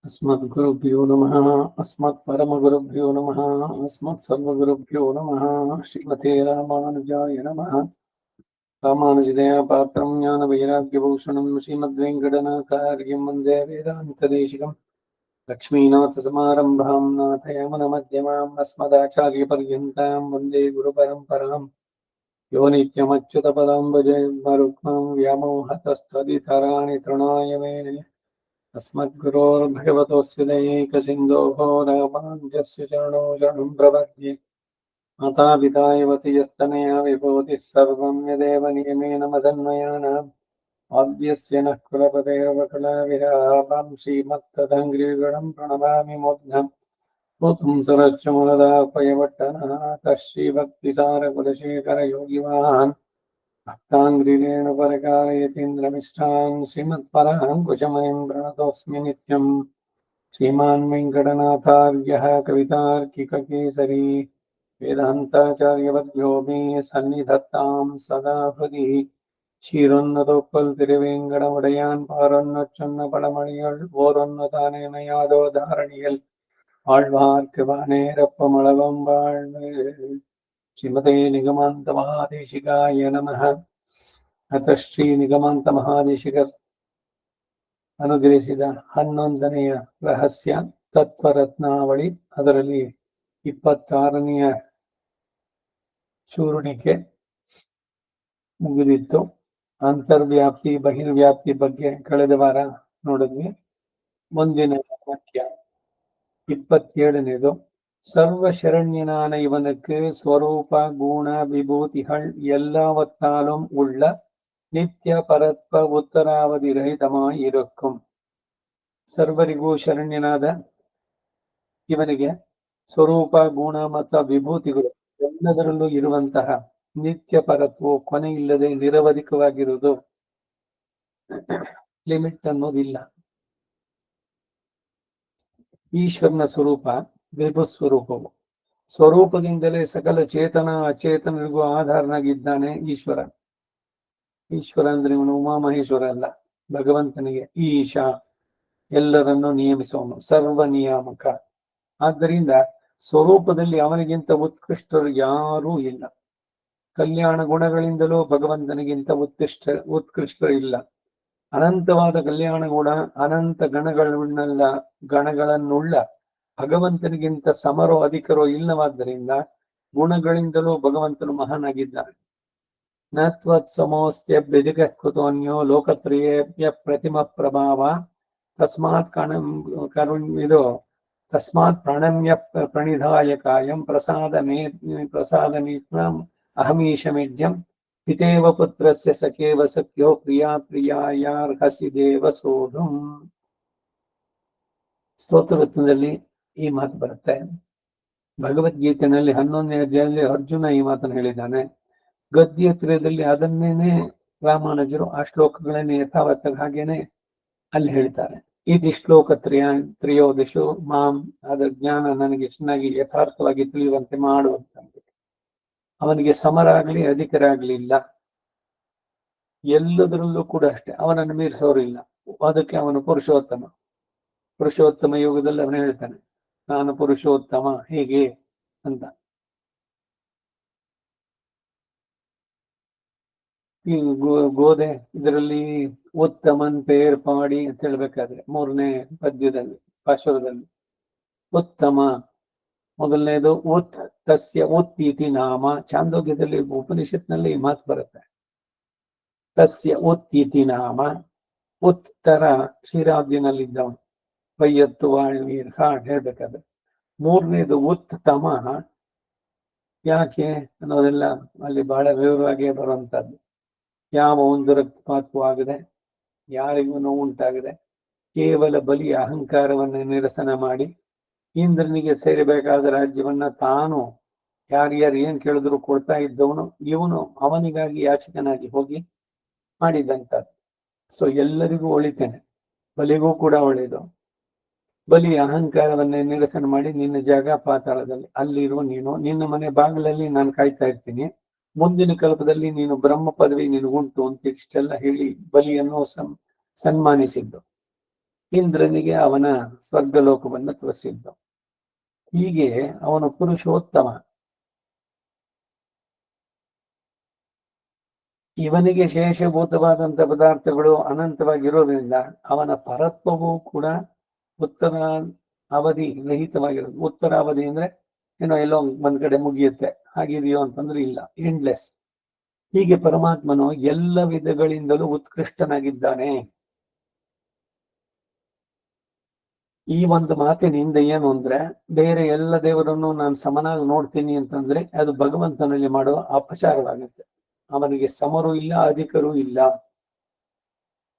अस्मद्गुरुभ्यो नमः। अस्मत्परमगुरुभ्यो नमः। अस्मत्सर्वगुरुभ्यो नमः। श्रीमते रामानुजाय नमः। रामानुजदया पात्रं ज्ञानवैराग्यभूषणं श्रीमद्वेङ्कटनाथार्यं वन्दे वेदान्तदेशिकं लक्ष्मीनाथसमारम्भां नाथयामनमध्यमाम् अस्मदाचार्यपर्यन्तां वन्दे गुरुपरम्पराम् यो नित्यमच्युतपदाम्बुजयुग्मरुक्मां व्यामोहतस्तदितराणि तृणाय मेने अस्मद्गुरोर्भगवतोऽस्य दयैकसिन्धोः रामानुजस्य चरणौ शरणं प्रपद्ये मातापिता युवति यस्तनया विभूतिः सर्वं यदेव नियमेन मदन्वयानाम् आद्यस्य नः कुलपतेर्वकुलाविरापां श्रीमत्तदङ्घ्रिगणं प्रणमामि मूर्ध्नम् भूतं सरच्च महदापयवट्टनाथ श्रीभक्तिसारकुलशेखरयोगिवान् भक्ताङ्घ्रिरेण परकारयतीन्द्रमिष्टान् श्रीमत्पराङ्कुशमयं प्रणतोऽस्मि नित्यम् श्रीमान् वेङ्कटनाथार्यः कवितार्किककेसरी वेदान्ताचार्यवर्यो मे सन्निधत्तां सदा हृदि ஷீரொன்னதொப்பல் திருவேங்கடமுடையான் பாரொன்னச் சொன்ன பழமொழிகள் ஓரொன்னதானேன யாதோ தாரணிகள் ஆழ்வார்க்கு வானேரப்பமளவம் வாழ்வு श्रीमते निगमान्त महादेशिकाय नमः। अतः श्री निगमान्त महादेशिकರು ಅನುಗ್ರಹಿಸಿದ 11ನೆಯ ರಹಸ್ಯ ತತ್ವರತ್ನಾವಳಿ, ಅದರಲ್ಲಿ 26ನೆಯ ಚೂರುಣಿಕೆ ಮುಗಿದಿತ್ತು. ಅಂತರ್ವ್ಯಾಪ್ತಿ ಬಹಿರ್ವ್ಯಾಪ್ತಿ ಬಗ್ಗೆ ಕಳೆದ ವಾರ ನೋಡಿದ್ವಿ. ಮುಂದಿನ ವಾಕ್ಯ 27ನೇದು. சர்வசரண்யனான இவனுக்கு ஸ்வரூப குண விபூதிகள் எல்லாவற்றாலும் உள்ள நித்திய பரத்வ ಉತ್ತರಾವಧಿ ರಹಿತಮಾಯಿ ಇರಕ್ಕುಂ. ಸರ್ವರಿಗೂ ಶರಣ್ಯನಾದ ಇವನಿಗೆ ಸ್ವರೂಪ ಗುಣ ಮತ್ತು ವಿಭೂತಿಗಳು ಎಲ್ಲದರಲ್ಲೂ ಇರುವಂತಹ ನಿತ್ಯ ಪರತ್ವವು ಕೊನೆ ಇಲ್ಲದೆ ನಿರವಧಿಕವಾಗಿರುವುದು, ಲಿಮಿಟ್ ಅನ್ನೋದಿಲ್ಲ. ಈಶ್ವರನ ಸ್ವರೂಪ ವಿಭು ಸ್ವರೂಪವು. ಸ್ವರೂಪದಿಂದಲೇ ಸಕಲ ಚೇತನ ಅಚೇತನರಿಗೂ ಆಧಾರನಾಗಿದ್ದಾನೆ ಈಶ್ವರ. ಈಶ್ವರ ಅಂದ್ರೆ ಇವನು ಉಮಾಮಹೇಶ್ವರ ಅಲ್ಲ, ಭಗವಂತನಿಗೆ ಈಶಾ, ಎಲ್ಲರನ್ನು ನಿಯಮಿಸುವನು, ಸರ್ವ ನಿಯಾಮಕ. ಆದ್ದರಿಂದ ಸ್ವರೂಪದಲ್ಲಿ ಅವನಿಗಿಂತ ಉತ್ಕೃಷ್ಟರು ಯಾರೂ ಇಲ್ಲ. ಕಲ್ಯಾಣ ಗುಣಗಳಿಂದಲೂ ಭಗವಂತನಿಗಿಂತ ಉತ್ಕೃಷ್ಟರು ಇಲ್ಲ. ಅನಂತವಾದ ಕಲ್ಯಾಣ ಗುಣ, ಅನಂತ ಗಣಗಳನ್ನುಳ್ಳ ಭಗವಂತನಿಗಿಂತ ಸಮರೋ ಅಧಿಕರೋ ಇಲ್ಲವಾದ್ದರಿಂದ ಗುಣಗಳಿಂದಲೂ ಭಗವಂತನು ಮಹಾನಾಗಿದ್ದಾನೆ. ನತ್ವತ್ ಸಮೋಸ್ತ್ಯಭ್ಯಧಿಕ ಕೃತೋನ್ಯೋ ಲೋಕತ್ರಯೇಭ್ಯ ಪ್ರತಿಮ ಪ್ರಭಾವ ತಸ್ಮಾತ್ ಪ್ರಣಮ್ಯ ಪ್ರಣಿಧಾಯಕಾಯಂ ಪ್ರಸಾದಮೇತ್ನಂ ಅಹಮೀಶಮಿಡ್ಯಂ ಪಿತೇವ ಪುತ್ರಸ್ಯ ಸಖೇವ ಸಖ್ಯೋ ಪ್ರಿಯಾ ಪ್ರಿಯಾಯಾರ್ಹಸಿ ದೇವ ಸೋಢುಂ. ಸ್ತೋತ್ರರತ್ನದಲ್ಲಿ ಈ ಮಾತು ಬರುತ್ತೆ. ಭಗವದ್ಗೀತೆಯಲ್ಲಿ 11ನೇ ಅಧ್ಯಾಯದಲ್ಲಿ ಅರ್ಜುನ ಈ ಮಾತನ್ನು ಹೇಳಿದ್ದಾನೆ. ಗದ್ಯತ್ರಯದಲ್ಲಿ ಅದನ್ನೇನೆ ರಾಮಾನುಜರು ಆ ಶ್ಲೋಕಗಳನ್ನೇ ಯಥಾವತ್ತಾಗಿ ಹಾಗೇನೆ ಅಲ್ಲಿ ಹೇಳ್ತಾರೆ. ಇತಿ ಶ್ಲೋಕ ತ್ರಯೋದಶು ಮಾಂ, ಅದರ ಜ್ಞಾನ ನನಗೆ ಚೆನ್ನಾಗಿ ಯಥಾರ್ಥವಾಗಿ ತಿಳಿಯುವಂತೆ ಮಾಡುವಂತ. ಅವನಿಗೆ ಸಮರಾಗ್ಲಿ ಅಧಿಕರಾಗ್ಲಿ ಇಲ್ಲ, ಎಲ್ಲದರಲ್ಲೂ ಕೂಡ ಅಷ್ಟೇ, ಅವನನ್ನು ಮೀರಿಸೋರಿಲ್ಲ. ಅದಕ್ಕೆ ಅವನು ಪುರುಷೋತ್ತಮ. ಪುರುಷೋತ್ತಮ ಯೋಗದಲ್ಲಿ ಅವನು ಹೇಳ್ತಾನೆ, ನಾನು ಪುರುಷೋತ್ತಮ ಹೇಗೆ ಅಂತ. ಈ ಗೋದೆ ಇದರಲ್ಲಿ ಉತ್ತಮನ್ ಪೇರ್ಪಾಡಿ ಅಂತ ಹೇಳ್ಬೇಕಾದ್ರೆ 3ನೇ ಪದ್ಯದಲ್ಲಿ ಪಾಶುರದಲ್ಲಿ ಉತ್ತಮ ಮೊದಲನೇದು ಉತ್ ತಸ್ಯ ಉತ್ ಇತಿ ನಾಮ. ಚಾಂದೋಗ್ಯದಲ್ಲಿ ಉಪನಿಷತ್ನಲ್ಲಿ ಈ ಮಾತು ಬರುತ್ತೆ. ತಸ್ಯ ಉತ್ ಇತಿ ನಾಮ. ಉತ್ತರ ಕ್ಷೀರಾಬ್ದಿನಲ್ಲಿದ್ದವನು, ವೈಯತ್ತು ವಾಳ್ವೀರ್ ಹಾಡ್ ಹೇಳ್ಬೇಕಾದ್ರೆ. 3ನೇದು ಉತ್ತಮ ಯಾಕೆ ಅನ್ನೋದೆಲ್ಲ ಅಲ್ಲಿ ಬಹಳ ವಿವರವಾಗಿ ಬರುವಂತದ್ದು. ಯಾವ ಒಂದು ರಕ್ತಪಾತವೂ ಆಗದೆ, ಯಾರಿಗೂ ನೋವು ಉಂಟಾಗದೆ, ಕೇವಲ ಬಲಿಯ ಅಹಂಕಾರವನ್ನು ನಿರಸನ ಮಾಡಿ ಇಂದ್ರನಿಗೆ ಸೇರಬೇಕಾದ ರಾಜ್ಯವನ್ನ ತಾನು ಯಾರ್ಯಾರು ಏನ್ ಕೇಳಿದ್ರು ಕೊಡ್ತಾ ಇದ್ದವನು ಇವನು ಅವನಿಗಾಗಿ ಯಾಚಕನಾಗಿ ಹೋಗಿ ಮಾಡಿದಂಥದ್ದು. ಸೊ ಎಲ್ಲರಿಗೂ ಒಳಿತೇನೆ, ಬಲಿಗೂ ಕೂಡ ಒಳ್ಳೆಯದು. ಬಲಿ ಅಹಂಕಾರವನ್ನೇ ನಿರಸನ ಮಾಡಿ, ನಿನ್ನ ಜಾಗ ಪಾತಾಳದಲ್ಲಿ, ಅಲ್ಲಿರುವ ನೀನು, ನಿನ್ನ ಮನೆ ಬಾಗಿಲಲ್ಲಿ ನಾನು ಕಾಯ್ತಾ ಇರ್ತೀನಿ, ಮುಂದಿನ ಕಲ್ಪದಲ್ಲಿ ನೀನು ಬ್ರಹ್ಮ ಪದವಿ ನಿನಗುಂಟು ಅಂತ ಇಷ್ಟೆಲ್ಲ ಹೇಳಿ ಬಲಿಯನ್ನು ಸನ್ಮಾನಿಸಿದ್ದು. ಇಂದ್ರನಿಗೆ ಅವನ ಸ್ವರ್ಗಲೋಕವನ್ನು ತೋರಿಸಿದ್ದ. ಹೀಗೆ ಅವನು ಪುರುಷೋತ್ತಮ. ಇವನಿಗೆ ಶೇಷಭೂತವಾದಂಥ ಪದಾರ್ಥಗಳು ಅನಂತವಾಗಿರೋದ್ರಿಂದ ಅವನ ಪರತ್ವವೂ ಕೂಡ ಉತ್ತರ ಅವಧಿ ರಹಿತವಾಗಿರೋದು. ಉತ್ತರ ಅವಧಿ ಅಂದ್ರೆ ಏನೋ ಎಲ್ಲೋ ಒಂದ್ ಕಡೆ ಮುಗಿಯುತ್ತೆ, ಹಾಗಿದೆಯೋ ಅಂತಂದ್ರೆ ಇಲ್ಲ, ಎಂಡ್ಲೆಸ್. ಹೀಗೆ ಪರಮಾತ್ಮನು ಎಲ್ಲ ವಿಧಗಳಿಂದಲೂ ಉತ್ಕೃಷ್ಟನಾಗಿದ್ದಾನೆ. ಈ ಒಂದು ಮಾತಿನಿಂದ ಏನು ಅಂದ್ರೆ, ಬೇರೆ ಎಲ್ಲ ದೇವರನ್ನು ನಾನು ಸಮನಾಗಿ ನೋಡ್ತೀನಿ ಅಂತಂದ್ರೆ ಅದು ಭಗವಂತನಲ್ಲಿ ಮಾಡುವ ಅಪಚಾರವಾಗುತ್ತೆ. ಅವನಿಗೆ ಸಮರು ಇಲ್ಲ, ಅಧಿಕರೂ ಇಲ್ಲ.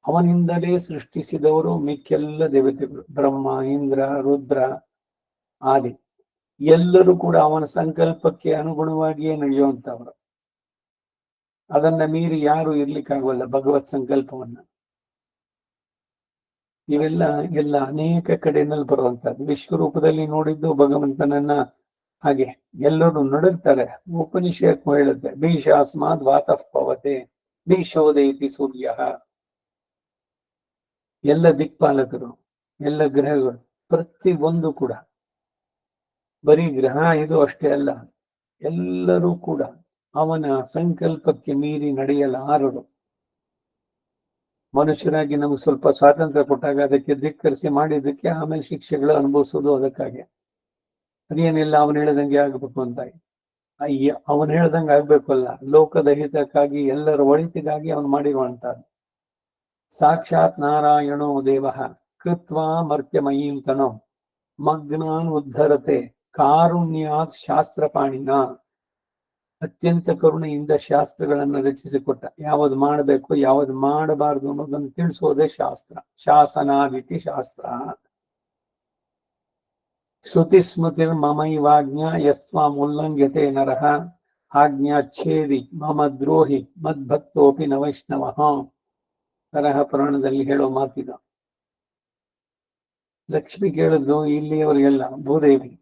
ಅವನಿಂದಲೇ ಸೃಷ್ಟಿಸಿದವರು ಮಿಕ್ಕೆಲ್ಲ ದೇವತೆಗಳು, ಬ್ರಹ್ಮ, ಇಂದ್ರ, ರುದ್ರ ಆದಿ ಎಲ್ಲರೂ ಕೂಡ ಅವನ ಸಂಕಲ್ಪಕ್ಕೆ ಅನುಗುಣವಾಗಿಯೇ ನಡೆಯುವಂತವರು. ಅದನ್ನ ಮೀರಿ ಯಾರು ಇರ್ಲಿಕ್ಕಾಗಲ್ಲ ಭಗವತ್ ಸಂಕಲ್ಪವನ್ನ. ಇವೆಲ್ಲ ಎಲ್ಲ ಅನೇಕ ಕಡೆಯಲ್ಲಿ ಬರುವಂತದ್ದು. ವಿಶ್ವರೂಪದಲ್ಲಿ ನೋಡಿದ್ದು ಭಗವಂತನನ್ನ ಹಾಗೆ ಎಲ್ಲರೂ ನಡುತ್ತಾರೆ. ಉಪನಿಷತ್ ಹೇಳುತ್ತೆ, ಭೀಷಾಸ್ಮಾದ್ ವಾತಃ ಪವತೆ ಭೀಷೋದಯತಿ ಸೂರ್ಯ. ಎಲ್ಲ ದಿಕ್ಪಾಲಕರು, ಎಲ್ಲ ಗ್ರಹಗಳು, ಪ್ರತಿ ಒಂದು ಕೂಡ ಬರೀ ಗ್ರಹ ಇದು ಅಷ್ಟೇ ಅಲ್ಲ, ಎಲ್ಲರೂ ಕೂಡ ಅವನ ಸಂಕಲ್ಪಕ್ಕೆ ಮೀರಿ ನಡೆಯಲಾರರು. ಮನುಷ್ಯರಾಗಿ ನಮ್ಗೆ ಸ್ವಲ್ಪ ಸ್ವಾತಂತ್ರ್ಯ ಕೊಟ್ಟಾಗ ಅದಕ್ಕೆ ಧಿಕ್ಕರಿಸಿ ಮಾಡಿದ್ದಕ್ಕೆ ಆಮೇಲೆ ಶಿಕ್ಷೆಗಳು ಅನುಭವಿಸೋದು ಅದಕ್ಕಾಗಿ. ಅದೇನಿಲ್ಲ ಅವನು ಹೇಳ್ದಂಗೆ ಆಗ್ಬೇಕು ಅಂತ. ಅಯ್ಯ, ಅವನು ಹೇಳ್ದಂಗೆ ಆಗ್ಬೇಕಲ್ಲ, ಲೋಕದ ಹಿತಕ್ಕಾಗಿ ಎಲ್ಲರ ಒಳಿತಿಗಾಗಿ ಅವನು ಮಾಡಿರುವಂತಹದ್ದು. ಸಾಕ್ಷಾತ್ ನಾರಾಯಣೋ ದೇವ ಕೃತ್ವಾ ಮರ್ತ್ಯಮಯೀಂ ತನೋ ಮಗ್ನಾನ್ ಉದ್ಧರತೆ ಕಾರುಣ್ಯಾತ್ ಶಾಸ್ತ್ರಪಾಣಿನ. ಅತ್ಯಂತ ಕರುಣೆಯಿಂದ ಶಾಸ್ತ್ರಗಳನ್ನು ರಚಿಸಿಕೊಟ್ಟ. ಯಾವುದು ಮಾಡಬೇಕು ಯಾವುದು ಮಾಡಬಾರದು ಅನ್ನೋದನ್ನು ತಿಳಿಸೋದೇ ಶಾಸ್ತ್ರ. ಶಾಸನಾದಿತಿ ಶಾಸ್ತ್ರ. ಶ್ರುತಿ ಸ್ಮೃತಿರ್ ಮಮೈವಾಜ್ಞಾ ಯಸ್ತ್ವಾಂ ಉಲ್ಲಂಘ್ಯತೆ ನರಃ ಆಜ್ಞಾಚ್ಛೇದಿ ಮಮ ದ್ರೋಹಿ ಮದ್ಭಕ್ತೋಪಿ ನ ವೈಷ್ಣವಃ. ತರಹ ಪುರಾಣದಲ್ಲಿ ಹೇಳೋ ಮಾತಿದ. ಲಕ್ಷ್ಮಿ ಕೇಳಿದ್ದು ಇಲ್ಲಿಯವರಿಗೆಲ್ಲ ಭೂದೇವಿ,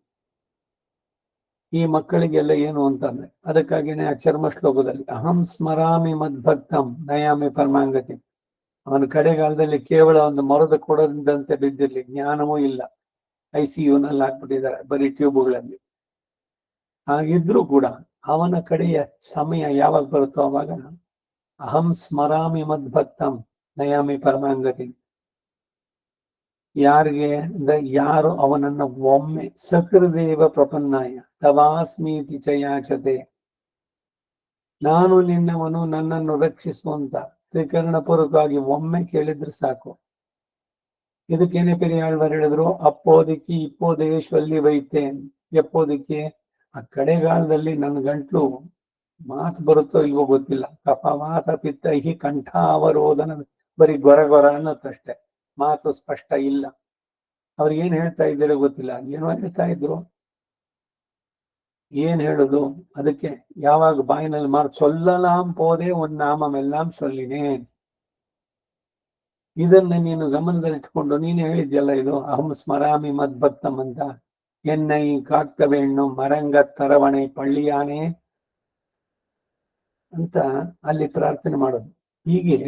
ಈ ಮಕ್ಕಳಿಗೆಲ್ಲ ಏನು ಅಂತಂದ್ರೆ, ಅದಕ್ಕಾಗಿನೇ ಆ ಚರ್ಮ ಶ್ಲೋಕದಲ್ಲಿ ಅಹಂ ಸ್ಮರಾಮಿ ಮದ್ಭಕ್ತಂ ನಯಾಮಿ ಪರಮಾಂಗತಿ. ಅವನ ಕಡೆಗಾಲದಲ್ಲಿ ಕೇವಲ ಒಂದು ಮರದ ಕೊಡದಂತೆ ಬಿದ್ದಿರ್ಲಿ, ಜ್ಞಾನವೂ ಇಲ್ಲ, ICUನಲ್ಲಿ ಹಾಕ್ಬಿಟ್ಟಿದ್ದಾರೆ ಬರೀ ಟ್ಯೂಬ್ಗಳಲ್ಲಿ. ಹಾಗಿದ್ರೂ ಕೂಡ ಅವನ ಕಡೆಯ ಸಮಯ ಯಾವಾಗ ಬರುತ್ತೋ ಅವಾಗ ಅಹಂ ಸ್ಮರಾಮಿ ಮದ್ಭಕ್ತಂ ನಯಾಮಿ ಪರಮಾಂಗತಿ. ಯಾರಿಗೆ ಅಂದ್ರೆ, ಯಾರು ಅವನನ್ನ ಒಮ್ಮೆ ಸಕೃದೇವ ಪ್ರಪನ್ನಾಯ ತವಾಸ್ಮೀತಿ ಚಯಾಚತೆ, ನಾನು ನಿನ್ನವನು ನನ್ನನ್ನು ರಕ್ಷಿಸುವಂತ ತ್ರಿಕರಣಪೂರ್ವಕವಾಗಿ ಒಮ್ಮೆ ಕೇಳಿದ್ರೆ ಸಾಕು. ಇದಕ್ಕೇನೆ ಪೆರಿಯಾಳ್ವಾರ್ ಹೇಳಿದ್ರು, ಅಪ್ಪೋದಿಕ್ಕಿ ಇಪ್ಪೋದೇಶ್ವಲ್ಲಿ ವೈತೇನ್. ಎಪ್ಪೋದಿಕ್ಕೆ ಆ ಕಡೆಗಾಲದಲ್ಲಿ ನನ್ನ ಗಂಟ್ಲು ಮಾತು ಬರುತ್ತೋ ಇಲ್ವೋ ಗೊತ್ತಿಲ್ಲ. ಕಫ ವಾತ ಪಿತ್ತ ಹಿ ಕಂಠಾವರೋಧನ, ಬರೀ ಗೊರ ಗೊರ ಅನ್ನೋದಷ್ಟೇ, ಮಾತು ಸ್ಪಷ್ಟ ಇಲ್ಲ. ಅವ್ರಿಗೆ ಏನ್ ಹೇಳ್ತಾ ಇದ್ದಾರೆ ಗೊತ್ತಿಲ್ಲ, ಏನೋ ಹೇಳ್ತಾ ಇದ್ರು, ಏನ್ ಹೇಳುದು. ಅದಕ್ಕೆ ಯಾವಾಗ ಬಾಯಿನಲ್ಲಿ ಮಾತು ಸೊಲ್ಲಲಾಂ ಪೋದೆ ಒಂದ್ ನಾಮಮೆಲ್ಲಾಂ ಸೊಲ್ಲಿನೇನ್. ಇದನ್ನ ನೀನು ಗಮನದಲ್ಲಿಟ್ಕೊಂಡು ನೀನು ಹೇಳಿದ್ಯಲ್ಲ, ಇದು ಅಹಂ ಸ್ಮರಾಮಿ ಮದ್ಭಕ್ತಂ ಅಂತ, ಎನ್ನೈ ಕಾಕ್ತವೇಣ್ಣು ಮರಂಗ ತರವಣೆ ಪಳ್ಳಿಯಾನೆ ಅಂತ ಅಲ್ಲಿ ಪ್ರಾರ್ಥನೆ ಮಾಡೋದು. ಹೀಗೆ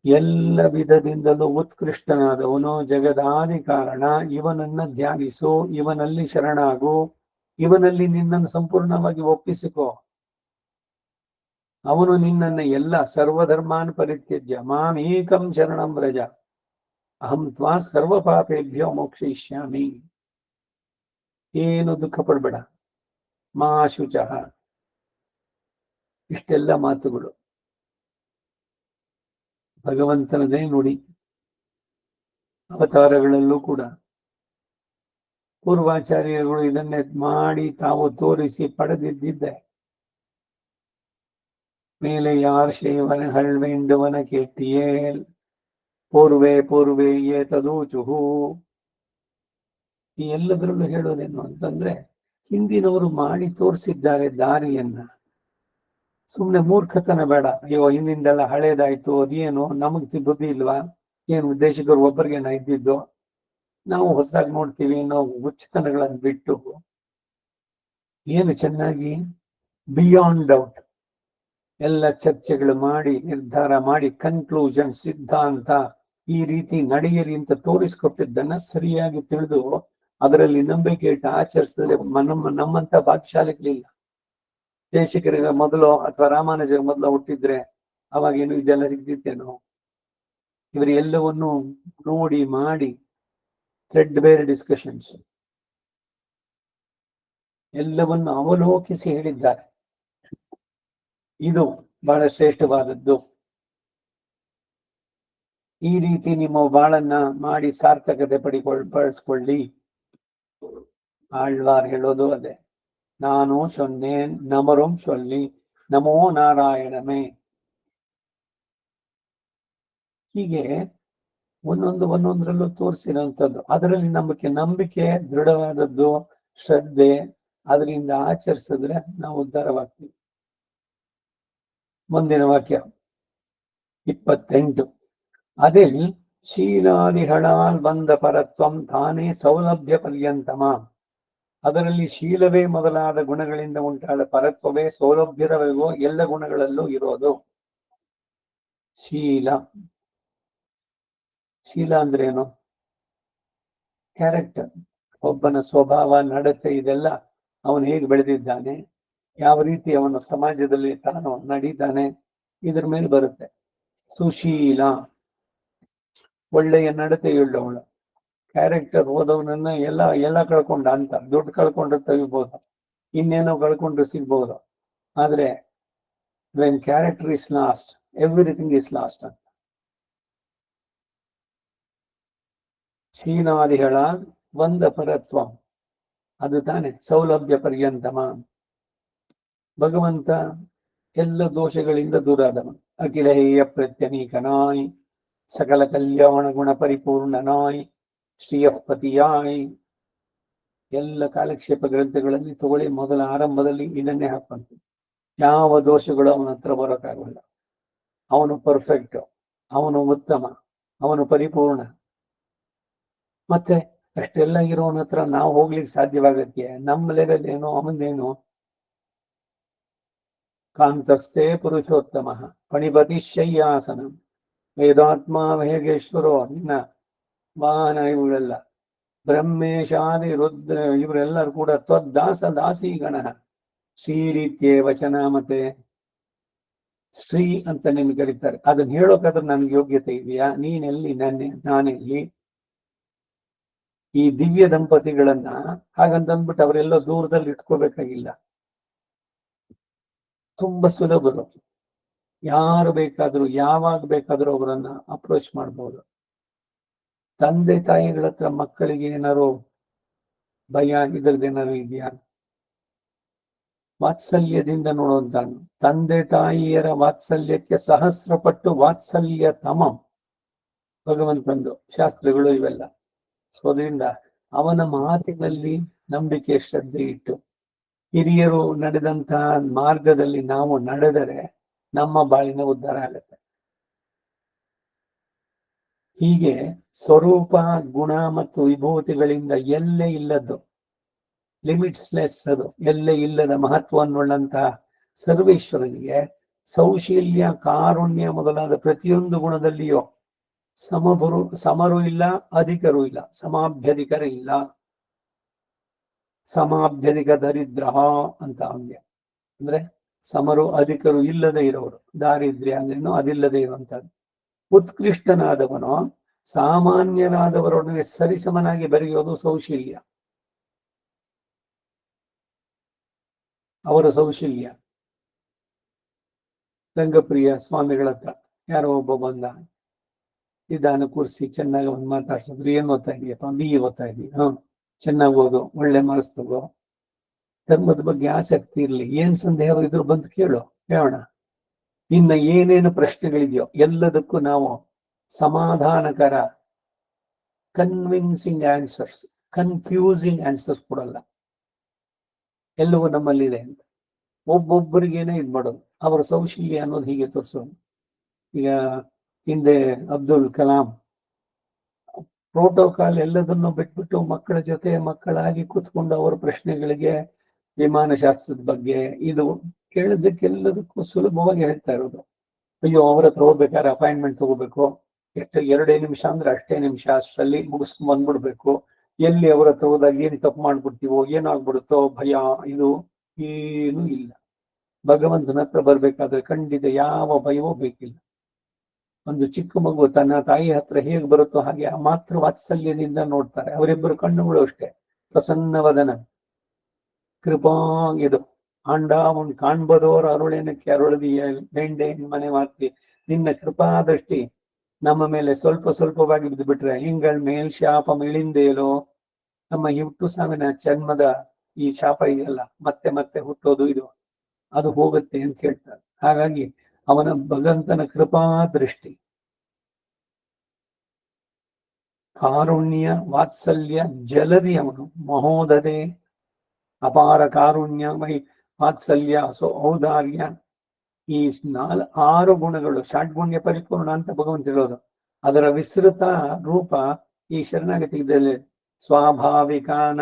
ಎಲ್ಲ ವಿಧದಿಂದಲೂ ಉತ್ಕೃಷ್ಟನಾದವನು, ಜಗದಾದಿ ಕಾರಣ, ಇವನನ್ನ ಧ್ಯಾನಿಸು, ಇವನಲ್ಲಿ ಶರಣಾಗು, ಇವನಲ್ಲಿ ನಿನ್ನನ್ನು ಸಂಪೂರ್ಣವಾಗಿ ಒಪ್ಪಿಸಿಕೋ. ಅವನು ನಿನ್ನನ್ನ ಎಲ್ಲ ಸರ್ವಧರ್ಮಾನ್ ಪರಿತ್ಯಜ್ಯ ಮಾಮೇಕಂ ಶರಣಂ ವ್ರಜ ಅಹಂ ತ್ವಾ ಸರ್ವ ಪಾಪೇಭ್ಯೋ ಮೋಕ್ಷಯಿಷ್ಯಾಮಿ. ಏನು ದುಃಖ ಪಡ್ಬೇಡ, ಮಾ ಶುಚಃ. ಇಷ್ಟೆಲ್ಲ ಮಾತುಗಳು ಭಗವಂತನದೇ ನುಡಿ. ಅವತಾರಗಳಲ್ಲೂ ಕೂಡ ಪೂರ್ವಾಚಾರ್ಯಗಳು ಇದನ್ನೇ ಮಾಡಿ ತಾವು ತೋರಿಸಿ ಪಡೆದಿದ್ದಿದ್ದೆ. ಮೇಲೆ ಯಾರ್ ಶೇವನ ಹಳ್ವೆಂಡುವನ ಕೆಟ್ಟಿಯೇಲ್ ಪೂರ್ವೆ ಪೂರ್ವೆ ಏತದೂಚುಹು. ಈ ಎಲ್ಲದರಲ್ಲೂ ಹೇಳೋದೇನು ಅಂತಂದ್ರೆ, ಹಿಂದಿನವರು ಮಾಡಿ ತೋರಿಸಿದ್ದಾರೆ ದಾರಿಯನ್ನ. ಸುಮ್ನೆ ಮೂರ್ಖತನ ಬೇಡ. ಅಯ್ಯೋ ಹಿಂದಿಂದೆಲ್ಲ ಹಳೇದಾಯ್ತು, ಅದೇನು ನಮಗ್ ಬುದ್ಧಿ ಇಲ್ವಾ, ಏನು ದೇಶಿಕರು ಒಬ್ಬರಿಗೇನ ಇದ್ದಿದ್ದು, ನಾವು ಹೊಸದಾಗಿ ನೋಡ್ತೀವಿ, ನಾವು ಹುಚ್ಚತನಗಳನ್ನು ಬಿಟ್ಟು ಏನು ಚೆನ್ನಾಗಿ ಬಿಯಾಂಡ್ ಡೌಟ್ ಎಲ್ಲ ಚರ್ಚೆಗಳು ಮಾಡಿ ನಿರ್ಧಾರ ಮಾಡಿ ಕನ್ಕ್ಲೂಷನ್ ಸಿದ್ಧಾಂತ ಈ ರೀತಿ ನಡೆಯಲಿ ಅಂತ ತೋರಿಸ್ಕೊಟ್ಟಿದ್ದನ್ನ ಸರಿಯಾಗಿ ತಿಳಿದು ಅದರಲ್ಲಿ ನಂಬಿಕೆ ಇಟ್ಟು ಆಚರಿಸಿದ್ರೆ ನಮ್ಮಂತ ಭಾಗ್ಯಶಾಲಿಗಳಿಲ್ಲ. ದೇಶಿಕರಿಗೆ ಮೊದಲು ಅಥವಾ ರಾಮಾನುಜರ ಮೊದಲು ಹುಟ್ಟಿದ್ರೆ ಅವಾಗೇನು ಇದೆಲ್ಲ ಸಿಗ್ತಿತ್ತೇನೋ. ಇವರು ಎಲ್ಲವನ್ನು ನೋಡಿ ಮಾಡಿ ಥ್ರೆಡ್ ಬೇರೆ ಡಿಸ್ಕಷನ್ಸ್ ಎಲ್ಲವನ್ನು ಅವಲೋಕಿಸಿ ಹೇಳಿದ್ದಾರೆ. ಇದು ಬಹಳ ಶ್ರೇಷ್ಠವಾದದ್ದು. ಈ ರೀತಿ ನಿಮ್ಮ ಬಾಳನ್ನ ಮಾಡಿ ಸಾರ್ಥಕತೆ ಬಳಸ್ಕೊಳ್ಳಿ. ಆಳ್ವಾರ್ ಹೇಳೋದು ಅದೇ, ನಾನು ಸೊನ್ನೆ ನಮರುಂ ಸೊಲ್ಲಿ ನಮೋ ನಾರಾಯಣಮೇ. ಹೀಗೆ ಒಂದೊಂದರಲ್ಲೂ ತೋರಿಸಿರುವಂಥದ್ದು. ಅದರಲ್ಲಿ ನಂಬಿಕೆ ದೃಢವಾದದ್ದು, ಶ್ರದ್ಧೆ, ಅದರಿಂದ ಆಚರಿಸಿದ್ರೆ ನಾವು ಉದ್ಧಾರವಾಗ್ತೀವಿ. ಮುಂದಿನ ವಾಕ್ಯ 28. அதில் ಶೀಲಾದಿಗಳಾಲ್ ಬಂದ ಪರತ್ವಂ ತಾನೇ ಸೌಲಭ್ಯ ಪರ್ಯಂತಮ. ಅದರಲ್ಲಿ ಶೀಲವೇ ಮೊದಲಾದ ಗುಣಗಳಿಂದ ಉಂಟಾದ ಪರತ್ವವೇ ಸೌಲಭ್ಯದವರೆಗೂ ಎಲ್ಲ ಗುಣಗಳಲ್ಲೂ ಇರೋದು. ಶೀಲ ಅಂದ್ರೇನು? ಕ್ಯಾರೆಕ್ಟರ್, ಒಬ್ಬನ ಸ್ವಭಾವ, ನಡತೆ, ಇದೆಲ್ಲ ಅವನು ಹೇಗೆ ಬೆಳೆದಿದ್ದಾನೆ, ಯಾವ ರೀತಿ ಅವನು ಸಮಾಜದಲ್ಲಿ ತಾನು ನಡೀತಾನೆ, ಇದ್ರ ಮೇಲೆ ಬರುತ್ತೆ. ಸುಶೀಲ, ಒಳ್ಳೆಯ ನಡತೆಯುಳ್ಳವಳು. ಕ್ಯಾರೆಕ್ಟರ್ ಹೋದವನನ್ನ ಎಲ್ಲ ಕಳ್ಕೊಂಡ ಅಂತ, ದುಡ್ಡು ಕಳ್ಕೊಂಡ್ರೆ ತೆಗಿಬಹುದು, ಇನ್ನೇನೋ ಕಳ್ಕೊಂಡ್ರೆ ಸಿಗ್ಬಹುದು. ಆದ್ರೆ when character is last, everything is last ಅಂತ. ಶೀಲಾದಿಗಳ ಒಂದ ಪರತ್ವ, ಅದು ತಾನೆ ಸೌಲಭ್ಯ ಪರ್ಯಂತಮ. ಭಗವಂತ ಎಲ್ಲ ದೋಷಗಳಿಂದ ದೂರಾದವ. ಅಖಿಲೇಯ ಪ್ರತ್ಯನೀಕನಾಯ್, ಸಕಲ ಕಲ್ಯಾಣ ಗುಣ ಪರಿಪೂರ್ಣನಾಯ್, ಶ್ರೀಯಪತಿಯಾಯ್. ಎಲ್ಲ ಕಾಲಕ್ಷೇಪ ಗ್ರಂಥಗಳಲ್ಲಿ ತಗೊಳ್ಳಿ, ಮೊದಲ ಆರಂಭದಲ್ಲಿ ಇದನ್ನೇ ಹಾಕುವಂತ. ಯಾವ ದೋಷಗಳು ಅವನ ಹತ್ರ ಬರೋಕ್ಕಾಗಲ್ಲ. ಅವನು ಪರ್ಫೆಕ್ಟ್, ಅವನು ಉತ್ತಮ, ಅವನು ಪರಿಪೂರ್ಣ. ಮತ್ತೆ ಅಷ್ಟೆಲ್ಲ ಇರೋನ ಹತ್ರ ನಾವು ಹೋಗ್ಲಿಕ್ಕೆ ಸಾಧ್ಯವಾಗತ್ತೆ? ನಮ್ಮ ಲೆವೆಲ್ ಏನೋ ಅವನದೇನು. ಕಾಂತಸ್ಥೆ ಪುರುಷೋತ್ತಮ ಪಣಿಪತಿ ಶಯ್ಯಾಸನ ವೇದಾತ್ಮ ಮಹೇಶ್ವರೋ. ನಿನ್ನ ವಾಹನ ಇವುಗಳೆಲ್ಲ, ಬ್ರಹ್ಮೇಶಾದಿ ರುದ್ರ ಇವರೆಲ್ಲರೂ ಕೂಡ ತ್ವದ್ದಾಸ ದಾಸೀಗಣ. ಶ್ರೀರೀತ್ಯೇ ವಚನ ಮತ್ತೆ ಶ್ರೀ ಅಂತ ನಿನ್ ಕರೀತಾರೆ. ಅದನ್ನ ಹೇಳೋಕಾದ್ರೆ ನನ್ಗೆ ಯೋಗ್ಯತೆ ಇದೆಯಾ? ನೀನೆಲ್ಲಿ, ನಾನೆಲ್ಲಿ? ಈ ದಿವ್ಯ ದಂಪತಿಗಳನ್ನ ಹಾಗಂತಂದ್ಬಿಟ್ಟು ಅವರೆಲ್ಲ ದೂರದಲ್ಲಿ ಇಟ್ಕೋಬೇಕಾಗಿಲ್ಲ. ತುಂಬಾ ಸುಲಭರು. ಯಾರು ಬೇಕಾದ್ರೂ ಯಾವಾಗ ಬೇಕಾದ್ರೂ ಅವರನ್ನ ಅಪ್ರೋಚ್ ಮಾಡ್ಬೋದು. ತಂದೆ ತಾಯಿಗಳ ಹತ್ರ ಮಕ್ಕಳಿಗೆ ಏನಾರು ಭಯ ಇದ್ರದ್ದೇನಾರು ಇದೆಯಾ? ವಾತ್ಸಲ್ಯದಿಂದ ನೋಡುವಂತಾನು. ತಂದೆ ತಾಯಿಯರ ವಾತ್ಸಲ್ಯಕ್ಕೆ ಸಹಸ್ರಪಟ್ಟು ವಾತ್ಸಲ್ಯ ತಮಂ ಭಗವಂತಂದು ಶಾಸ್ತ್ರಗಳು ಇವೆಲ್ಲ. ಸೊ ಅದರಿಂದ ಅವನ ಮಾತಿನಲ್ಲಿ ನಂಬಿಕೆ, ಶ್ರದ್ಧೆ ಇಟ್ಟು ಹಿರಿಯರು ನಡೆದಂತಹ ಮಾರ್ಗದಲ್ಲಿ ನಾವು ನಡೆದರೆ ನಮ್ಮ ಬಾಳಿನ ಉದ್ಧಾರ ಆಗುತ್ತೆ. ಹೀಗೆ ಸ್ವರೂಪ, ಗುಣ ಮತ್ತು ವಿಭೂತಿಗಳಿಂದ ಎಲ್ಲೇ ಇಲ್ಲದ್ದು, ಲಿಮಿಟ್ಸ್ಲೆಸ್, ಅದು ಎಲ್ಲೇ ಇಲ್ಲದ ಮಹತ್ವವನ್ನುಳ್ಳಂತಹ ಸರ್ವೇಶ್ವರನಿಗೆ ಸೌಶೀಲ್ಯ, ಕಾರುಣ್ಯ ಮೊದಲಾದ ಪ್ರತಿಯೊಂದು ಗುಣದಲ್ಲಿಯೂ ಸಮರು ಇಲ್ಲ, ಅಧಿಕರು ಇಲ್ಲ, ಸಮಾಭ್ಯಧಿಕರ ಇಲ್ಲ. ಸಮಾಭ್ಯಧಿಕ ದರಿದ್ರ ಅಂತ ಅಂದ್ಯ ಅಂದ್ರೆ ಸಮರು ಅಧಿಕರು ಇಲ್ಲದೆ ಇರೋರು. ದಾರಿದ್ರ್ಯ ಅಂದ್ರೇನು? ಅದಿಲ್ಲದೆ ಇರುವಂತದ್ದು. ಉತ್ಕೃಷ್ಟನಾದವನು ಸಾಮಾನ್ಯರಾದವರೊಡನೆ ಸರಿಸಮನಾಗಿ ಬೆರೆಯೋದು ಸೌಶೀಲ್ಯ, ಅವರ ಸೌಶೀಲ್ಯ. ರಂಗಪ್ರಿಯ ಸ್ವಾಮಿಗಳ ಹತ್ರ ಯಾರೋ ಒಬ್ಬ ಬಂದ, ಇದಾನ ಕೂರಿಸಿ ಚೆನ್ನಾಗಿ ಒಂದು ಮಾತಾಡ್ಸಿದ್ರು. ಏನ್ ಓದ್ತಾ ಇದೀಯಪ್ಪ? BA ಓದ್ತಾ ಇದೀಯ? ಚೆನ್ನಾಗಿ ಓದು, ಒಳ್ಳೆ ಮಾರ್ಕ್ಸ್ ತಗೋ, ಧರ್ಮದ ಬಗ್ಗೆ ಆಸಕ್ತಿ ಇರ್ಲಿ, ಏನ್ ಸಂದೇಹ ಇದ್ರು ಬಂದು ಹೇಳೋಣ. ಇನ್ನ ಏನೇನು ಪ್ರಶ್ನೆಗಳಿದೆಯೋ ಎಲ್ಲದಕ್ಕೂ ನಾವು ಸಮಾಧಾನಕರ ಕನ್ವಿನ್ಸಿಂಗ್ ಆನ್ಸರ್ಸ್, ಕನ್ಫ್ಯೂಸಿಂಗ್ ಆನ್ಸರ್ಸ್ ಕೊಡಲ್ಲ. ಎಲ್ಲವೂ ನಮ್ಮಲ್ಲಿದೆ ಅಂತ ಒಬ್ಬೊಬ್ಬರಿಗೇನೆ ಇದ್ ಮಾಡೋದು. ಅವರ ಸೌಶೀಲ್ಯ ಅನ್ನೋದು ಹೀಗೆ ತೋರಿಸೋದು. ಈಗ ಹಿಂದೆ ಅಬ್ದುಲ್ ಕಲಾಂ ಪ್ರೋಟೋಕಾಲ್ ಎಲ್ಲದನ್ನು ಬಿಟ್ಬಿಟ್ಟು ಮಕ್ಕಳ ಜೊತೆ ಮಕ್ಕಳಾಗಿ ಕೂತ್ಕೊಂಡು ಅವರ ಪ್ರಶ್ನೆಗಳಿಗೆ, ವಿಮಾನಶಾಸ್ತ್ರದ ಬಗ್ಗೆ ಇದು ಕೇಳೋದಕ್ಕೆಲ್ಲದಕ್ಕೂ ಸುಲಭವಾಗಿ ಹೇಳ್ತಾ ಇರೋದು. ಅಯ್ಯೋ, ಅವ್ರ ಹತ್ರ ಹೋಗ್ಬೇಕಾದ್ರೆ ಅಪಾಯಿಂಟ್ಮೆಂಟ್ ತಗೋಬೇಕು, ಎಷ್ಟು 2 ನಿಮಿಷ ಅಂದ್ರೆ ಅಷ್ಟೇ ನಿಮಿಷ, ಅಷ್ಟರಲ್ಲಿ ಮುಗಿಸ್ಕೊಂಡ್ ಬಂದ್ಬಿಡ್ಬೇಕು. ಎಲ್ಲಿ ಅವ್ರ ಹತ್ರ ಹೋದಾಗ ಏನ್ ತಪ್ಪು ಮಾಡ್ಬಿಡ್ತೀವೋ, ಏನಾಗ್ಬಿಡುತ್ತೋ ಭಯ, ಇದು ಏನೂ ಇಲ್ಲ. ಭಗವಂತನ ಹತ್ರ ಬರ್ಬೇಕಾದ್ರೆ ಖಂಡಿತ ಯಾವ ಭಯವೂ ಬೇಕಿಲ್ಲ. ಒಂದು ಚಿಕ್ಕ ಮಗು ತನ್ನ ತಾಯಿ ಹತ್ರ ಹೇಗೆ ಬರುತ್ತೋ ಹಾಗೆ ಆ ಮಾತೃ ವಾತ್ಸಲ್ಯದಿಂದ ನೋಡ್ತಾರೆ. ಅವರಿಬ್ಬರು ಕಣ್ಣುಗಳು ಅಷ್ಟೇ ಪ್ರಸನ್ನವದನ, ಕೃಪಾ ಇದು ಆಂಡ ಅವನ್ ಕಾಣ್ಬದೋರ್ ಅರುಳೇನಕ್ಕೆ ಅರುಳದಿಯ ಬೆಂಡೆ ಮನೆ ಮಾತಿ, ನಿನ್ನ ಕೃಪಾದೃಷ್ಟಿ ನಮ್ಮ ಮೇಲೆ ಸ್ವಲ್ಪ ಸ್ವಲ್ಪವಾಗಿ ಬಿದ್ದು ಬಿಟ್ರೆ ಹಿಂಗಳ ಮೇಲ್ ಶಾಪ ಮಿಳಿಂದೇಲೋ, ನಮ್ಮ ಹುಟ್ಟು ಸಾವಿನ ಜನ್ಮದ ಈ ಶಾಪ ಇದೆಯಲ್ಲ, ಮತ್ತೆ ಮತ್ತೆ ಹುಟ್ಟೋದು ಇದು ಅದು ಹೋಗುತ್ತೆ ಅಂತ ಹೇಳ್ತಾರೆ. ಹಾಗಾಗಿ ಅವನ ಭಗವಂತನ ಕೃಪಾ ದೃಷ್ಟಿ, ಕಾರುಣ್ಯ ವಾತ್ಸಲ್ಯ ಜಲದಿ ಅವನು ಮಹೋದದೆ, ಅಪಾರ ಕಾರುಣ್ಯ ವಾತ್ಸಲ್ಯ ಔದಾರ್ಯ, ಈ 6 ಗುಣಗಳು ಷಡ್ಗುಣ್ಯ ಪರಿಪೂರ್ಣ ಅಂತ ಭಗವಂತ ಹೇಳೋದು. ಅದರ ವಿಸ್ತೃತ ರೂಪ ಈ ಶರಣಾಗತಿಯಲ್ಲಿ ಸ್ವಾಭಾವಿಕಾನ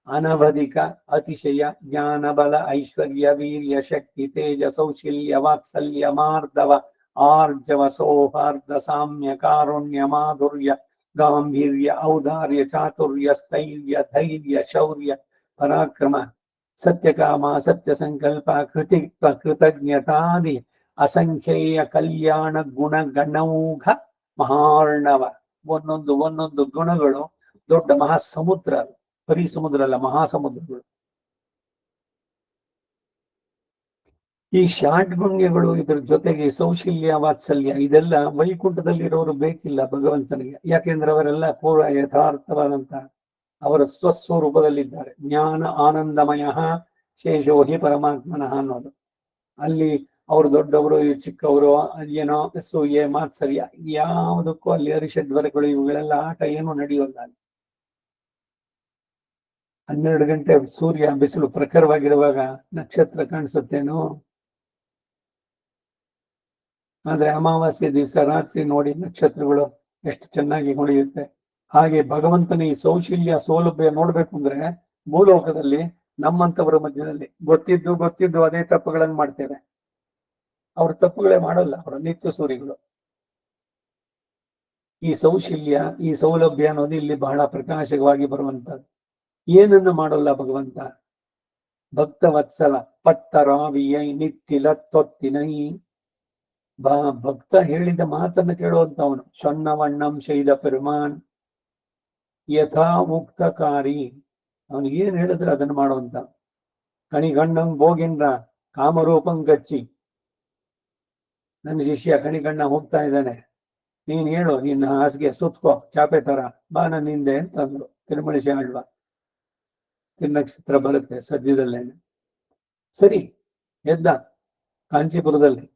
ಅನವಧಿಕ ಅತಿಶಯ ಜ್ಞಾನ ಬಲ ಐಶ್ವರ್ಯ ವೀರ್ಯ ಶಕ್ತಿ ತೇಜ ಸೌಶಲ್ಯ ವಾತ್ಸಲ್ಯ ಮಾರ್ಧವ ಆರ್ಜವ ಸೌಹಾರ್ದ ಸಾಮ್ಯ ಕಾರುಣ್ಯ ಮಾಧುರ್ಯ ಗಾಂಭೀರ್ಯ ಔದಾರ್ಯ ಚಾತುರ್ಯ ಸ್ಥೈರ್ಯ ಧೈರ್ಯ ಶೌರ್ಯ ಪರಾಕ್ರಮ ಸತ್ಯಕಾಮ ಸತ್ಯ ಸಂಕಲ್ಪ ಕೃತಿತ್ವ ಕೃತಜ್ಞತಾದಿ ಅಸಂಖ್ಯೇಯ ಕಲ್ಯಾಣ ಗುಣ ಗಣೌಘ ಮಹಾರ್ಣವ. ಒಂದೊಂದು ಗುಣಗಳು ದೊಡ್ಡ ಮಹಾಸಮುದ್ರ, ಬರೀ ಸಮುದ್ರ ಅಲ್ಲ, ಮಹಾಸಮುದ್ರಗಳು. ಈ ಷಾಡ್ಗುಣ್ಯಗಳು ಇದ್ರ ಜೊತೆಗೆ ಸೌಶಲ್ಯ ವಾತ್ಸಲ್ಯ ಇದೆಲ್ಲ ವೈಕುಂಠದಲ್ಲಿರೋರು ಬೇಕಿಲ್ಲ ಭಗವಂತನಿಗೆ. ಯಾಕೆಂದ್ರೆ ಅವರೆಲ್ಲ ಪೂರ್ವ ಯಥಾರ್ಥವಾದಂತ ಅವರ ಸ್ವಸ್ವರೂಪದಲ್ಲಿದ್ದಾರೆ. ಜ್ಞಾನ ಆನಂದಮಯ ಶೇಷೋಹಿ ಪರಮಾತ್ಮನಃ ಅನ್ನೋದು. ಅಲ್ಲಿ ಅವರು ದೊಡ್ಡವರು ಚಿಕ್ಕವರು ಏನೋ ಸೂಯೆ ಮಾತ್ಸರ್ಯ ಯಾವುದಕ್ಕೂ ಅಲ್ಲಿ ಅರಿಷಡ್ವರಗಳು ಇವುಗಳೆಲ್ಲ ಆಟ ಏನು ನಡೆಯೋಲ್ಲ. 12 ಗಂಟೆ ಸೂರ್ಯ ಬಿಸಿಲು ಪ್ರಖರವಾಗಿರುವಾಗ ನಕ್ಷತ್ರ ಕಾಣಿಸುತ್ತೇನೋ, ಆದ್ರೆ ಅಮಾವಾಸ್ಯೆ ದಿವಸ ರಾತ್ರಿ ನೋಡಿ ನಕ್ಷತ್ರಗಳು ಎಷ್ಟು ಚೆನ್ನಾಗಿ ಹೊಳೆಯುತ್ತೆ. ಹಾಗೆ ಭಗವಂತನ ಈ ಸೌಶಲ್ಯ ಸೌಲಭ್ಯ ನೋಡ್ಬೇಕು ಅಂದ್ರೆ ಭೂಲೋಕದಲ್ಲಿ ನಮ್ಮಂತವರ ಮಧ್ಯದಲ್ಲಿ ಗೊತ್ತಿದ್ದು ಅದೇ ತಪ್ಪುಗಳನ್ನು ಮಾಡ್ತೇವೆ. ಅವ್ರ ತಪ್ಪುಗಳೇ ಮಾಡಲ್ಲ, ಅವರ ನಿತ್ಯ ಸೂರಿಗಳು. ಈ ಸೌಶಲ್ಯ ಈ ಸೌಲಭ್ಯ ಅನ್ನೋದು ಇಲ್ಲಿ ಬಹಳ ಪ್ರಕಾಶವಾಗಿ ಬರುವಂತದ್ದು. ಏನನ್ನು ಮಾಡಲ್ಲ ಭಗವಂತ, ಭಕ್ತ ವತ್ಸಲ ಪತ್ತರಾವಿಯ ನಿತ್ತಿಲ ತೊತ್ತಿನೈ. ಭಕ್ತ ಹೇಳಿದ ಮಾತನ್ನು ಕೇಳುವಂತವನು. ಸೊನ್ನವಣ್ಣಂ ಶೈದ ಪೆರುಮಾನ್ ಯಥಾ ಮುಕ್ತಕಾರಿ, ಅವನಿಗೆ ಏನ್ ಹೇಳಿದ್ರೆ ಅದನ್ನು ಮಾಡುವಂತ. ಕಣಿಗಣ್ಣಂ ಬೋಗಿಂದ್ರ ಕಾಮರೂಪಂ ಗಚ್ಚಿ, ನನ್ನ ಶಿಷ್ಯ ಕಣಿಗಣ್ಣ ಹೋಗ್ತಾ ಇದ್ದಾನೆ, ನೀನ್ ಹೇಳು, ನಿನ್ನ ಹಾಸಿಗೆ ಸುತ್ಕೋ ಚಾಪೆ ತರ, ಬಾ ನನ್ನ ಹಿಂದೆ ಅಂತಂದ್ರು. ತಿರುಮಳಿಸಿ ಆಳ್ವ ತಿರುನಕ್ಷತ್ರ ಬರುತ್ತೆ ಸದ್ಯದಲ್ಲೇನೆ. ಸರಿ ಎದ್ದ ಕಾಂಚೀಪುರದಲ್ಲಿ.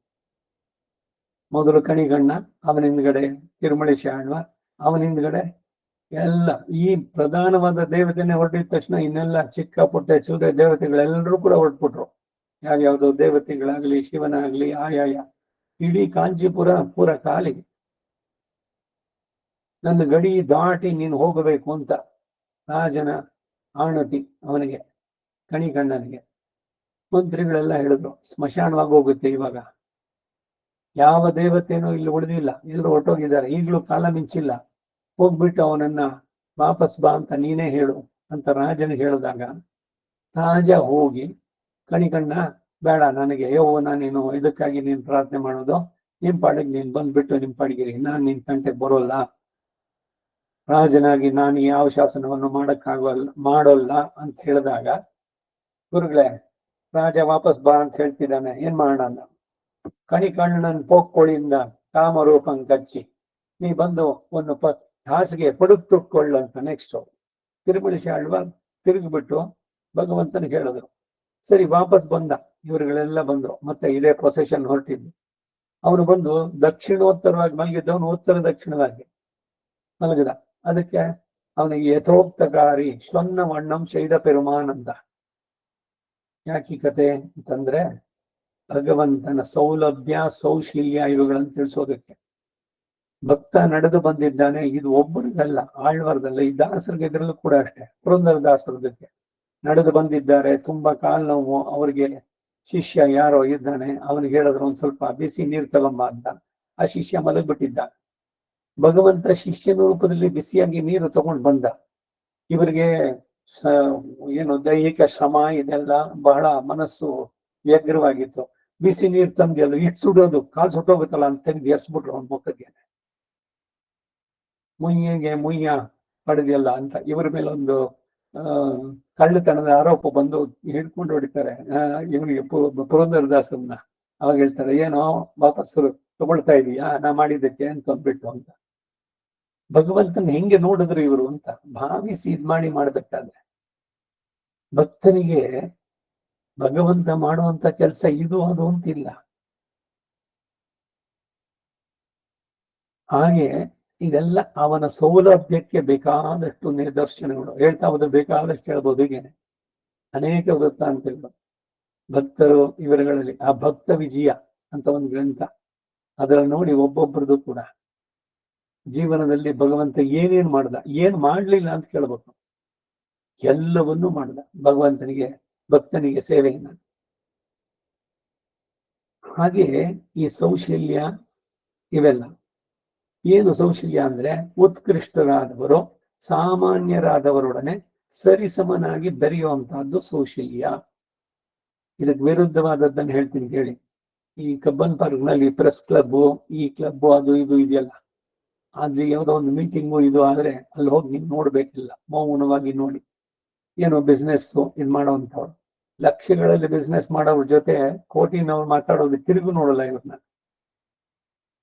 ಮೊದಲು ಕಣಿಗಣ್ಣ, ಅವನ ಹಿಂದ್ಗಡೆ ತಿರುಮಳಿಸಿ ಆಳ್ವ, ಅವನ ಹಿಂದ್ಗಡೆ ಎಲ್ಲ ಈ ಪ್ರಧಾನವಾದ ದೇವತೆನೇ ಹೊರಟಿದ ತಕ್ಷಣ ಇನ್ನೆಲ್ಲ ಚಿಕ್ಕ ಪುಟ್ಟ ಚಿಲ್ಲರೆ ದೇವತೆಗಳೆಲ್ಲರೂ ಕೂಡ ಹೊರಟ್ಬಿಟ್ರು. ಯಾವ್ಯಾವ್ದೋ ದೇವತೆಗಳಾಗ್ಲಿ ಶಿವನಾಗ್ಲಿ ಆಯಾಯ. ಇಡೀ ಕಾಂಚೀಪುರ ಪೂರ ಖಾಲಿ. ನನ್ನ ಗಡಿ ದಾಟಿ ನೀನು ಹೋಗಬೇಕು ಅಂತ ರಾಜನ ಆಣತಿ ಅವನಿಗೆ, ಕಣಿಗಣ್ಣನಿಗೆ. ಮಂತ್ರಿಗಳೆಲ್ಲ ಹೇಳಿದ್ರು ಸ್ಮಶಾನವಾಗಿ ಹೋಗುತ್ತೆ ಇವಾಗ, ಯಾವ ದೇವತೆನೂ ಇಲ್ಲಿ ಉಳಿದಿಲ್ಲ, ಎಲ್ಲರೂ ಹೊರಟೋಗಿದ್ದಾರೆ, ಈಗಲೂ ಕಾಲ ಮಿಂಚಿಲ್ಲ, ಹೋಗ್ಬಿಟ್ಟು ಅವನನ್ನ ವಾಪಸ್ ಬಾ ಅಂತ ನೀನೇ ಹೇಳು ಅಂತ ರಾಜನಿಗೆ ಹೇಳಿದಾಗ, ರಾಜ ಹೋಗಿ ಕಣಿಗಣ್ಣ ಬೇಡ ನನಗೆ, ನಾನೇನು ಇದಕ್ಕಾಗಿ ನೀನ್ ಪ್ರಾರ್ಥನೆ ಮಾಡೋದು, ನಿಮ್ ಪಾಡಿಗೆ ನೀನ್ ಬಂದ್ಬಿಟ್ಟು ನಿಮ್ ಪಾಡಿಗಿರಿ, ನಾನ್ ನಿನ್ ತಂಟೆಗೆ ಬರೋಲ್ಲ, ರಾಜನಾಗಿ ನಾನು ಯಾವ ಶಾಸನವನ್ನು ಮಾಡೋಲ್ಲ ಅಂತ ಹೇಳಿದಾಗ, ಗುರುಗಳೇ ರಾಜ ವಾಪಸ್ ಬಾ ಅಂತ ಹೇಳ್ತಿದ್ದಾನೆ, ಏನ್ ಮಾಡೋಣ? ಕಣಿಕಣ್ಣನ ಪೋಕ್ಕೋಳಿಂದ ಕಾಮರೂಪಂ ಕಚ್ಚಿ, ನೀ ಬಂದು ಒಂದು ಹಾಸಿಗೆ ಪಡುಕ್ ತುಟ್ಕೊಳ್ಳು ಅಂತ. ನೆಕ್ಸ್ಟ್ ತಿರುಮಳಿಸಿ ಆಳ್ವ ತಿರುಗಿಬಿಟ್ಟು ಭಗವಂತನಿಗೆ ಹೇಳಿದ್ರು. ಸರಿ ವಾಪಸ್ ಬಂದ, ಇವರುಗಳೆಲ್ಲ ಬಂದ್ರು, ಮತ್ತೆ ಇದೇ ಪ್ರೊಸೆಷನ್ ಹೊರಟಿದ್ದು. ಅವನು ಬಂದು ದಕ್ಷಿಣೋತ್ತರವಾಗಿ ಮಲಗಿದ್ದವನು ಉತ್ತರ ದಕ್ಷಿಣವಾಗಿ ಮಲಗಿದ. ಅದಕ್ಕೆ ಅವನಿಗೆ ಯಥೋಕ್ತಕಾರಿ ಸ್ವನ್ನ ವಣ್ಣಂ ಶೈದ ಪೆರುಮಾನ್ ಅಂತ. ಯಾಕೆ ಕತೆ ಅಂತಂದ್ರೆ ಭಗವಂತನ ಸೌಲಭ್ಯ ಸೌಶಲ್ಯ ಇವುಗಳನ್ನು ತಿಳಿಸೋದಕ್ಕೆ. ಭಕ್ತ ನಡೆದು ಬಂದಿದ್ದಾನೆ, ಇದು ಒಬ್ಬರಿಗಲ್ಲ, ಆಳ್ವಾರದಲ್ಲ, ಈ ದಾಸರಿಗೆ ಇದ್ರಲ್ಲೂ ಕೂಡ ಅಷ್ಟೇ. ಪುರಂದರ ದಾಸರದಕ್ಕೆ ನಡೆದು ಬಂದಿದ್ದಾರೆ, ತುಂಬಾ ಕಾಲು ನೋವು, ಅವ್ರಿಗೆ ಶಿಷ್ಯ ಯಾರೋ ಇದ್ದಾನೆ, ಅವನಿಗೆ ಹೇಳಿದ್ರು ಒಂದ್ ಸ್ವಲ್ಪ ಬಿಸಿ ನೀರು ತಗೊಂಬ ಅಂತ. ಆ ಶಿಷ್ಯ ಮಲಗ್ಬಿಟ್ಟಿದ್ದ. ಭಗವಂತ ಶಿಷ್ಯನ ರೂಪದಲ್ಲಿ ಬಿಸಿಯಾಗಿ ನೀರು ತಗೊಂಡು ಬಂದ. ಇವರಿಗೆ ಏನು ದೈಹಿಕ ಶ್ರಮ ಇದೆಲ್ಲ ಬಹಳ ಮನಸ್ಸು ವ್ಯಗ್ರವಾಗಿತ್ತು. ಬಿಸಿ ನೀರು ತಂದೆಲ್ಲ ಇಟ್ ಸುಡೋದು, ಕಾಲು ಸುಟ್ಟೋಗುತ್ತಲ್ಲ ಅಂತ ತೆಗೆದು ಎರ್ಸ್ಬಿಟ್ರು ಅವ್ನ ಮುಖಕ್ಕೆ. ಮುಯ್ಯ ಪಡೆದಿಲ್ಲ ಅಂತ ಇವರ ಮೇಲೆ ಒಂದು ಕಳ್ಳತನದ ಆರೋಪ ಬಂದು ಹಿಡ್ಕೊಂಡು ಹೊಡಿತಾರೆ ಇವನಿಗೆ ಪುರಂದರದಾಸರನ್ನ. ಅವಾಗ ಹೇಳ್ತಾರೆ, ಏನೋ ವಾಪಸ್ ತಗೊಳ್ತಾ ಇದೀಯಾ ನಾ ಮಾಡಿದ್ದಕ್ಕೆ ಅಂತ ಅಂದ್ಬಿಟ್ಟು ಅಂತ. ಭಗವಂತನ ಹೆಂಗೆ ನೋಡಿದ್ರು ಇವರು ಅಂತ ಭಾವಿಸಿ ಇದ್ ಮಾಡ್ಬೇಕಾದ್ರೆ ಭಕ್ತನಿಗೆ ಭಗವಂತ ಮಾಡುವಂತ ಕೆಲಸ ಇದು ಅದು ಅಂತಿಲ್ಲ. ಹಾಗೆ ಇದೆಲ್ಲ ಅವನ ಸೌಲಭ್ಯಕ್ಕೆ ಬೇಕಾದಷ್ಟು ನಿದರ್ಶನಗಳು ಹೇಳ್ತಾ ಹೋದ್ರೆ ಬೇಕಾದಷ್ಟು ಹೇಳ್ಬೋದು. ಹೀಗೇನೆ ಅನೇಕ ವೃತ್ತಾಂತಗಳು ಭಕ್ತರು ಇವರುಗಳಲ್ಲಿ. ಆ ಭಕ್ತ ವಿಜಯ ಅಂತ ಒಂದು ಗ್ರಂಥ, ಅದರಲ್ಲಿ ನೋಡಿ ಒಬ್ಬೊಬ್ಬರದು ಕೂಡ ಜೀವನದಲ್ಲಿ ಭಗವಂತ ಏನೇನ್ ಮಾಡ್ದ, ಏನ್ ಮಾಡ್ಲಿಲ್ಲ ಅಂತ ಕೇಳ್ಬೇಕು. ಎಲ್ಲವನ್ನೂ ಮಾಡ್ದ ಭಗವಂತನಿಗೆ, ಭಕ್ತನಿಗೆ ಸೇವೆಯನ್ನ. ಹಾಗೆ ಈ ಸೌಶಲ್ಯ ಇವೆಲ್ಲ ಏನು ಸೌಶಲ್ಯ ಅಂದ್ರೆ ಉತ್ಕೃಷ್ಟರಾದವರು ಸಾಮಾನ್ಯರಾದವರೊಡನೆ ಸರಿಸಮನಾಗಿ ಬೆರೆಯುವಂತಹದ್ದು ಸೌಶಲ್ಯ. ಇದಕ್ಕೆ ವಿರುದ್ಧವಾದದ್ದನ್ನು ಹೇಳ್ತೀನಿ ಕೇಳಿ. ಈ ಕಬ್ಬನ್ ಪಾರ್ಕ್ ನಲ್ಲಿ ಪ್ರೆಸ್ ಕ್ಲಬ್, ಈ ಕ್ಲಬ್ ಅದು ಇದು ಇದೆಯಲ್ಲ, ಆದ್ರೆ ಯಾವುದೋ ಒಂದು ಮೀಟಿಂಗು ಇದು ಆದ್ರೆ ಅಲ್ಲಿ ಹೋಗಿ ನೀವು ನೋಡ್ಬೇಕಿಲ್ಲ, ಮೌನವಾಗಿ ನೋಡಿ. ಏನೋ ಬಿಸ್ನೆಸ್ ಇದ್ ಮಾಡೋವಂಥವ್ರು, ಲಕ್ಷಗಳಲ್ಲಿ ಬಿಸ್ನೆಸ್ ಮಾಡೋವ್ರ ಜೊತೆ ಕೋಟಿನವ್ರು ಮಾತಾಡೋದು ತಿರುಗು ನೋಡಲ್ಲ ಇವ್ರನ್ನ.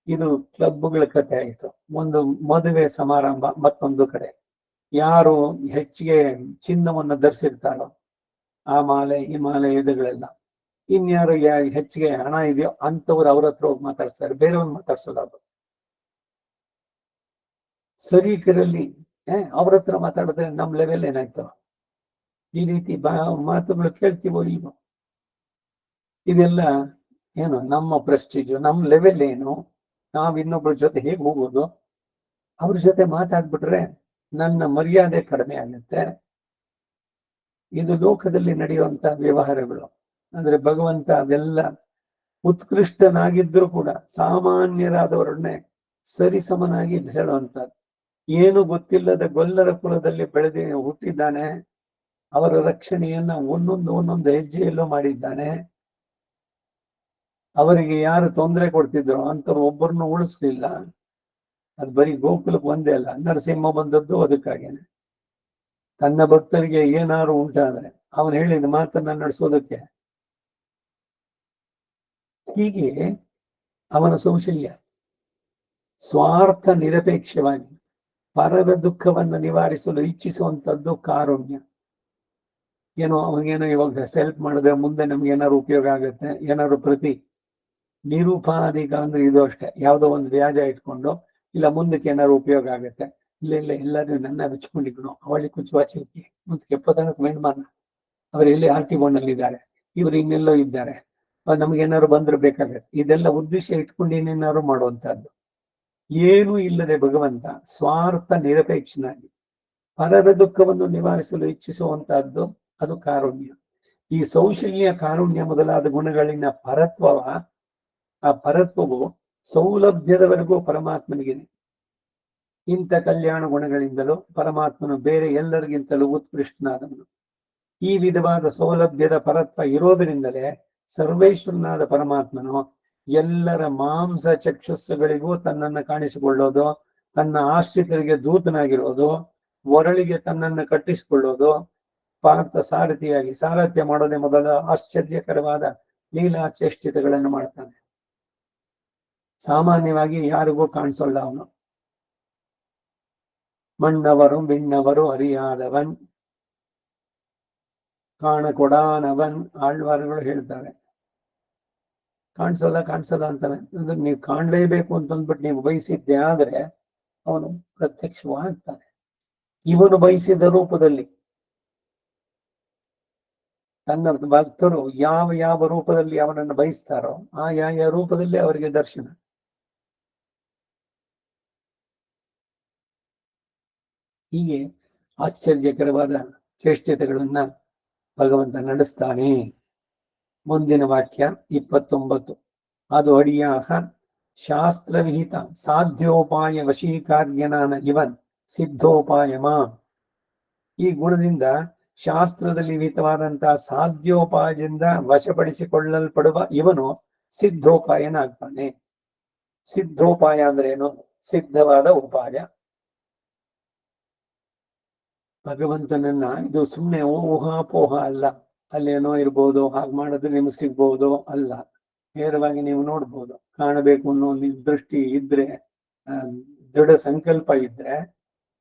ಇದು ಕ್ಲಬ್ಗಳ ಕಥೆ ಆಯಿತು. ಒಂದು ಮದುವೆ ಸಮಾರಂಭ, ಮತ್ತೊಂದು ಕಡೆ ಯಾರು ಹೆಚ್ಚಿಗೆ ಚಿನ್ನವನ್ನು ಧರಿಸಿರ್ತಾರೋ ಆ ಮಾಲೆ ಈ ಮಾಲೆ ಇದುಗಳೆಲ್ಲ, ಇನ್ಯಾರು ಹೆಚ್ಚಿಗೆ ಹಣ ಇದೆಯೋ ಅಂತವ್ರು ಅವ್ರ ಹತ್ರ ಹೋಗಿ ಮಾತಾಡ್ತಾರೆ, ಬೇರೆಯವ್ರು ಮಾತಾಡ್ಸೋದು. ಅದು ಸರೀಕರಲ್ಲಿ ಅವ್ರ ಹತ್ರ ಮಾತಾಡಿದ್ರೆ ನಮ್ ಲೆವೆಲ್ ಏನಾಯ್ತು? ಈ ರೀತಿ ಮಾತುಗಳು ಕೇಳ್ತೀವೋ ಇಲ್ವೋ? ಇದೆಲ್ಲ ಏನು ನಮ್ಮ ಪ್ರೆಸ್ಟೀಜು, ನಮ್ಮ ಲೆವೆಲ್ ಏನು, ನಾವ್ ಇನ್ನೊಬ್ಬರ ಜೊತೆ ಹೇಗೆ ಹೋಗೋದು, ಅವ್ರ ಜೊತೆ ಮಾತಾಡ್ಬಿಟ್ರೆ ನನ್ನ ಮರ್ಯಾದೆ ಕಡಿಮೆ ಆಗುತ್ತೆ. ಇದು ಲೋಕದಲ್ಲಿ ನಡೆಯುವಂತ ವ್ಯವಹಾರಗಳು. ಅಂದ್ರೆ ಭಗವಂತ ಅದೆಲ್ಲ ಉತ್ಕೃಷ್ಟನಾಗಿದ್ರು ಕೂಡ ಸಾಮಾನ್ಯರಾದವರನ್ನೇ ಸರಿಸಮನಾಗಿ ಬೆಳೆಯುವಂತದ್ದು. ಏನು ಗೊತ್ತಿಲ್ಲದ ಗೊಲ್ಲರ ಕುಲದಲ್ಲಿ ಬೆಳೆದಿ ಹುಟ್ಟಿದ್ದಾನೆ. ಅವರ ರಕ್ಷಣೆಯನ್ನ ಒಂದೊಂದು ಹೆಜ್ಜೆಯಲ್ಲೂ ಮಾಡಿದ್ದಾನೆ. ಅವರಿಗೆ ಯಾರು ತೊಂದರೆ ಕೊಡ್ತಿದ್ರು ಅಂತವ್ರು ಒಬ್ಬರನ್ನು ಉಳಿಸ್ಲಿಲ್ಲ. ಅದು ಬರೀ ಗೋಕುಲಕ್ಕೆ ಒಂದೇ ಅಲ್ಲ, ನರಸಿಂಹ ಬಂದದ್ದು ಅದಕ್ಕಾಗೇನೆ. ತನ್ನ ಭಕ್ತರಿಗೆ ಏನಾರು ಉಂಟಾದ್ರೆ ಅವನು ಹೇಳಿದ ಮಾತನ್ನ ನಡೆಸೋದಕ್ಕೆ. ಹೀಗೆ ಅವನ ಸೌಶಲ್ಯ ಸ್ವಾರ್ಥ ನಿರಪೇಕ್ಷವಾಗಿ ಪರರ ದುಃಖವನ್ನು ನಿವಾರಿಸಲು ಇಚ್ಛಿಸುವಂತದ್ದು ಕಾರುಣ್ಯ. ಏನೋ ಅವನಿಗೇನೋ ಇವಾಗ ಹೆಲ್ಪ್ ಮಾಡಿದ್ರೆ ಮುಂದೆ ನಮ್ಗೆ ಏನಾದ್ರು ಉಪಯೋಗ ಆಗುತ್ತೆ, ಏನಾದ್ರು ಪ್ರತಿ ನಿರುಪಾಧಿಕ ಅಂದ್ರೆ ಇದು ಅಷ್ಟೇ, ಯಾವುದೋ ಒಂದು ವ್ಯಾಜ ಇಟ್ಕೊಂಡು ಇಲ್ಲ ಮುಂದಕ್ಕೆ ಏನಾದ್ರು ಉಪಯೋಗ ಆಗುತ್ತೆ, ಇಲ್ಲ ಎಲ್ಲರೂ ನನ್ನ ಮೆಚ್ಕೊಂಡಿದ್ರು ಅವಳಿ ಕುಚ್ಚುವಾಚಿಕೆ ಮುಂದಕ್ಕೆ ಎಪ್ಪತ್ತನಕ್ಕೆ ಮೆಂಡ್ಮಾನ ಅವರು ಎಲ್ಲಿ RT1 ಇದ್ದಾರೆ, ಇವ್ರು ಇನ್ನೆಲ್ಲೋ ಇದ್ದಾರೆ, ನಮ್ಗೇನಾದ್ರು ಬಂದ್ರೆ ಬೇಕಾಗತ್ತೆ. ಇದೆಲ್ಲ ಉದ್ದೇಶ ಇಟ್ಕೊಂಡು ಏನೇನಾದ್ರು ಮಾಡುವಂತಹದ್ದು. ಏನೂ ಇಲ್ಲದೆ ಭಗವಂತ ಸ್ವಾರ್ಥ ನಿರಪೇಕ್ಷನಾಗಿ ಪರರ ದುಃಖವನ್ನು ನಿವಾರಿಸಲು ಇಚ್ಛಿಸುವಂತಹದ್ದು ಅದು ಕಾರುಣ್ಯ. ಈ ಸೌಶಲ್ಯ, ಕಾರುಣ್ಯ ಮೊದಲಾದ ಗುಣಗಳಿನ ಆ ಪರತ್ವವು ಸೌಲಭ್ಯದವರೆಗೂ ಪರಮಾತ್ಮನಿಗಿದೆ. ಇಂಥ ಕಲ್ಯಾಣ ಗುಣಗಳಿಂದಲೂ ಪರಮಾತ್ಮನು ಬೇರೆ ಎಲ್ಲರಿಗಿಂತಲೂ ಉತ್ಕೃಷ್ಟನಾದವನು. ಈ ವಿಧವಾದ ಸೌಲಭ್ಯದ ಪರತ್ವ ಇರೋದರಿಂದಲೇ ಸರ್ವೇಶ್ವರನಾದ ಪರಮಾತ್ಮನು ಎಲ್ಲರ ಮಾಂಸ ಚಕ್ಷುಸ್ಸುಗಳಿಗೂ ತನ್ನನ್ನು ಕಾಣಿಸಿಕೊಳ್ಳೋದು, ತನ್ನ ಆಶ್ರಿತರಿಗೆ ದೂತನಾಗಿರೋದು, ಒರಳಿಗೆ ತನ್ನನ್ನು ಕಟ್ಟಿಸಿಕೊಳ್ಳೋದು, ಪಾರ್ಥ ಸಾರಥಿಯಾಗಿ ಸಾರಥ್ಯ ಮಾಡೋದೇ ಮೊದಲ ಆಶ್ಚರ್ಯಕರವಾದ ಲೀಲಾ ಚೇಷ್ಟಿತಗಳನ್ನು ಮಾಡ್ತಾನೆ. ಸಾಮಾನ್ಯವಾಗಿ ಯಾರಿಗೂ ಕಾಣಿಸೋಲ್ಲ ಅವನು. ಮಣ್ಣವರು ಬಿಣ್ಣವರು ಅರಿಯಾದವನ್ ಕಾಣಕೊಡಾನವನ್ ಆಳ್ವಾರುಗಳು ಹೇಳ್ತಾರೆ. ಕಾಣಿಸಲ್ಲ ಅಂತಾನೆ. ಅಂದ್ರೆ ನೀವು ಕಾಣ್ಲೇಬೇಕು ಅಂತಂದ್ಬಿಟ್ಟು ನೀವು ಬಯಸಿದ್ದೆ ಆದ್ರೆ ಅವನು ಪ್ರತ್ಯಕ್ಷವಾಗ್ತಾನೆ. ಇವನು ಬಯಸಿದ ರೂಪದಲ್ಲಿ ತನ್ನ ಭಕ್ತರು ಯಾವ ರೂಪದಲ್ಲಿ ಅವನನ್ನು ಬಯಸ್ತಾರೋ ಆ ಯಾವ ರೂಪದಲ್ಲಿ ಅವರಿಗೆ ದರ್ಶನ. ಹೀಗೆ ಆಶ್ಚರ್ಯಕರವಾದ ಚೇಷ್ಟತೆಗಳನ್ನ ಭಗವಂತ ನಡೆಸ್ತಾನೆ. ಮುಂದಿನ ವಾಕ್ಯ 29. ಅದು ಅಡಿಯಾಹ ಶಾಸ್ತ್ರ ವಿಹಿತ ಸಾಧ್ಯೋಪಾಯ ವಶೀಕಾರ್ಯನಾನ ಇವನ್ ಸಿದ್ಧೋಪಾಯಮ. ಈ ಗುಣದಿಂದ ಶಾಸ್ತ್ರದಲ್ಲಿ ವಿಹಿತವಾದಂತಹ ಸಾಧ್ಯೋಪಾಯದಿಂದ ವಶಪಡಿಸಿಕೊಳ್ಳಲ್ಪಡುವ ಇವನು ಸಿದ್ಧೋಪಾಯನಾಗ್ತಾನೆ. ಸಿದ್ಧೋಪಾಯ ಅಂದ್ರೆ ಏನು? ಸಿದ್ಧವಾದ ಉಪಾಯ. ಭಗವಂತನನ್ನ ಇದು ಸುಮ್ಮನೆ ಊಹಾಪೋಹ ಅಲ್ಲ. ಅಲ್ಲೇನೋ ಇರ್ಬೋದು, ಹಾಗೆ ಮಾಡಿದ್ರೆ ನಿಮ್ಗೆ ಸಿಗ್ಬೋದು ಅಲ್ಲ. ನೇರವಾಗಿ ನೀವು ನೋಡ್ಬೋದು. ಕಾಣಬೇಕು ಅನ್ನೋ ಒಂದು ದೃಷ್ಟಿ ಇದ್ರೆ, ದೃಢ ಸಂಕಲ್ಪ ಇದ್ರೆ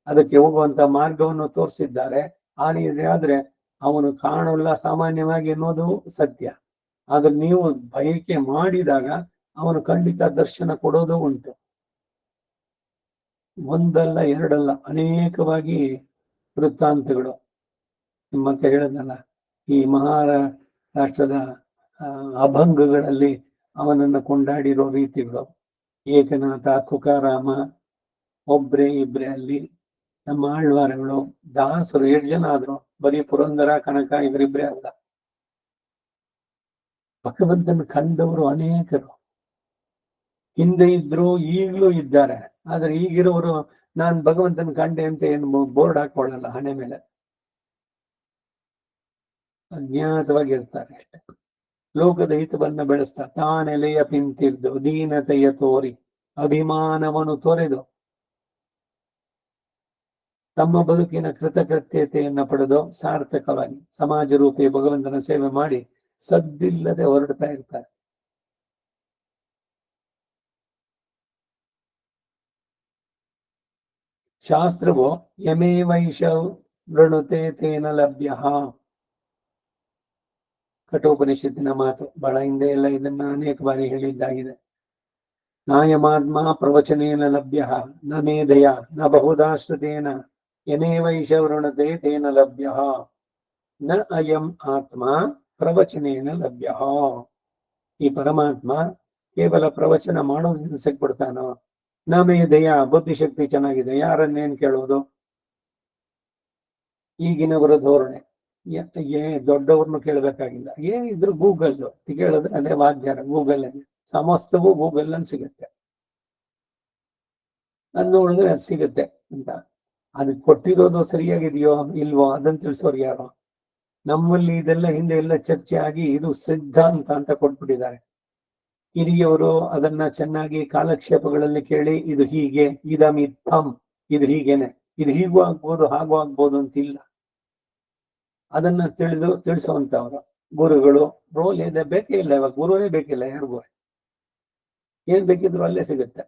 ಅದಕ್ಕೆ ಹೋಗುವಂತ ಮಾರ್ಗವನ್ನು ತೋರಿಸಿದ್ದಾರೆ. ಆ ರೀತಿ ಆದ್ರೆ ಅವನು ಕಾಣಲ್ಲ ಸಾಮಾನ್ಯವಾಗಿ ಅನ್ನೋದು ಸತ್ಯ. ಆದ್ರೆ ನೀವು ಬಯಕೆ ಮಾಡಿದಾಗ ಅವನು ಖಂಡಿತ ದರ್ಶನ ಕೊಡೋದು ಉಂಟು. ಒಂದಲ್ಲ ಎರಡಲ್ಲ, ಅನೇಕವಾಗಿ ವೃತ್ತಾಂತಗಳು. ಮತ್ತೆ ಹೇಳದಲ್ಲ, ಈ ಮಹಾರಾಷ್ಟ್ರದ ಅಭಂಗಗಳಲ್ಲಿ ಅವನನ್ನು ಕೊಂಡಾಡಿರೋ ರೀತಿಗಳು. ಏಕನಾಥ, ತುಕಾರಾಮ, ಒಬ್ರೆ ಇಬ್ರೆ ಅಲ್ಲಿ ನಮ್ಮ ಆಳ್ವಾರಗಳು, ದಾಸರು 7 ಜನ ಆದ್ರು. ಬರೀ ಪುರಂದರ, ಕನಕ ಇವರಿಬ್ರೆ ಅಲ್ಲ. ಭಗವಂತನ ಕಂಡವರು ಅನೇಕರು ಹಿಂದೆ ಇದ್ರು, ಈಗಲೂ ಇದ್ದಾರೆ. ಆದ್ರೆ ಈಗಿರೋರು ನಾನ್ ಭಗವಂತನ ಕಂಡೆ ಅಂತ ಏನು ಬೋರ್ಡ್ ಹಾಕೊಳ್ಳಲ್ಲ ಹಣೆ ಮೇಲೆ. ಅಜ್ಞಾತವಾಗಿರ್ತಾರೆ ಅಷ್ಟೆ. ಲೋಕದ ಹಿತವನ್ನ ಬೆಳೆಸ್ತಾ ತಾನೆಲೆಯ ಪಿಂತಿರ್ದು ದೀನತೆಯ ತೋರಿ ಅಭಿಮಾನವನ್ನು ತೊರೆದು ತಮ್ಮ ಬದುಕಿನ ಕೃತಕೃತ್ಯತೆಯನ್ನ ಪಡೆದು ಸಾರ್ಥಕವಾಗಿ ಸಮಾಜ ರೂಪಿ ಭಗವಂತನ ಸೇವೆ ಮಾಡಿ ಸದ್ದಿಲ್ಲದೆ ಹೊರಡ್ತಾ ಇರ್ತಾರೆ. ಶಾಸ್ತ್ರವು ಯಮೇ ವೈಶ ವೃಣುತೆ ತೇನ ಲಭ್ಯ. ಕಠೋಪನಿಷತ್ತಿನ ಮಾತು. ಬಹಳ ಹಿಂದೆ ಎಲ್ಲ ಇದನ್ನ ಅನೇಕ ಬಾರಿ ಹೇಳಿದ್ದಾಗಿದೆ. ನಾಯಮಾತ್ಮ ಪ್ರವಚನೇನ ಲಭ್ಯ ನ ಮೇಧಯ ನ ಬಹುದಾಶ್ರಿತೇನ ಯಮೇ ವೈಶ ವೃಣತೆ ತೇನ ಲಭ್ಯ ನ ಅಯಂ ಆತ್ಮ ಪ್ರವಚನೇನ ಲಭ್ಯ. ಈ ಪರಮಾತ್ಮ ಕೇವಲ ಪ್ರವಚನ ಮಾಡೋದ್ರಿಂದ ಸಿಕ್ಬಿಡ್ತಾನೋ? ನ ಮೇಧಯ, ಬುದ್ಧಿಶಕ್ತಿ ಚೆನ್ನಾಗಿದೆ, ಯಾರನ್ನೇನ್ ಕೇಳೋದು? ಈಗಿನವರ ಧೋರಣೆ. ದೊಡ್ಡವ್ರನ್ನು ಕೇಳಬೇಕಾಗಿಲ್ಲ, ಏನಿದ್ರು ಗೂಗಲ್ ಕೇಳಿದ್ರೆ ಅದೇ ವಾದ್ಯಾರ. ಗೂಗಲ್ ಅಲ್ಲಿ ಸಮಸ್ತವೂ ಗೂಗಲ್ ಅಲ್ಲಿ ಸಿಗುತ್ತೆ. ಅದ್ ನೋಡಿದ್ರೆ ಅದು ಸಿಗುತ್ತೆ ಅಂತ. ಅದಕ್ಕೆ ಕೊಟ್ಟಿರೋದು ಸರಿಯಾಗಿದೆಯೋ ಇಲ್ವೋ ಅದನ್ನ ತಿಳಿಸೋರು ಯಾರು? ನಮ್ಮಲ್ಲಿ ಇದೆಲ್ಲ ಹಿಂದೆ ಎಲ್ಲ ಚರ್ಚೆ ಆಗಿ ಇದು ಸಿದ್ಧಾಂತ ಅಂತ ಕೊಟ್ಬಿಟ್ಟಿದ್ದಾರೆ. ಹಿರಿಯವರು ಅದನ್ನ ಚೆನ್ನಾಗಿ ಕಾಲಕ್ಷೇಪಗಳಲ್ಲಿ ಕೇಳಿ ಇದು ಹೀಗೆ, ಇದಮಿತ್ತಂ, ಇದು ಹೀಗೇನೆ, ಇದು ಹೀಗೂ ಆಗ್ಬೋದು ಹಾಗೂ ಆಗ್ಬೋದು ಅಂತಿಲ್ಲ. ಅದನ್ನ ತಿಳಿಸುವಂತವ್ರು ಗುರುಗಳು ರೋಲ್ ಇದೆ. ಬೇಕೇ ಇಲ್ಲ, ಇವಾಗ ಗುರುವೇ ಬೇಕಿಲ್ಲ ಯಾರಿಗೂ. ಏನ್ ಬೇಕಿದ್ರು ಅಲ್ಲೇ ಸಿಗುತ್ತೆ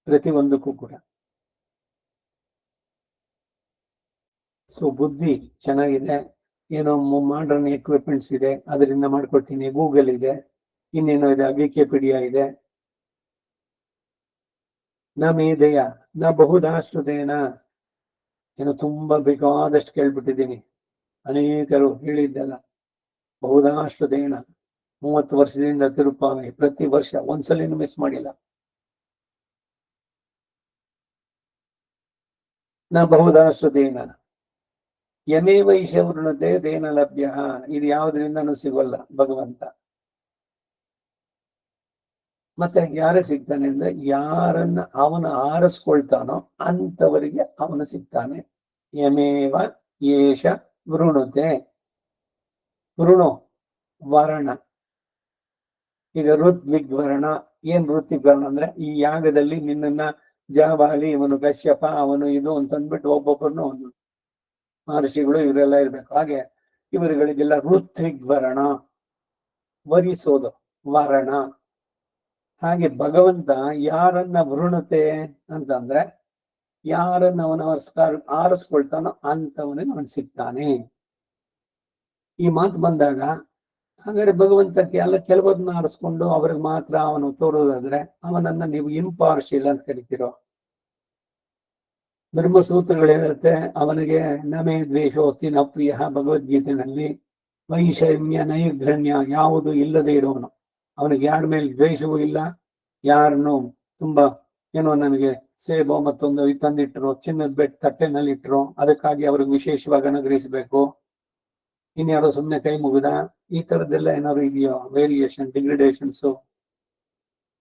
ಪ್ರತಿಯೊಂದಕ್ಕೂ ಕೂಡ. ಸೊ ಬುದ್ಧಿ ಚೆನ್ನಾಗಿದೆ, ಏನೋ ಮಾಡರ್ನ್ ಎಕ್ವಿಪ್ಮೆಂಟ್ಸ್ ಇದೆ, ಅದರಿಂದ ಮಾಡ್ಕೊಡ್ತೀನಿ. ಗೂಗಲ್ ಇದೆ, ಇನ್ನೇನೋ ಇದೆ, ವಿಕಿಪೀಡಿಯಾ ಇದೆ. ನ ಮೇಧೆಯ ನ ಬಹುದಾಶ್ರುತೇನ. ಏನೋ ತುಂಬಾ ಬೇಕಾದಷ್ಟು ಕೇಳ್ಬಿಟ್ಟಿದ್ದೀನಿ, ಅನೇಕರು ಹೇಳಿದ್ದೆಲ್ಲ. ಬಹುದಾಶ್ರುತೇನ 30 ವರ್ಷದಿಂದ ತಿರುಪಾವೆ, ಪ್ರತಿ ವರ್ಷ ಒಂದ್ಸಲಿನೂ ಮಿಸ್ ಮಾಡಿಲ್ಲ. ನ ಬಹುದಾಶ್ರುತೇನ ಯಮೇ ವೈಶ ವೃಣತೆ ತೇನ ಲಭ್ಯ. ಇದು ಯಾವುದರಿಂದನೂ ಸಿಗೋಲ್ಲ ಭಗವಂತ. ಮತ್ತೆ ಯಾರಿಗೆ ಸಿಗ್ತಾನೆ ಅಂದ್ರೆ ಯಾರನ್ನ ಅವನು ಆರಿಸ್ಕೊಳ್ತಾನೋ ಅಂತವರಿಗೆ ಅವನು ಸಿಗ್ತಾನೆ. ಯಮೇವ ಏಷ ವೃಣುತೆ. ವೃಣು ವರ್ಣ. ಈಗ ಋತ್ವಿಗ್ವರ್ಣ. ಏನ್ ಋತ್ವಿಗ್ವರ್ಣ ಅಂದ್ರೆ ಈ ಯಾಗದಲ್ಲಿ ನಿನ್ನನ್ನ ಜಾಬಾಲಿ, ಇವನು ಕಶ್ಯಪ, ಅವನು ಇದು ಅಂತಂದ್ಬಿಟ್ಟು ಒಬ್ಬೊಬ್ಬರನ್ನು ಒಂದು ಮಹರ್ಷಿಗಳು ಇವರೆಲ್ಲ ಇರ್ಬೇಕು. ಹಾಗೆ ಇವರುಗಳಿಗೆಲ್ಲ ಋತ್ವಿಗ್ವರ್ಣ, ವರಿಸೋದು ವರ್ಣ. ಹಾಗೆ ಭಗವಂತ ಯಾರನ್ನ ವೃಣತೆ ಅಂತಂದ್ರೆ ಯಾರನ್ನ ಅವನ ಆರಿಸ್ಕೊಳ್ತಾನೋ ಅಂತವನಿಗೆ ಅವನು ಸಿಗ್ತಾನೆ. ಈ ಮಾತು ಬಂದಾಗ ಹಾಗಾದ್ರೆ ಭಗವಂತಕ್ಕೆ ಎಲ್ಲ ಕೆಲವರನ್ನ ಆರಿಸ್ಕೊಂಡು ಅವ್ರಿಗೆ ಮಾತ್ರ ಅವನು ತೋರೋದಾದ್ರೆ ಅವನನ್ನ ನೀವು ಇಂಪಾರ್ಶಿಯಲ್ ಅಂತ ಕರಿತೀರೋ? ಬ್ರಹ್ಮಸೂತ್ರಗಳು ಹೇಳುತ್ತೆ ಅವನಿಗೆ ನಮೇ ದ್ವೇಷೋಸ್ತಿ ನ ಪ್ರಿಯ. ಭಗವದ್ಗೀತೆನಲ್ಲಿ ವೈಷಮ್ಯ ನೈರ್ಘಣ್ಯ ಯಾವುದು ಇಲ್ಲದೆ ಇರೋನು. ಅವನಿಗೆ ಯಾರ ಮೇಲೆ ದ್ವೇಷವೂ ಇಲ್ಲ. ಯಾರನ್ನು ತುಂಬಾ ಏನೋ ನನಗೆ ಸೇಬೋ ಮತ್ತೊಂದು ತಂದಿಟ್ರು, ಚಿನ್ನದ ಬೆಟ್ಟ ತಟ್ಟೆನಲ್ಲಿ ಇಟ್ರು, ಅದಕ್ಕಾಗಿ ಅವ್ರಿಗೆ ವಿಶೇಷವಾಗಿ ಅನುಗ್ರಹಿಸಬೇಕು. ಇನ್ಯಾರೋ ಸುಮ್ಮನೆ ಕೈ ಮುಗಿದ, ಈ ತರದ್ದೆಲ್ಲ ಏನಾದ್ರು ಇದೆಯೋ ವೇರಿಯೇಷನ್, ಡಿಗ್ರೇಡೇಷನ್ಸು?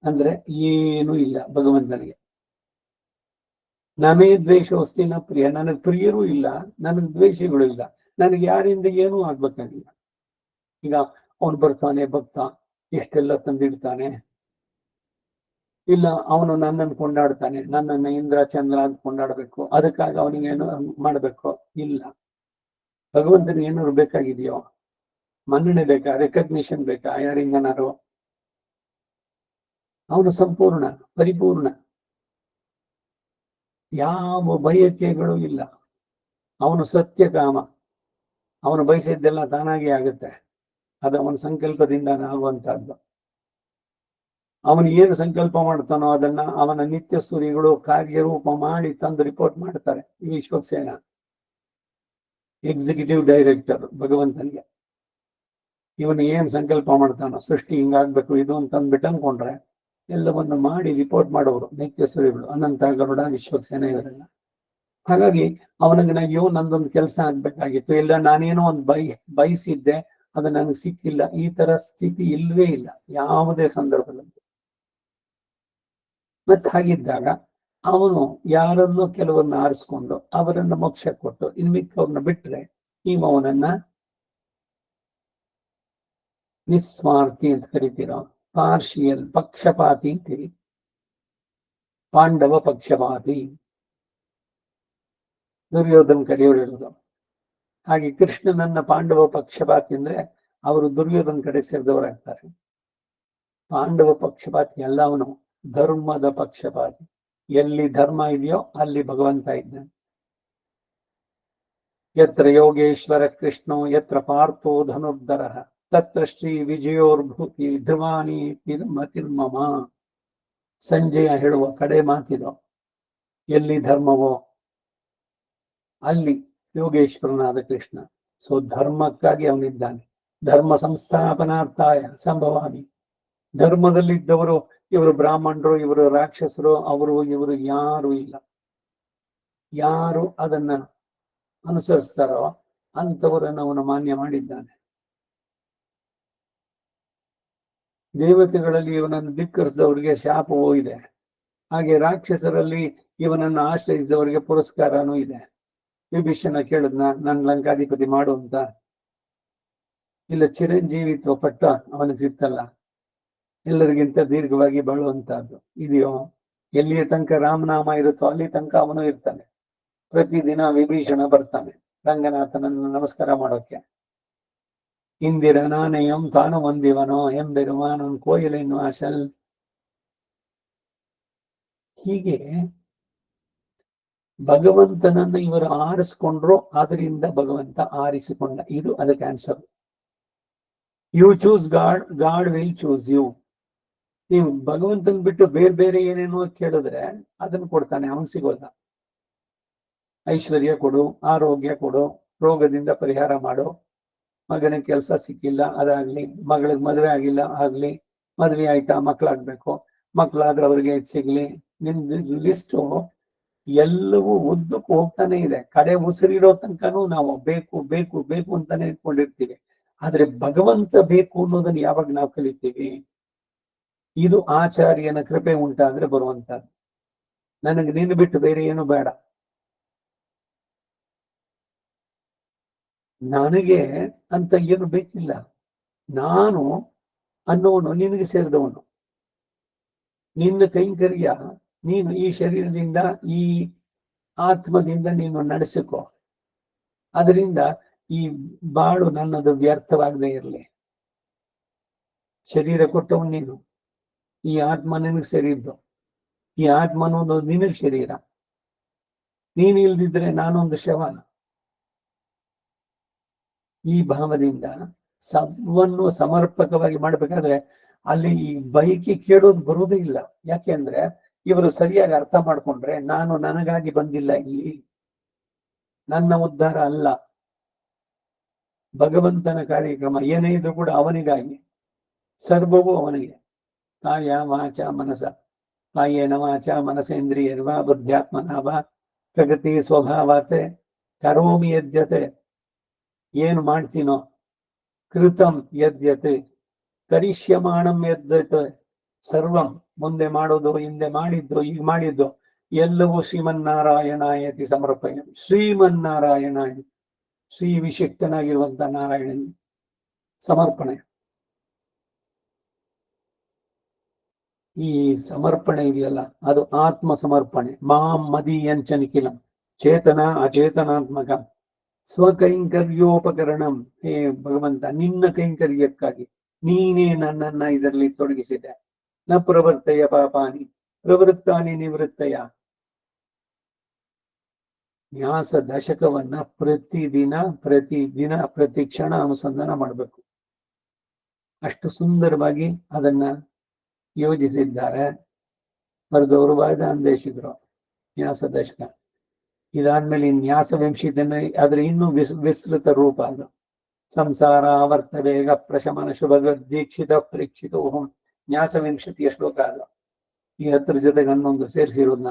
ಅಂದ್ರೆ ಏನೂ ಇಲ್ಲ ಭಗವಂತನಿಗೆ. ನಮೇ ದ್ವೇಷೋಸ್ತಿ ನ ಪ್ರಿಯ, ನನಗೆ ಪ್ರಿಯರೂ ಇಲ್ಲ, ನನಗೆ ದ್ವೇಷಿಗಳು ಇಲ್ಲ, ನನಗೆ ಯಾರಿಂದ ಏನೂ ಆಗ್ಬೇಕಾಗಿಲ್ಲ. ಈಗ ಅವನು ಬರ್ತಾನೆ ಭಕ್ತ, ಎಷ್ಟೆಲ್ಲ ತಂದಿಡ್ತಾನೆ, ಇಲ್ಲ ಅವನು ನನ್ನನ್ನು ಕೊಂಡಾಡ್ತಾನೆ, ನನ್ನನ್ನು ಇಂದ್ರ ಚಂದ್ರ ಅಂತ ಕೊಂಡಾಡ್ಬೇಕು, ಅದಕ್ಕಾಗಿ ಅವನಿಗೆ ಏನು ಮಾಡ್ಬೇಕು ಇಲ್ಲ. ಭಗವಂತನಿಗೆ ಏನಾದ್ರು ಬೇಕಾಗಿದೆಯೋ? ಮನ್ನಣೆ ಬೇಕಾ? ರೆಕಗ್ನಿಷನ್ ಬೇಕಾ ಯಾರಿಂದನಾರು? ಅವನು ಸಂಪೂರ್ಣ ಪರಿಪೂರ್ಣ, ಯಾವ ಬಯಕೆಗಳು ಇಲ್ಲ. ಅವನು ಸತ್ಯಕಾಮ, ಅವನು ಬಯಸಿದ್ದೆಲ್ಲ ತಾನಾಗಿ ಆಗುತ್ತೆ. ಅದು ಅವನ ಸಂಕಲ್ಪದಿಂದ ಆಗುವಂತಹದ್ದು. ಅವನು ಏನು ಸಂಕಲ್ಪ ಮಾಡ್ತಾನೋ ಅದನ್ನ ಅವನ ನಿತ್ಯ ಸ್ತುತಿಗಳು ಕಾರ್ಯರೂಪ ಮಾಡಿ ತಂದು ರಿಪೋರ್ಟ್ ಮಾಡ್ತಾರೆ ವಿಶ್ವಕ್ಸೇನ, ಎಕ್ಸಿಕ್ಯೂಟಿವ್ ಡೈರೆಕ್ಟರ್ ಭಗವಂತನಿಗೆ. ಇವನು ಏನ್ ಸಂಕಲ್ಪ ಮಾಡ್ತಾನೋ, ಸೃಷ್ಟಿ ಹಿಂಗಾಗ್ಬೇಕು ಇದು ಅಂತ ಅಂದ್ಬಿಟ್ಟು ಅನ್ಕೊಂಡ್ರೆ ಎಲ್ಲವನ್ನು ಮಾಡಿ ರಿಪೋರ್ಟ್ ಮಾಡೋರು ನಿತ್ಯ ಸ್ತುತಿಗಳು, ಅನಂತ ಗರುಡ ವಿಶ್ವಕ್ಸೇನ ಇವರೆಲ್ಲ. ಹಾಗಾಗಿ ಅವನಿಗೆ ಅಯ್ಯೋ ನಂದೊಂದು ಕೆಲಸ ಆಗ್ಬೇಕಾಗಿತ್ತು, ಇಲ್ಲ ನಾನೇನೋ ಒಂದು ಬಯಸಿದ್ದೆ ಅದು ನನಗೆ ಸಿಕ್ಕಿಲ್ಲ, ಈ ತರ ಸ್ಥಿತಿ ಇಲ್ವೇ ಇಲ್ಲ ಯಾವುದೇ ಸಂದರ್ಭದಲ್ಲಿ. ಮತ್ತೆ ಹಾಗಿದ್ದಾಗ ಅವನು ಯಾರನ್ನು ಕೆಲವನ್ನ ಆರಿಸ್ಕೊಂಡು ಅವರನ್ನ ಮೋಕ್ಷ ಕೊಟ್ಟು ಇನ್ಮಿಕ್ಕವ್ರನ್ನ ಬಿಟ್ರೆ ಅವನನ್ನ ನಿಸ್ವಾರ್ಥಿ ಅಂತ ಕರಿತೀರೋ, ಪಾರ್ಷಿಯಲ್ ಪಕ್ಷಪಾತಿ ಅಂತೀವಿ. ಪಾಂಡವ ಪಕ್ಷಪಾತಿ ದುರ್ಯೋಧನ ಕಡೆಯವರು ಹೇಳುದು ಹಾಗೆ. ಕೃಷ್ಣನನ್ನ ಪಾಂಡವ ಪಕ್ಷಪಾತಿ ಅಂದ್ರೆ ಅವರು ದುರ್ಯೋಧನ ಕಡೆ ಸೇರಿದವರಾಗ್ತಾರೆ. ಪಾಂಡವ ಪಕ್ಷಪಾತಿ ಅಲ್ಲ, ಅವನು ಧರ್ಮದ ಪಕ್ಷಪಾತಿ. ಎಲ್ಲಿ ಧರ್ಮ ಇದೆಯೋ ಅಲ್ಲಿ ಭಗವಂತ ಇದ್ದಾನೆ. ಯತ್ರ ಯೋಗೇಶ್ವರ ಕೃಷ್ಣೋ ಯತ್ರ ಪಾರ್ಥೋ ಧನುರ್ಧರ ತತ್ರ ಶ್ರೀ ವಿಜಯೋರ್ಭೂತಿ ಧ್ರುವಾನಿ ತಿರ್ಮಮ. ಸಂಜಯ ಹೇಳುವ ಕಡೆ ಮಾತಿದೋ, ಎಲ್ಲಿ ಧರ್ಮವೋ ಅಲ್ಲಿ ಯೋಗೇಶ್ವರನಾದ ಕೃಷ್ಣ. ಸೊ ಧರ್ಮಕ್ಕಾಗಿ ಅವನಿದ್ದಾನೆ. ಧರ್ಮ ಸಂಸ್ಥಾಪನಾರ್ಥಾಯ ಸಂಭವಾಮಿ. ಧರ್ಮದಲ್ಲಿದ್ದವರು ಇವರು ಬ್ರಾಹ್ಮಣರು, ಇವರು ರಾಕ್ಷಸರು, ಅವರು ಇವರು ಯಾರು ಇಲ್ಲ. ಯಾರು ಅದನ್ನ ಅನುಸರಿಸ್ತಾರೋ ಅಂತವರನ್ನು ಅವನು ಮಾನ್ಯ ಮಾಡಿದ್ದಾನೆ. ದೇವತೆಗಳಲ್ಲಿ ಇವನನ್ನು ಧಿಕ್ಕರಿಸಿದವರಿಗೆ ಶಾಪವೂ ಇದೆ, ಹಾಗೆ ರಾಕ್ಷಸರಲ್ಲಿ ಇವನನ್ನು ಆಶ್ರಯಿಸಿದವರಿಗೆ ಪುರಸ್ಕಾರನೂ ಇದೆ. ವಿಭೀಷಣ ಕೇಳಿದ್ನ ನನ್ನ ಲಂಕಾಧಿಪತಿ ಮಾಡು ಅಂತ, ಇಲ್ಲ ಚಿರಂಜೀವಿತ್ವ ಪಟ್ಟ ಅವನಿಗೆ ಸಿಗ್ತಲ್ಲ, ಎಲ್ಲರಿಗಿಂತ ದೀರ್ಘವಾಗಿ ಬಾಳುವಂತಹದ್ದು ಇದೆಯೋ? ಎಲ್ಲಿಯ ತನಕ ರಾಮನಾಮ ಇರುತ್ತೋ ಅಲ್ಲಿ ತನಕ ಅವನು ಇರ್ತಾನೆ. ಪ್ರತಿದಿನ ವಿಭೀಷಣ ಬರ್ತಾನೆ ರಂಗನಾಥನನ್ನು ನಮಸ್ಕಾರ ಮಾಡೋಕೆ. ಇಂದಿರ ನಾಣಯಂ ತಾನು ಒಂದಿವನೋ ಎಂಬೆರುಮಾನನ್ ಕೋಯಿಲೆನ್ನು ಆಶಲ್. ಹೀಗೆ ಭಗವಂತನನ್ನು ಇವರು ಆರಿಸ್ಕೊಂಡ್ರು, ಅದರಿಂದ ಭಗವಂತ ಆರಿಸಿಕೊಂಡ. ಇದು ಅದಕ್ಕೆ answer. You choose God, God will choose you. ನೀವು ಭಗವಂತನ ಬಿಟ್ಟು ಬೇರೆ ಬೇರೆ ಏನೇನೋ ಕೇಳಿದ್ರೆ ಅದನ್ನು ಕೊಡ್ತಾನೆ, ಅವನ್ ಸಿಗೋಲ್ಲ. ಐಶ್ವರ್ಯ ಕೊಡು, ಆರೋಗ್ಯ ಕೊಡು, ರೋಗದಿಂದ ಪರಿಹಾರ ಮಾಡು, ಮಗನಿಗೆ ಕೆಲಸ ಸಿಕ್ಕಿಲ್ಲ ಅದಾಗ್ಲಿ, ಮಗಳಿಗೆ ಮದುವೆ ಆಗಿಲ್ಲ ಆಗ್ಲಿ, ಮದುವೆ ಆಯ್ತಾ ಮಕ್ಳಾಗ್ಬೇಕು, ಮಕ್ಳಾದ್ರೆ ಅವ್ರಿಗೆ ಸಿಗ್ಲಿ. ನಿಮ್ದು ಲಿಸ್ಟು ಎಲ್ಲವೂ ಉದ್ದಕ್ಕೂ ಹೋಗ್ತಾನೆ ಇದೆ. ಕಡೆ ಉಸಿರಿಡೋ ತನಕನೂ ನಾವು ಬೇಕು ಬೇಕು ಬೇಕು ಅಂತಾನೆ ಇಟ್ಕೊಂಡಿರ್ತೀವಿ. ಆದ್ರೆ ಭಗವಂತ ಬೇಕು ಅನ್ನೋದನ್ನ ಯಾವಾಗ ನಾವು ಕಲಿತೀವಿ? ಇದು ಆಚಾರ್ಯನ ಕೃಪೆ ಉಂಟಾದ್ರೆ ಬರುವಂತದ್ದು. ನನಗೆ ನಿನ್ನ ಬಿಟ್ಟು ಬೇರೆ ಏನು ಬೇಡ, ನನಗೆ ಅಂತ ಏನು ಬೇಕಿಲ್ಲ, ನಾನು ಅನ್ನೋನು ನಿನಗೆ ಸೇರಿದವನು. ನಿನ್ನ ಕೈಂಕರ್ಯ ನೀನು ಈ ಶರೀರದಿಂದ ಈ ಆತ್ಮದಿಂದ ನೀನು ನಡೆಸಿಕೋ. ಅದರಿಂದ ಈ ಬಾಳು ನನ್ನದು ವ್ಯರ್ಥವಾಗದೆ ಇರಲಿ. ಶರೀರ ಕೊಟ್ಟವನು ನೀನು, ಈ ಆತ್ಮ ನಿನಗೆ ಸೇರಿದ್ದು. ಈ ಆತ್ಮ ಅನ್ನೋದು ನಿನಗೆ ಶರೀರ. ನೀನು ಇಲ್ದಿದ್ರೆ ನಾನೊಂದು ಶವನ. ಈ ಭಾವದಿಂದ ಸವನ್ನು ಸಮರ್ಪಕವಾಗಿ ಮಾಡ್ಬೇಕಾದ್ರೆ ಅಲ್ಲಿ ಈ ಬೈಕಿ ಕೇಳೋದು ಬರುವುದೇ ಇಲ್ಲ. ಯಾಕೆಂದ್ರೆ ಇವರು ಸರಿಯಾಗಿ ಅರ್ಥ ಮಾಡ್ಕೊಂಡ್ರೆ ನಾನು ನನಗಾಗಿ ಬಂದಿಲ್ಲ, ಇಲ್ಲಿ ನನ್ನ ಉದ್ಧಾರ ಅಲ್ಲ, ಭಗವಂತನ ಕಾರ್ಯಕ್ರಮ ಏನೇ ಇದ್ರೂ ಕೂಡ ಅವನಿಗಾಗಿ, ಸರ್ವವೂ ಅವನಿಗೆ. ಕಾಯ ವಾಚ ಮನಸ, ಕಾಯೇನ ವಾಚ ಮನಸೇಂದ್ರಿಯರ್ವಾ ಬುದ್ಧ್ಯಾತ್ಮನಾವ ಪ್ರಗತಿ ಸ್ವಭಾವತೆ ಕರೋಮಿ ಯದ್ಯತೆ. ಏನು ಮಾಡ್ತೀನೋ ಕೃತಂ ಯದ್ಯತೆ ಕರಿಷ್ಯಮಾಣಂ ಯದ್ಯತೆ ಸರ್ವಂ, ಮುಂದೆ ಮಾಡೋದು, ಹಿಂದೆ ಮಾಡಿದ್ದು, ಈಗ ಮಾಡಿದ್ದು ಎಲ್ಲವೂ ಶ್ರೀಮನ್ನಾರಾಯಣಾಯತಿ ಸಮರ್ಪಯ. ಶ್ರೀಮನ್ನಾರಾಯಣ, ಶ್ರೀ ವಿಶಿಷ್ಟನಾಗಿರುವಂತ ನಾರಾಯಣನ್ ಸಮರ್ಪಣೆ. ಈ ಸಮರ್ಪಣೆ ಇದೆಯಲ್ಲ, ಅದು ಆತ್ಮ ಸಮರ್ಪಣೆ. ಮಾಂ ಮದೀಯಂಚ ನಿಖಿಲಂ ಚೇತನ ಅಚೇತನಾತ್ಮಕ ಸ್ವಕೈಂಕರ್ಯೋಪಕರಣಂ. ಹೇ ಭಗವಂತ, ನಿನ್ನ ಕೈಂಕರ್ಯಕ್ಕಾಗಿ ನೀನೇ ನನ್ನನ್ನ ಇದರಲ್ಲಿ ತೊಡಗಿಸಿದೆ. ನ ಪ್ರವರ್ತಯ ಪಾಪಾನಿ ಪ್ರವೃತ್ತಾನಿ ನಿವೃತ್ತಯ. ನ್ಯಾಸ ದಶಕವನ್ನ ಪ್ರತಿದಿನ ಪ್ರತಿ ಕ್ಷಣ ಅನುಸಂಧಾನ ಮಾಡಬೇಕು. ಅಷ್ಟು ಸುಂದರವಾಗಿ ಅದನ್ನ ಯೋಜಿಸಿದ್ದಾರೆ ಬರೆದವರು ವಾಯುದಾನದೇಶಿಕರು. ನ್ಯಾಸ ದಶಕ ಇದಾದ್ಮೇಲೆ ನ್ಯಾಸ ವಂಶಿತನ ಅದ್ರ ಇನ್ನೂ ವಿಸ್ತೃತ ರೂಪ ಅದು. ಸಂಸಾರ ಆವರ್ತ ವೇಗ ಪ್ರಶಮನ ಶುಭ ದೀಕ್ಷಿತ ಪರೀಕ್ಷಿತ ಓಂ ನ್ಯಾಸ ವಿಂಶತಿಯ ಶ್ಲೋಕ ಅದು. ಈ 10 ಜೊತೆಗೆ ಹನ್ನೊಂದು ಸೇರಿಸಿರೋದು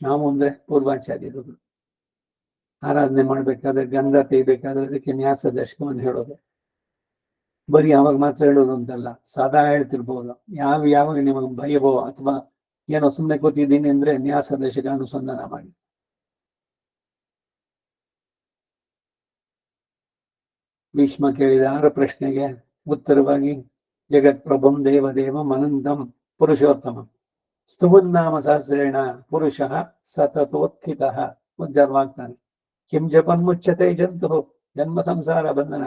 ನಾವು ಅಂದ್ರೆ ಪೂರ್ವಾಚಾರ್ಯರು. ಆರಾಧನೆ ಮಾಡ್ಬೇಕಾದ್ರೆ, ಗಂಧ ತೆಗಿಬೇಕಾದ್ರೆ ಅದಕ್ಕೆ ನ್ಯಾಸ ದಶಕವನ್ನು ಹೇಳೋದು. ಬರೀ ಯಾವಾಗ ಮಾತ್ರ ಹೇಳೋದು ಅಂತಲ್ಲ, ಸದಾ ಹೇಳ್ತಿರ್ಬೋದು. ಯಾವಾಗ ನಿಮಗೆ ಭಯವೋ ಅಥವಾ ಏನೋ ಸುಮ್ಮನೆ ಕೂತಿದ್ದೀನಿ ಅಂದ್ರೆ ನ್ಯಾಸ ದಶಕ ಅನುಸಂಧಾನ ಮಾಡಿ. ಭೀಷ್ಮ ಕೇಳಿದ 6 ಪ್ರಶ್ನೆಗೆ ಉತ್ತರವಾಗಿ ಜಗತ್ ಪ್ರಭಂ ದೇವದೇವಂ ಅನಂತಂ ಪುರುಷೋತ್ತಮ ಸ್ತುವನ್ನಾಮ ಸಹಸ್ರೇಣ ಪುರುಷ ಸತತೋತ್ಥಿತ ಉದ್ಧಾರವಾಗ್ತಾನೆ. ಕಿಂ ಜಪನ್ ಮುಚ್ಚತೆ ಜಂತು ಜನ್ಮ ಸಂಸಾರ ಬಂಧನ.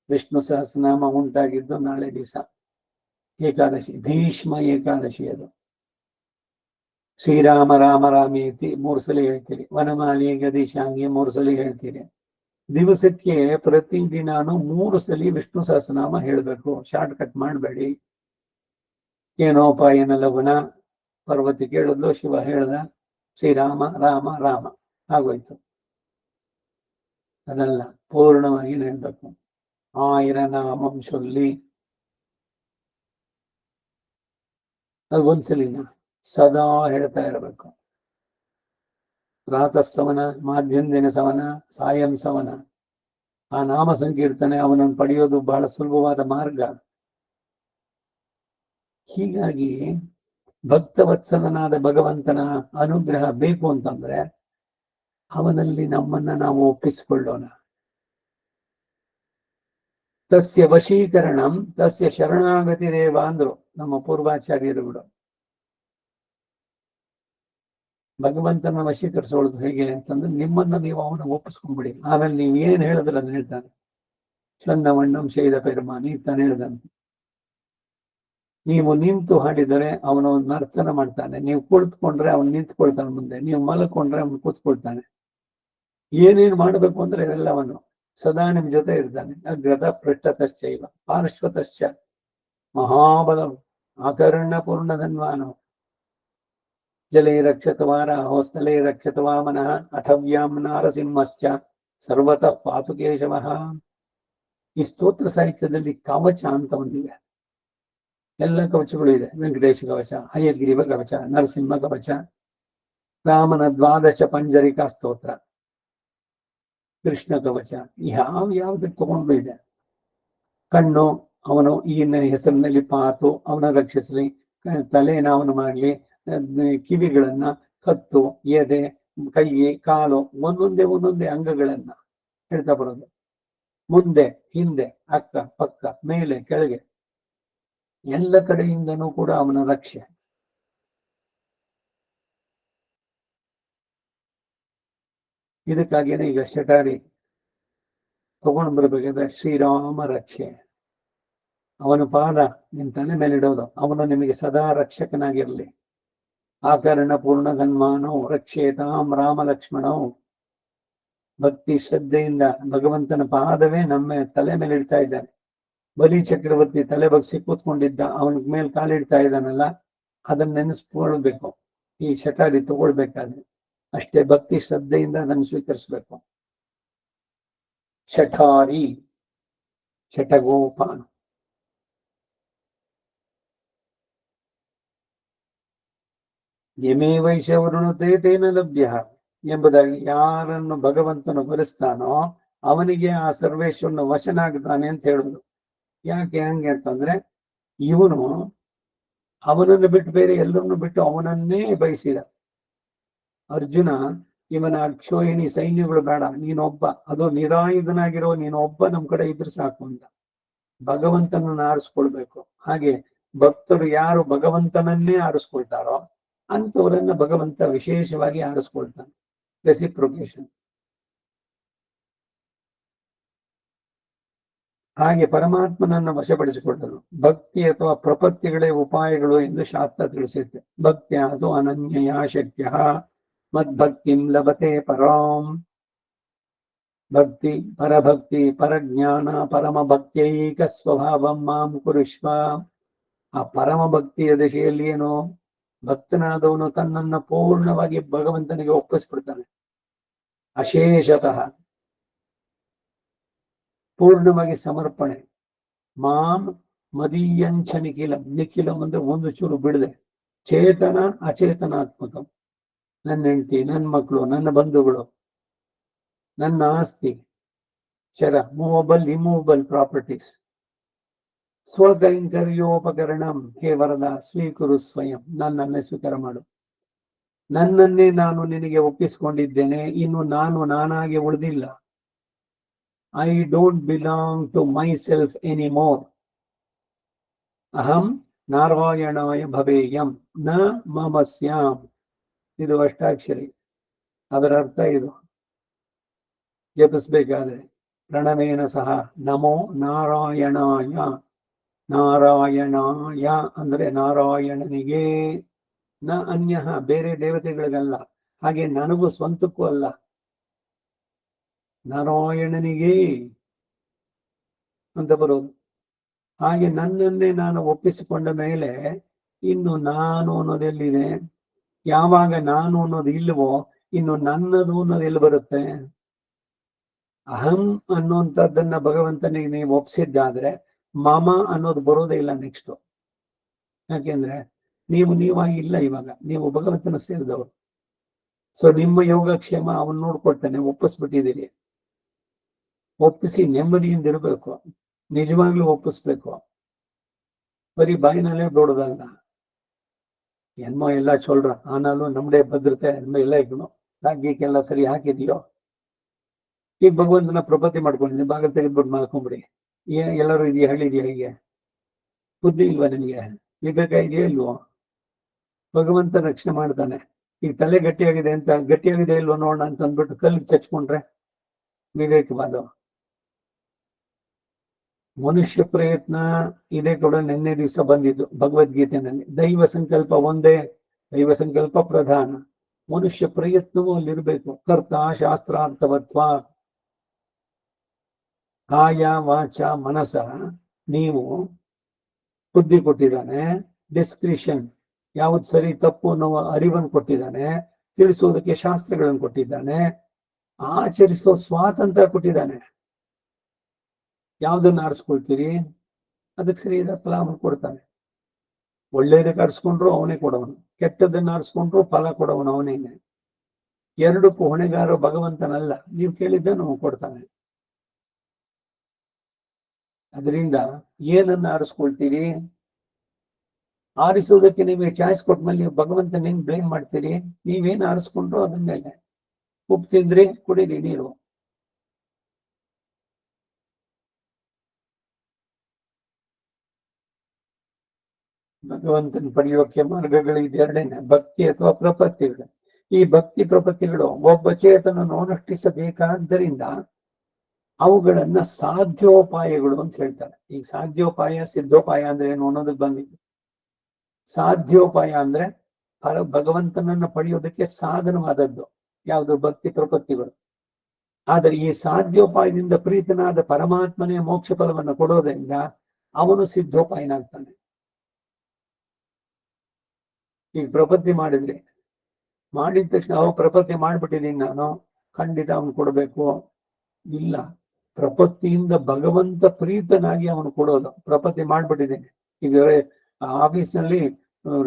ವಿಷ್ಣು ಸಹಸ್ರನಾಮ ಉಂಟಾಗಿದ್ದು ನಾಳೆ ದಿವಸ ಏಕಾದಶಿ, ಭೀಷ್ಮ ಏಕಾದಶಿ. ಅದು ಶ್ರೀರಾಮ ರಾಮ ರಾಮೇತಿ 3 ಸಲ ಹೇಳ್ತೀರಿ. ವನಮಾಲಿ ಗದೀಶಾಂಗಿ 3 ಸಲ ಹೇಳ್ತೀರಿ. ದಿವಸಕ್ಕೆ ಪ್ರತಿದಿನಾನು 3 ಸಲ ವಿಷ್ಣು ಸಹಸ್ರನಾಮ ಹೇಳ್ಬೇಕು. ಶಾರ್ಟ್ ಕಟ್ ಮಾಡಬೇಡಿ. ಏನೋಪ ಏನಲ್ಲ ಗುಣ, ಪಾರ್ವತಿ ಕೇಳಿದ್ಲು, ಶಿವ ಹೇಳ್ದ, ಶ್ರೀರಾಮ ರಾಮ ರಾಮ ಆಗೋಯ್ತು. ಅದಲ್ಲ, ಪೂರ್ಣವಾಗಿ ನೆನ್ಬೇಕು. 1000 ನಾಮಂ ಚೊಲ್ಲಿ ಅದು ಒಂದ್ಸಲಿನ ಸದಾ ಹೇಳ್ತಾ ಇರಬೇಕು. ಪ್ರಾತಃ ಸವನ, ಮಾಧ್ಯಂದಿನ ಸವನ, ಸಾಯಂ ಸವನ. ಆ ನಾಮ ಸಂಕೀರ್ತನೆ ಅವನನ್ನು ಪಡೆಯೋದು ಬಹಳ ಸುಲಭವಾದ ಮಾರ್ಗ. ಹೀಗಾಗಿ ಭಕ್ತವತ್ಸಲನಾದ ಭಗವಂತನ ಅನುಗ್ರಹ ಬೇಕು ಅಂತಂದ್ರೆ ಅವನಲ್ಲಿ ನಮ್ಮನ್ನ ನಾವು ಒಪ್ಪಿಸಿಕೊಳ್ಳೋಣ. ತಸ್ಯ ವಶೀಕರಣಂ ತಸ್ಯ ಶರಣಾಗತಿರೇವ ಅಂದ್ರು ನಮ್ಮ ಪೂರ್ವಾಚಾರ್ಯರುಗಳು. ಭಗವಂತನ ವಶೀಕರಿಸೋದು ಹೇಗೆ ಅಂತಂದ್ರೆ ನಿಮ್ಮನ್ನ ನೀವು ಅವನ ಒಪ್ಪಿಸ್ಕೊಂಡ್ಬಿಡಿ. ಆಮೇಲೆ ನೀವು ಏನ್ ಹೇಳಿದ್ರೆ ಅದನ್ನ ಹೇಳ್ತಾನೆ. ಚನ್ನವಣ್ಣಂ ಶೈದ ಪೆರುಮಾನಿ ತಾನು ಹೇಳ್ದಂತೆ. ನೀವು ನಿಂತು ಹಾಡಿದರೆ ಅವನು ನರ್ತನ ಮಾಡ್ತಾನೆ. ನೀವು ಕುಳಿತುಕೊಂಡ್ರೆ ಅವನು ನಿಂತ್ಕೊಳ್ತಾನೆ ಮುಂದೆ. ನೀವು ಮಲ್ಕೊಂಡ್ರೆ ಅವನು ಕೂತ್ಕೊಳ್ತಾನೆ. ಏನೇನ್ ಮಾಡ್ಬೇಕು ಅಂದ್ರೆ ಎಲ್ಲವನ್ನು ಸದಾ ನಿಮ್ ಜೊತೆ ಇರ್ತಾನೆ. ಅಗ್ರದ ಪೃಷ್ಠತಶ್ಚೈವ ಪಾರ್ಶ್ವತಶ್ಚ ಮಹಾಬಲಂ ಆಕರ್ಣ ಪೂರ್ಣಧನ್ವಾನೋ ಜಲೇ ರಕ್ಷತವಾರ ಹೊಸ್ತಲೇ ರಕ್ಷತವಾಮನಃ ಅಠವ್ಯಾಂ ನಾರಸಿಂಹಶ್ಚ ಸರ್ವತಃ ಪಾತು ಕೇಶವಃ. ಈ ಸ್ತೋತ್ರ ಸಾಹಿತ್ಯದಲ್ಲಿ ಕವಚ ಅಂತ ಒಂದಿದೆ. ಎಲ್ಲ ಕವಚಗಳು ಇದೆ. ವೆಂಕಟೇಶ ಕವಚ, ಹಯಗ್ರೀವ ಕವಚ, ನರಸಿಂಹ ಕವಚ, ರಾಮನ 12 ಪಂಜರಿಕಾ ಸ್ತೋತ್ರ, ಕೃಷ್ಣ ಕವಚ, ಯಾವ್ದಕ್ಕೆ ತಗೊಂಡು ಇದೆ. ಕಣ್ಣು ಅವನು ಈಗಿನ ಹೆಸರಿನಲ್ಲಿ ಪಾತು ಅವನ ರಕ್ಷಿಸಲಿ, ತಲೆನ ಅವನು ಮಾಡಲಿ, ಕಿವಿಗಳನ್ನ, ಕತ್ತು, ಎದೆ, ಕೈ, ಕಾಲು, ಒಂದೊಂದೇ ಅಂಗಗಳನ್ನ ಹೇಳ್ತಾ ಬರೋದು. ಮುಂದೆ ಹಿಂದೆ ಅಕ್ಕ ಪಕ್ಕ ಮೇಲೆ ಕೆಳಗೆ ಎಲ್ಲ ಕಡೆಯಿಂದನೂ ಕೂಡ ಅವನ ರಕ್ಷೆ. ಇದಕ್ಕಾಗೇನೆ ಈಗ ಶಟಾರಿ ತಗೊಂಡು ಬರ್ಬೇಕಾದ್ರೆ ಶ್ರೀರಾಮ ರಕ್ಷೆ, ಅವನ ಪಾದ ನಿಮ್ ತಲೆ ಮೇಲೆ ಇಡೋದು. ಅವನು ನಿಮಗೆ ಸದಾ ರಕ್ಷಕನಾಗಿರ್ಲಿ. ಆಕರ್ಣ ಪೂರ್ಣ ಧನ್ಮಾನೋ ರಕ್ಷೇತಾಂ ರಾಮ ಲಕ್ಷ್ಮಣೋ. ಭಕ್ತಿ ಶ್ರದ್ಧೆಯಿಂದ ಭಗವಂತನ ಪಾದವೇ ನಮ್ಮ ತಲೆ ಮೇಲೆ ಇಡ್ತಾ ಇದ್ದಾನೆ. ಬಲಿ ಚಕ್ರವರ್ತಿ ತಲೆ ಬಗ್ಸಿ ಕೂತ್ಕೊಂಡಿದ್ದ, ಅವನ ಮೇಲೆ ಕಾಲಿಡ್ತಾ ಇದ್ದಾನಲ್ಲ, ಅದನ್ನ ನೆನೆಸ್ಕೊಳ್ಬೇಕು ಈ ಶಟಾರಿ ತಗೊಳ್ಬೇಕಾದ್ರೆ. ಅಷ್ಟೇ ಭಕ್ತಿ ಶ್ರದ್ಧೆಯಿಂದ ಅದನ್ನು ಸ್ವೀಕರಿಸ್ಬೇಕು. ಶಠಾರಿ ಶಠಗೋಪಾನ. ಯಮೇ ವೈಶವರುಣತೆ ತೇನ ಲಭ್ಯ ಎಂಬುದಾಗಿ ಯಾರನ್ನು ಭಗವಂತನು ಬರೆಸ್ತಾನೋ ಅವನಿಗೆ ಆ ಸರ್ವೇಶ್ವರನ ವಶನಾಗ್ತಾನೆ ಅಂತ ಹೇಳುದು. ಯಾಕೆ ಹಂಗೆ ಅಂತಂದ್ರೆ ಇವನು ಅವನನ್ನು ಬಿಟ್ಟು ಬೇರೆ ಎಲ್ಲರನ್ನು ಬಿಟ್ಟು ಅವನನ್ನೇ ಬಯಸಿದ. ಅರ್ಜುನ ಇವನ ಅಕ್ಷೋಹಿಣಿ ಸೈನ್ಯಗಳು ಬೇಡ, ನೀನೊಬ್ಬ, ಅದು ನಿರಾಯುಧನಾಗಿರೋ ನೀನೊಬ್ಬ ನಮ್ ಕಡೆ ಇದ್ರೆ ಸಾಕು ಅಂತ ಭಗವಂತನನ್ನು ಆರಿಸ್ಕೊಳ್ಬೇಕು. ಹಾಗೆ ಭಕ್ತರು ಯಾರು ಭಗವಂತನನ್ನೇ ಆರಿಸ್ಕೊಳ್ತಾರೋ ಅಂತವರನ್ನ ಭಗವಂತ ವಿಶೇಷವಾಗಿ ಆರಿಸ್ಕೊಳ್ತಾನೆ. ರೆಸಿಪ್ರೊಕೇಶನ್. ಹಾಗೆ ಪರಮಾತ್ಮನನ್ನ ವಶಪಡಿಸಿಕೊಳ್ಳಲು ಭಕ್ತಿ ಅಥವಾ ಪ್ರಪತ್ತಿಗಳೇ ಉಪಾಯಗಳು ಎಂದು ಶಾಸ್ತ್ರ ತಿಳಿಸುತ್ತೆ. ಭಕ್ತಿಯ ಅದು ಅನನ್ಯ ಶಕ್ಯ ಮದ್ಭಕ್ತಿಂ ಲಭತೆ ಪರಾಂ. ಭಕ್ತಿ, ಪರಭಕ್ತಿ, ಪರಜ್ಞಾನ, ಪರಮ ಭಕ್ತೈಕ ಸ್ವಭಾವಂ ಮಾಂ ಕುರುಷ್ವ. ಆ ಪರಮ ಭಕ್ತಿಯ ದಶೆಯಲ್ಲಿ ಏನು, ಭಕ್ತನಾದವನು ತನ್ನನ್ನ ಪೂರ್ಣವಾಗಿ ಭಗವಂತನಿಗೆ ಒಪ್ಪಿಸ್ಬಿಡ್ತಾನೆ. ಅಶೇಷತಃ ಪೂರ್ಣವಾಗಿ ಸಮರ್ಪಣೆ. ಮಾಂ ಮದೀಯಂಚ ನಿಖಿಲಂ. ನಿಖಿಲಂ ಅಂದ್ರೆ ಒಂದು ಚೂರು ಬಿಡದೆ, ಚೇತನ ಅಚೇತನಾತ್ಮಕ. ನನ್ನ ಹೆಂಡತಿ, ನನ್ನ ಮಕ್ಕಳು, ನನ್ನ ಬಂಧುಗಳು, ನನ್ನ ಆಸ್ತಿ, ಚರ, ಮೂವಬಲ್ ಇಮೂವಬಲ್ ಪ್ರಾಪರ್ಟೀಸ್. ಸ್ವಕೈಂಕರ್ಯೋಪಕರಣಂ. ಹೇ ವರದ ಸ್ವೀಕುರು ಸ್ವಯಂ. ನನ್ನನ್ನೇ ಸ್ವೀಕಾರ ಮಾಡು. ನನ್ನನ್ನೇ ನಾನು ನಿನಗೆ ಒಪ್ಪಿಸಿಕೊಂಡಿದ್ದೇನೆ. ಇನ್ನು ನಾನು ನಾನಾಗಿ ಉಳಿದಿಲ್ಲ. I don't belong to myself anymore. ಅಹಂ ನಾರಾಯಣಾಯ ಭವೇಯಂ ನ ಮಮಸ್ಯಾಂ. ಇದು ಅಷ್ಟಾಕ್ಷರಿ. ಅದರ ಅರ್ಥ ಇದು ಜಪಿಸ್ಬೇಕಾದ್ರೆ ಪ್ರಣವೇನ ಸಹ ನಮೋ ನಾರಾಯಣಾಯ. ನಾರಾಯಣಾಯ ಅಂದ್ರೆ ನಾರಾಯಣನಿಗೆ, ನ ಅನ್ಯ, ಬೇರೆ ದೇವತೆಗಳಿಗಲ್ಲ, ಹಾಗೆ ನನಗೂ ಸ್ವಂತಕ್ಕೂ ಅಲ್ಲ, ನಾರಾಯಣನಿಗೆ ಅಂತ ಬರೋದು. ಹಾಗೆ ನನ್ನನ್ನೇ ನಾನು ಒಪ್ಪಿಸಿಕೊಂಡ ಮೇಲೆ ಇನ್ನು ನಾನು ಅನ್ನೋದೆಲ್ಲಿದೆ? ಯಾವಾಗ ನಾನು ಅನ್ನೋದು ಇಲ್ವೋ ಇನ್ನು ನನ್ನದು ಅನ್ನೋದು ಎಲ್ಲಿ ಬರುತ್ತೆ? ಅಹಂ ಅನ್ನುವಂಥದ್ದನ್ನ ಭಗವಂತನಿಗೆ ನೀವು ಒಪ್ಸಿದ್ದಾದ್ರೆ ಮಮ ಅನ್ನೋದು ಬರೋದೇ ಇಲ್ಲ ನೆಕ್ಸ್ಟ್. ಯಾಕೆಂದ್ರೆ ನೀವಾಗಿ ಇಲ್ಲ, ಇವಾಗ ನೀವು ಭಗವಂತನ ಸೇರಿದವರು. ಸೊ ನಿಮ್ಮ ಯೋಗಕ್ಷೇಮ ಅವನ್ ನೋಡ್ಕೊಳ್ತಾನೆ. ಒಪ್ಪಿಸ್ಬಿಟ್ಟಿದ್ದೀರಿ. ಒಪ್ಪಿಸಿ ನೆಮ್ಮದಿಯಿಂದ ಇರಬೇಕು. ನಿಜವಾಗ್ಲೂ ಒಪ್ಪಿಸ್ಬೇಕು. ಬರೀ ಬಾಯಿನಲ್ಲೇ ದೊಡ್ಡದಲ್ಲ. ಎನ್ಮೋ ಎಲ್ಲ ಚೊಲ್ರ ಆನಾಲು ನಮ್ದೇ ಭದ್ರತೆ ಎಲ್ಲ ಇದ್ನು ಗೀಕೆಲ್ಲ ಸರಿ ಹಾಕಿದೀಯೋ. ಈಗ ಭಗವಂತನ ಪ್ರಪತ್ತಿ ಮಾಡ್ಕೊಂಡಿದ್ದೀನಿ, ಬಾಗಿಲು ತೆಗೆದ್ಬಿಟ್ಟು ಮಾಡ್ಕೊಂಬಿಡಿ. ಎಲ್ಲರೂ ಇದೆಯಾ, ಹಳ್ಳಿದೆಯಾ? ಹೀಗೆ ಬುದ್ಧಿ ಇಲ್ವಾ ನಿಮಗೆ? ವಿವೇಕ ಇದೆಯಾ ಇಲ್ವೋ? ಭಗವಂತ ರಕ್ಷಣೆ ಮಾಡ್ತಾನೆ. ಈಗ ತಲೆ ಗಟ್ಟಿಯಾಗಿದೆ ಅಂತ, ಗಟ್ಟಿಯಾಗಿದೆ ಇಲ್ವೋ ನೋಡೋಣ ಅಂತ ಅಂದ್ಬಿಟ್ಟು ಕಲ್ಲಿಗೆ ಚಚ್ಕೊಂಡ್ರೆ ವಿವೇಕವಾದ. ಮನುಷ್ಯ ಪ್ರಯತ್ನ ಇದೇ ಕೂಡ ನಿನ್ನೆ ದಿವಸ ಬಂದಿದ್ದು ಭಗವದ್ಗೀತೆನಲ್ಲಿ. ದೈವ ಸಂಕಲ್ಪ ಒಂದೇ, ದೈವ ಸಂಕಲ್ಪ ಪ್ರಧಾನ. ಮನುಷ್ಯ ಪ್ರಯತ್ನವೂ ಅಲ್ಲಿರ್ಬೇಕು. ಕರ್ತ ಶಾಸ್ತ್ರಾರ್ಥವತ್ವ. ಕಾಯ ವಾಚ ಮನಸ ನೀವು ಬುದ್ಧಿ ಕೊಟ್ಟಿದ್ದಾನೆ. ಡಿಸ್ಕ್ರಿಷನ್, ಯಾವ್ದು ಸರಿ ತಪ್ಪು ಅನ್ನೋ ಅರಿವನ್ನು ಕೊಟ್ಟಿದ್ದಾನೆ. ತಿಳಿಸುವುದಕ್ಕೆ ಶಾಸ್ತ್ರಗಳನ್ನು ಕೊಟ್ಟಿದ್ದಾನೆ. ಆಚರಿಸೋ ಸ್ವಾತಂತ್ರ್ಯ ಕೊಟ್ಟಿದ್ದಾನೆ. ಯಾವ್ದನ್ನ ಆರಿಸ್ಕೊಳ್ತೀರಿ ಅದಕ್ಕೆ ಸರಿಯಾದ ಫಲ ಅವನು ಕೊಡ್ತಾನೆ. ಒಳ್ಳೇದಕ್ಕೆ ಆರಿಸ್ಕೊಂಡ್ರು ಅವನೇ ಕೊಡವನು, ಕೆಟ್ಟದನ್ನ ಆರಿಸ್ಕೊಂಡ್ರು ಫಲ ಕೊಡವನು ಅವನೇನೆ. ಎರಡಕ್ಕೂ ಹೊಣೆಗಾರ ಭಗವಂತನಲ್ಲ. ನೀವು ಕೇಳಿದ್ದನ್ನು ಅವನು ಕೊಡ್ತಾನೆ. ಅದರಿಂದ ಏನನ್ನ ಆರಿಸ್ಕೊಳ್ತೀರಿ? ಆರಿಸೋದಕ್ಕೆ ನಿಮಗೆ ಚಾಯ್ಸ್ ಕೊಟ್ಮೇಲೆ ನೀವು ಭಗವಂತನ ಹೆಂಗ್ ಬ್ಲೇಮ್ ಮಾಡ್ತೀರಿ? ನೀವೇನು ಆರಿಸ್ಕೊಂಡ್ರು ಅದ್ರ ಮೇಲೆ. ಉಪ್ಪು ತಿಂದ್ರಿ, ಕುಡೀರಿ ನೀರು. ಭಗವಂತನ ಪಡೆಯೋಕೆ ಮಾರ್ಗಗಳು ಇದೆರಡೇನೆ, ಭಕ್ತಿ ಅಥವಾ ಪ್ರಪತ್ತಿಗಳು. ಈ ಭಕ್ತಿ ಪ್ರಪತ್ತಿಗಳು ಒಬ್ಬ ಚೇತನನ್ನು ಅನುಷ್ಠಿಸಬೇಕಾದ್ದರಿಂದ ಅವುಗಳನ್ನ ಸಾಧ್ಯೋಪಾಯಗಳು ಅಂತ ಹೇಳ್ತಾರೆ. ಈಗ ಸಾಧ್ಯೋಪಾಯ ಸಿದ್ಧೋಪಾಯ ಅಂದ್ರೆ ಏನು ಅನ್ನೋದಕ್ಕೆ ಬಂದಿದ್ದು. ಸಾಧ್ಯೋಪಾಯ ಅಂದ್ರೆ ಭಗವಂತನನ್ನ ಪಡೆಯೋದಕ್ಕೆ ಸಾಧನವಾದದ್ದು ಯಾವುದು? ಭಕ್ತಿ ಪ್ರಪತ್ತಿಗಳು. ಆದರೆ ಈ ಸಾಧ್ಯೋಪಾಯದಿಂದ ಪ್ರೀತನಾದ ಪರಮಾತ್ಮನೇ ಮೋಕ್ಷ ಫಲವನ್ನು ಕೊಡೋದ್ರಿಂದ ಅವನು ಸಿದ್ಧೋಪಾಯನಾಗ್ತಾನೆ. ಈಗ ಪ್ರಪತ್ತಿ ಮಾಡಿದ್ರಿ, ಮಾಡಿದ ತಕ್ಷಣ ಪ್ರಪತ್ತಿ ಮಾಡ್ಬಿಟ್ಟಿದ್ದೀನಿ ನಾನು, ಖಂಡಿತ ಅವನು ಕೊಡಬೇಕು ಇಲ್ಲ. ಪ್ರಪತ್ತಿಯಿಂದ ಭಗವಂತ ಪ್ರೀತನಾಗಿ ಅವನು ಕೊಡೋದು. ಪ್ರಪತ್ತಿ ಮಾಡ್ಬಿಟ್ಟಿದ್ದೀನಿ, ಈಗ ಆಫೀಸ್ನಲ್ಲಿ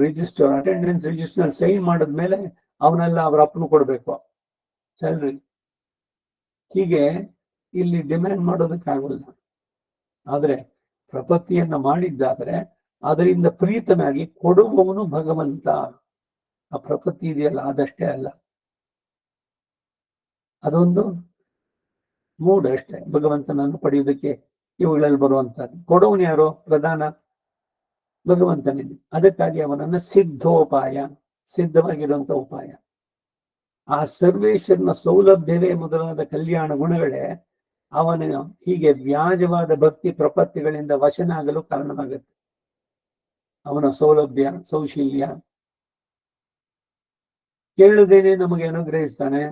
ರಿಜಿಸ್ಟರ್, ಅಟೆಂಡೆನ್ಸ್ ರಿಜಿಸ್ಟರ್ ಸೈನ್ ಮಾಡಿದ್ಮೇಲೆ ಅವನೆಲ್ಲ ಅವ್ರ ಅಪ್ಪನು ಕೊಡ್ಬೇಕು ಸ್ಯಾಲ್ರಿ. ಹೀಗೆ ಇಲ್ಲಿ ಡಿಮ್ಯಾಂಡ್ ಮಾಡೋದಕ್ಕಾಗಲ್ಲ. ಆದ್ರೆ ಪ್ರಪತ್ತಿಯನ್ನ ಮಾಡಿದ್ದಾದ್ರೆ ಅದರಿಂದ ಪ್ರೀತನಾಗಿ ಕೊಡುವವನು ಭಗವಂತ. ಆ ಪ್ರಪತ್ತಿ ಇದೆಯಲ್ಲ ಅದಷ್ಟೇ ಅಲ್ಲ, ಅದೊಂದು ಮೂಡ್ ಅಷ್ಟೇ ಭಗವಂತನನ್ನು ಪಡೆಯುವುದಕ್ಕೆ ಇವುಗಳಲ್ಲಿ ಬರುವಂತಹದ್ದು. ಕೊಡುವನು ಯಾರೋ ಪ್ರಧಾನ ಭಗವಂತನಿಗೆ. ಅದಕ್ಕಾಗಿ ಅವನನ್ನ ಸಿದ್ಧೋಪಾಯ, ಸಿದ್ಧವಾಗಿರುವಂತ ಉಪಾಯ. ಆ ಸರ್ವೇಶ್ವರನ ಸೌಲಭ್ಯವೇ ಮೊದಲಾದ ಕಲ್ಯಾಣ ಗುಣಗಳೇ ಅವನ ಹೀಗೆ ವ್ಯಾಜವಾದ ಭಕ್ತಿ ಪ್ರಪತ್ತಿಗಳಿಂದ ವಶನಾಗಲು ಕಾರಣವಾಗುತ್ತೆ. ಅವನ ಸೌಲಭ್ಯ, ಸೌಶೀಲ್ಯ ಕೇಳುದೇನೆ ನಮಗೆ ಅನುಗ್ರಹಿಸ್ತಾನೆ.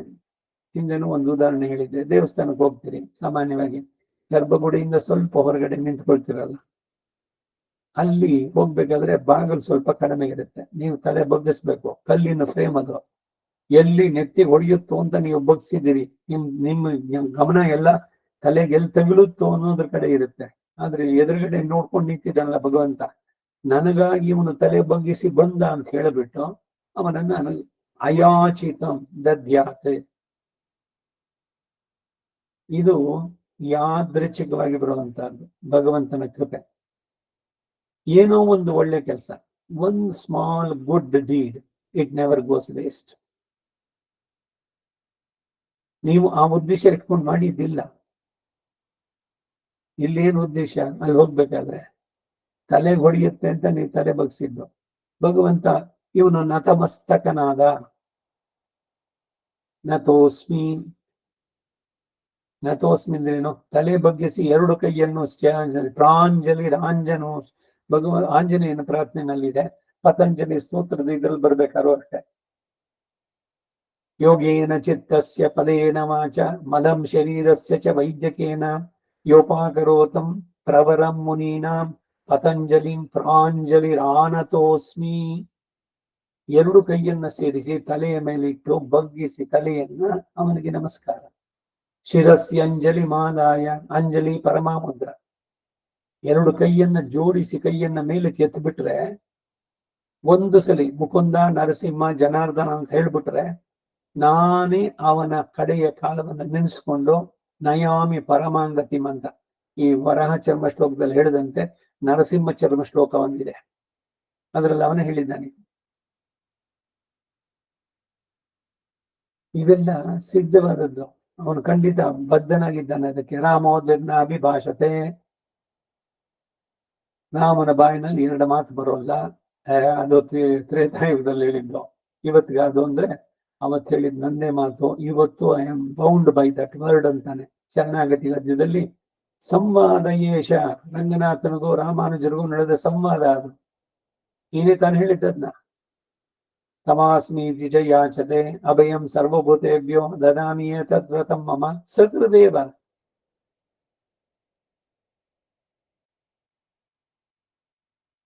ಹಿಂದೆನೂ ಒಂದು ಉದಾಹರಣೆ ಹೇಳಿದ್ದೆ. ದೇವಸ್ಥಾನಕ್ಕೆ ಹೋಗ್ತೀರಿ, ಸಾಮಾನ್ಯವಾಗಿ ಗರ್ಭಗುಡಿಯಿಂದ ಸ್ವಲ್ಪ ಹೊರಗಡೆ ನಿಂತ್ಕೊಳ್ತಿರಲ್ಲ, ಅಲ್ಲಿ ಹೋಗ್ಬೇಕಾದ್ರೆ ಬಾಗಿಲು ಸ್ವಲ್ಪ ಕಡಿಮೆ ಇರುತ್ತೆ, ನೀವು ತಲೆ ಬಗ್ಗಿಸ್ಬೇಕು. ಕಲ್ಲಿನ ಫ್ರೇಮ್ ಅದು, ಎಲ್ಲಿ ನೆತ್ತಿ ಹೊಡೆಯುತ್ತೋ ಅಂತ ನೀವು ಬಗ್ಸಿದಿರಿ, ನಿಮ್ಮ ಗಮನ ಎಲ್ಲ ತಲೆಗೆ ಎಲ್ಲಿ ತಗುಲುತ್ತೋ ಅನ್ನೋದ್ರ ಕಡೆ ಇರುತ್ತೆ. ಆದ್ರೆ ಎದುರುಗಡೆ ನೋಡ್ಕೊಂಡು ನಿಂತಿದ್ದಾನಲ್ಲ ಭಗವಂತ, ನನಗಾಗಿ ಇವನು ತಲೆ ಬಗ್ಗಿಸಿ ಬಂದ ಅಂತ ಹೇಳಿಬಿಟ್ಟು ಅವನನ್ನ ಅಯಾಚಿತಂ ದದ್ಯಾತ್. ಇದು ಯಾದೃಚ್ಛಿಕವಾಗಿ ಬರುವಂತಹದ್ದು ಭಗವಂತನ ಕೃಪೆ. ಏನೋ ಒಂದು ಒಳ್ಳೆ ಕೆಲಸ, one small good deed, it never goes waste. ನೀವು ಆ ಉದ್ದೇಶ ಇಟ್ಕೊಂಡು ಮಾಡಿದ್ದಿಲ್ಲ. ಇಲ್ಲೇನು ಉದ್ದೇಶ? ಅಲ್ಲಿ ಹೋಗ್ಬೇಕಾದ್ರೆ ತಲೆಗೆ ಹೊಡೆಯುತ್ತೆ ಅಂತ ನೀವು ತಲೆ ಬಗ್ಸಿದ್ದು. ಭಗವಂತ ಇವನು ನತಮಸ್ತಕನಾದ, ನತೋಸ್ಮಿ. ನತೋಸ್ಮಿ ಅಂದ್ರೇನು? ತಲೆ ಬಗ್ಗಿಸಿ ಎರಡು ಕೈಯನ್ನು ಪ್ರಾಂಜಲಿ ರಾಂಜನು. ಆಂಜನೇಯನ ಪ್ರಾರ್ಥನೆಯಲ್ಲಿದೆ, ಪತಂಜಲಿ ಸ್ತೋತ್ರದ ಇದ್ರಲ್ಲಿ ಬರ್ಬೇಕಾದ್ರು ಅಷ್ಟೇ. ಯೋಗೇನ ಚಿತ್ತಸ್ಯ ಪದೇನ ವಾಚ ಮಲಂ ಶರೀರಸ್ಯ ಚ ವೈದ್ಯಕೇನ ಯೋಪಾಕರೋತಂ ಪ್ರವರಂ ಮುನೀನಾಂ ಪತಂಜಲಿಂ ಪ್ರಾಂಜಲಿರಾನತೋಸ್ಮಿ. ಎರಡು ಕೈಯನ್ನ ಸೇರಿಸಿ ತಲೆಯ ಮೇಲೆ ಇಟ್ಟು ಬಗ್ಗಿಸಿ ತಲೆಯನ್ನ ಅವನಿಗೆ ನಮಸ್ಕಾರ. ಶಿರಸ್ಸಿ ಅಂಜಲಿ ಮಾದಾಯ, ಅಂಜಲಿ ಪರಮಾಮುದ್ರ. ಎರಡು ಕೈಯನ್ನ ಜೋಡಿಸಿ ಕೈಯನ್ನ ಮೇಲಕ್ಕೆ ಎತ್ತು ಬಿಟ್ರೆ, ಒಂದು ಸಲಿ ಮುಕುಂದ ನರಸಿಂಹ ಜನಾರ್ದನ ಅಂತ ಹೇಳ್ಬಿಟ್ರೆ, ನಾನೇ ಅವನ ಕಡೆಯ ಕಾಲವನ್ನು ನೆನೆಸ್ಕೊಂಡು ನಯಾಮಿ ಪರಮಾಂಗತಿಮ್ ಅಂತ ಈ ವರಹ ಚರ್ಮ ಶ್ಲೋಕದಲ್ಲಿ ಹೇಳಿದಂತೆ ನರಸಿಂಹ ಚರ್ಮ ಶ್ಲೋಕ ಒಂದಿದೆ, ಅದರಲ್ಲಿ ಅವನೇ ಹೇಳಿದ್ದಾನೆ. ಇವೆಲ್ಲ ಸಿದ್ಧವಾದದ್ದು. ಅವನು ಖಂಡಿತ ಬದ್ಧನಾಗಿದ್ದಾನೆ ಅದಕ್ಕೆ. ರಾಮೋದ್ವಿಗ್ನ ಅಭಿಭಾಷತೆ, ರಾಮನ ಬಾಯಿನಲ್ಲಿ ಎರಡು ಮಾತು ಬರೋಲ್ಲ. ಅದು ತ್ರೇತಾಯುಗದಲ್ಲಿ ಹೇಳಿದ್ದು. ಇವತ್ತಿಗೆ ಅದು ಅಂದ್ರೆ ಅವತ್ತು ಹೇಳಿದ್ ನಂದೇ ಮಾತು, ಇವತ್ತು I am bound by that word ಅಂತಾನೆ. ಶರಣಾಗತಿ ಗದ್ಯದಲ್ಲಿ ಸಂವಾದ ಯೇಷ, ರಂಗನಾಥನಿಗೂ ರಾಮಾನುಜರಿಗೂ ನಡೆದ ಸಂವಾದ ಅದು. ನೀನೇ ತಾನು ಹೇಳಿದ್ದದ್ನ. ತಮಾಸ್ಮೀತಿ ಚ ಯಾಚತೆ ಅಭಯಂ ಸರ್ವಭೂತೇಭ್ಯೋ ದದಾಮಿ ತದ್ವ್ರತಂ ಮಮ ಸಕೃದೇವ.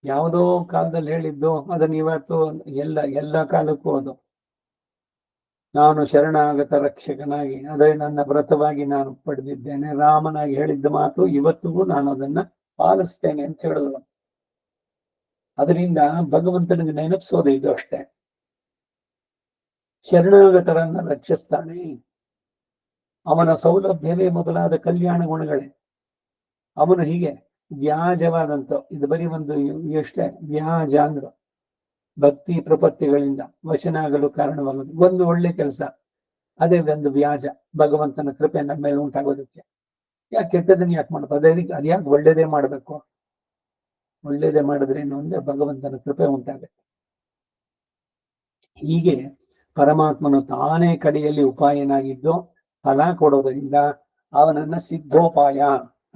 ಯಾವುದೋ ಕಾಲದಲ್ಲಿ ಹೇಳಿದ್ದು ಅದನ್ನ ಇವತ್ತು ಎಲ್ಲ ಕಾಲಕ್ಕೂ ಅದು. ನಾನು ಶರಣಾಗತ ರಕ್ಷಕನಾಗಿ, ಅದೇ ನನ್ನ ವ್ರತವಾಗಿ ನಾನು ಪಡೆದಿದ್ದೇನೆ. ರಾಮನಾಗಿ ಹೇಳಿದ್ದ ಮಾತು ಇವತ್ತಿಗೂ ನಾನು ಅದನ್ನ ಪಾಲಿಸ್ತೇನೆ ಅಂತ ಹೇಳಿದ್ರು. ಅದರಿಂದ ಭಗವಂತನಿಗೆ ನೆನಪಿಸೋದು ಇದು ಅಷ್ಟೇ. ಶರಣಾಗತರನ್ನ ರಕ್ಷಿಸ್ತಾನೆ. ಅವನ ಸೌಲಭ್ಯವೇ ಮೊದಲಾದ ಕಲ್ಯಾಣ ಗುಣಗಳೇ. ಅವನು ಹೀಗೆ ವ್ಯಾಜವಾದಂತ, ಇದು ಬರೀ ಒಂದು ಎಷ್ಟೇ ವ್ಯಾಜ ಅಂದ್ರು ಭಕ್ತಿ ಪ್ರಪತ್ತಿಗಳಿಂದ ವಶನಾಗಲು ಕಾರಣವಾಗುವುದು. ಒಂದು ಒಳ್ಳೆ ಕೆಲಸ, ಅದೇ ಒಂದು ವ್ಯಾಜ. ಭಗವಂತನ ಕೃಪೆ ನಮ್ಮ ಮೇಲೆ ಉಂಟಾಗೋದಕ್ಕೆ. ಯಾಕೆ ಕೆಟ್ಟದನ್ನ ಯಾಕೆ ಮಾಡ್ಬೇಕು? ಅದ್ಯಾಕೆ ಒಳ್ಳೇದೇ ಮಾಡ್ಬೇಕು? ಒಳ್ಳೇದೇ ಮಾಡಿದ್ರೇನು ಅಂದ್ರೆ ಭಗವಂತನ ಕೃಪೆ ಉಂಟಾಗುತ್ತೆ. ಹೀಗೆ ಪರಮಾತ್ಮನು ತಾನೇ ಕಡೆಯಲ್ಲಿ ಉಪಾಯನಾಗಿದ್ದು ಫಲ ಕೊಡೋದರಿಂದ ಅವನನ್ನ ಸಿದ್ಧೋಪಾಯ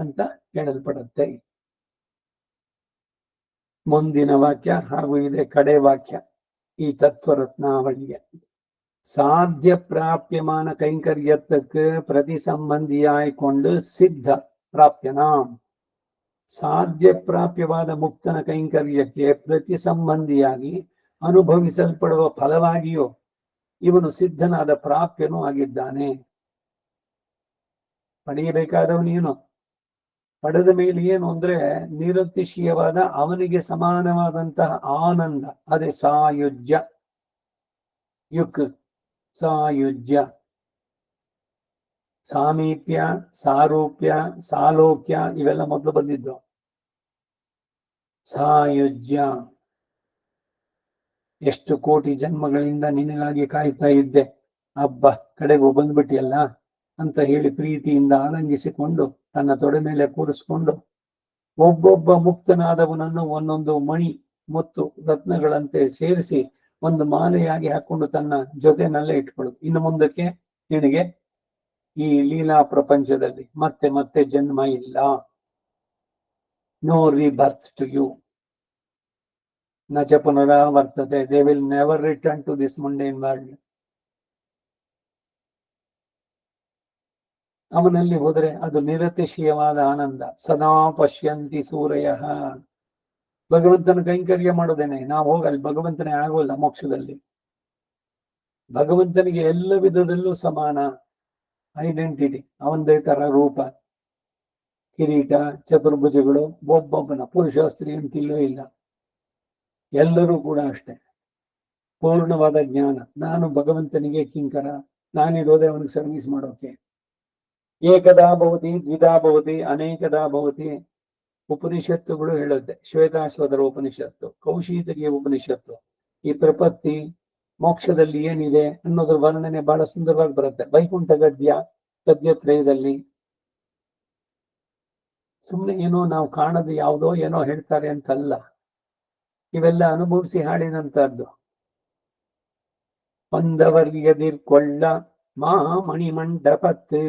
ಅಂತ ಹೇಳಲ್ಪಡುತ್ತೆ. ಮುಂದಿನ ವಾಕ್ಯ ಹಾಗೂ ಇದೆ ಕಡೆ ವಾಕ್ಯ ಈ ತತ್ವರತ್ನಾವಳಿಗೆ. ಸಾಧ್ಯ ಪ್ರಾಪ್ಯಮಾನ ಕೈಂಕರ್ಯಕ್ಕೆ ಪ್ರತಿ ಸಂಬಂಧಿಯಾಯ್ಕೊಂಡು ಸಿದ್ಧ ಪ್ರಾಪ್ಯನಾಂ. ಸಾಧ್ಯ ಪ್ರಾಪ್ಯವಾದ ಮುಕ್ತನ ಕೈಂಕರ್ಯಕ್ಕೆ ಪ್ರತಿ ಸಂಬಂಧಿಯಾಗಿ ಅನುಭವಿಸಲ್ಪಡುವ ಫಲವಾಗಿಯೂ ಇವನು ಸಿದ್ಧನಾದ ಪ್ರಾಪ್ಯನೂ ಆಗಿದ್ದಾನೆ. ಪಡೆಯಬೇಕಾದವನೇನು? ಪಡೆದ ಮೇಲೆ ಏನು ಅಂದ್ರೆ ನಿರತಿಶಯವಾದ ಅವನಿಗೆ ಸಮಾನವಾದಂತಹ ಆನಂದ. ಅದೇ ಸಾಯುಜ್ಯ. ಯುಕ್ ಸಾಯುಜ್ಯ, ಸಾಮೀಪ್ಯ, ಸಾರೂಪ್ಯ, ಸಾಲೋಕ್ಯ ಇವೆಲ್ಲ ಮೊದಲು ಬಂದಿದ್ದು. ಸಾಯುಜ್ಯ, ಎಷ್ಟು ಕೋಟಿ ಜನ್ಮಗಳಿಂದ ನಿನಗಾಗಿ ಕಾಯ್ತಾ ಇದ್ದೆ, ಹಬ್ಬ ಕಡೆಗೂ ಬಂದ್ಬಿಟ್ಟಿಯಲ್ಲ ಅಂತ ಹೇಳಿ ಪ್ರೀತಿಯಿಂದ ಆಲಂಗಿಸಿಕೊಂಡು ತನ್ನ ತೊಡೆ ಮೇಲೆ ಕೂರಿಸ್ಕೊಂಡು ಒಬ್ಬೊಬ್ಬ ಮುಕ್ತನಾದವನನ್ನು ಒಂದೊಂದು ಮಣಿ ಮತ್ತು ರತ್ನಗಳಂತೆ ಸೇರಿಸಿ ಒಂದು ಮಾಲೆಯಾಗಿ ಹಾಕೊಂಡು ತನ್ನ ಜೊತೆನಲ್ಲೇ ಇಟ್ಕೊಳ್ಳೋದು. ಇನ್ನು ಮುಂದಕ್ಕೆ ನಿನಗೆ ಈ ಲೀಲಾ ಪ್ರಪಂಚದಲ್ಲಿ ಮತ್ತೆ ಮತ್ತೆ ಜನ್ಮ ಇಲ್ಲ. ನೋ ರೀಬರ್ತ್ ಟು ಯು, ನ ಚ ಪುನರಾವರ್ತತೆ. They will never return to this mundane world. ಅವನಲ್ಲಿ ಹೋದರೆ ಅದು ನಿರತಿಶಯವಾದ ಆನಂದ. ಸದಾ ಪಶ್ಯಂತಿ ಸೂರ್ಯ. ಭಗವಂತನ ಕೈಂಕರ್ಯ ಮಾಡೋದೇನೆ. ನಾವು ಹೋಗಲ್ಲಿ ಭಗವಂತನೇ ಆಗೋಲ್ಲ ಮೋಕ್ಷದಲ್ಲಿ. ಭಗವಂತನಿಗೆ ಎಲ್ಲ ವಿಧದಲ್ಲೂ ಸಮಾನ ಐಡೆಂಟಿಟಿ, ಅವನದೇ ತರ ರೂಪ, ಕಿರೀಟ, ಚತುರ್ಭುಜಗಳು, ಒಬ್ಬೊಬ್ಬನ ಪುರುಷ ಸ್ತ್ರೀ ಅಂತಿಲ್ಲೂ ಇಲ್ಲ, ಎಲ್ಲರೂ ಕೂಡ ಅಷ್ಟೇ. ಪೂರ್ಣವಾದ ಜ್ಞಾನ. ನಾನು ಭಗವಂತನಿಗೆ ಕಿಂಕರ, ನಾನಿರೋದೇ ಅವನಿಗೆ ಸರ್ವಿಸ್ ಮಾಡೋಕೆ. ಏಕದಾ ಭವತಿ, ದ್ವಿಧಾ ಭವತಿ, ಅನೇಕದಾ ಭವತಿ. ಉಪನಿಷತ್ತುಗಳು ಹೇಳುತ್ತೆ. ಶ್ವೇತಾಶ್ವತರ ಉಪನಿಷತ್ತು, ಕೌಶೀತಕಿಯ ಉಪನಿಷತ್ತು. ಈ ಪ್ರಪತ್ತಿ ಮೋಕ್ಷದಲ್ಲಿ ಏನಿದೆ ಅನ್ನೋದ್ರ ವರ್ಣನೆ ಬಹಳ ಸುಂದರವಾಗಿ ಬರುತ್ತೆ. ವೈಕುಂಠ ಗದ್ಯತ್ರಯದಲ್ಲಿ ಸುಮ್ಮನೆ ಏನೋ ನಾವು ಕಾಣದು ಯಾವುದೋ ಏನೋ ಹೇಳ್ತಾರೆ ಅಂತಲ್ಲ, ಇವೆಲ್ಲ ಅನುಭವಿಸಿ ಹಾಡಿದಂತಹದ್ದು. வந்தவர்எதிர்கொள்ள மாமணிமண்டபத்து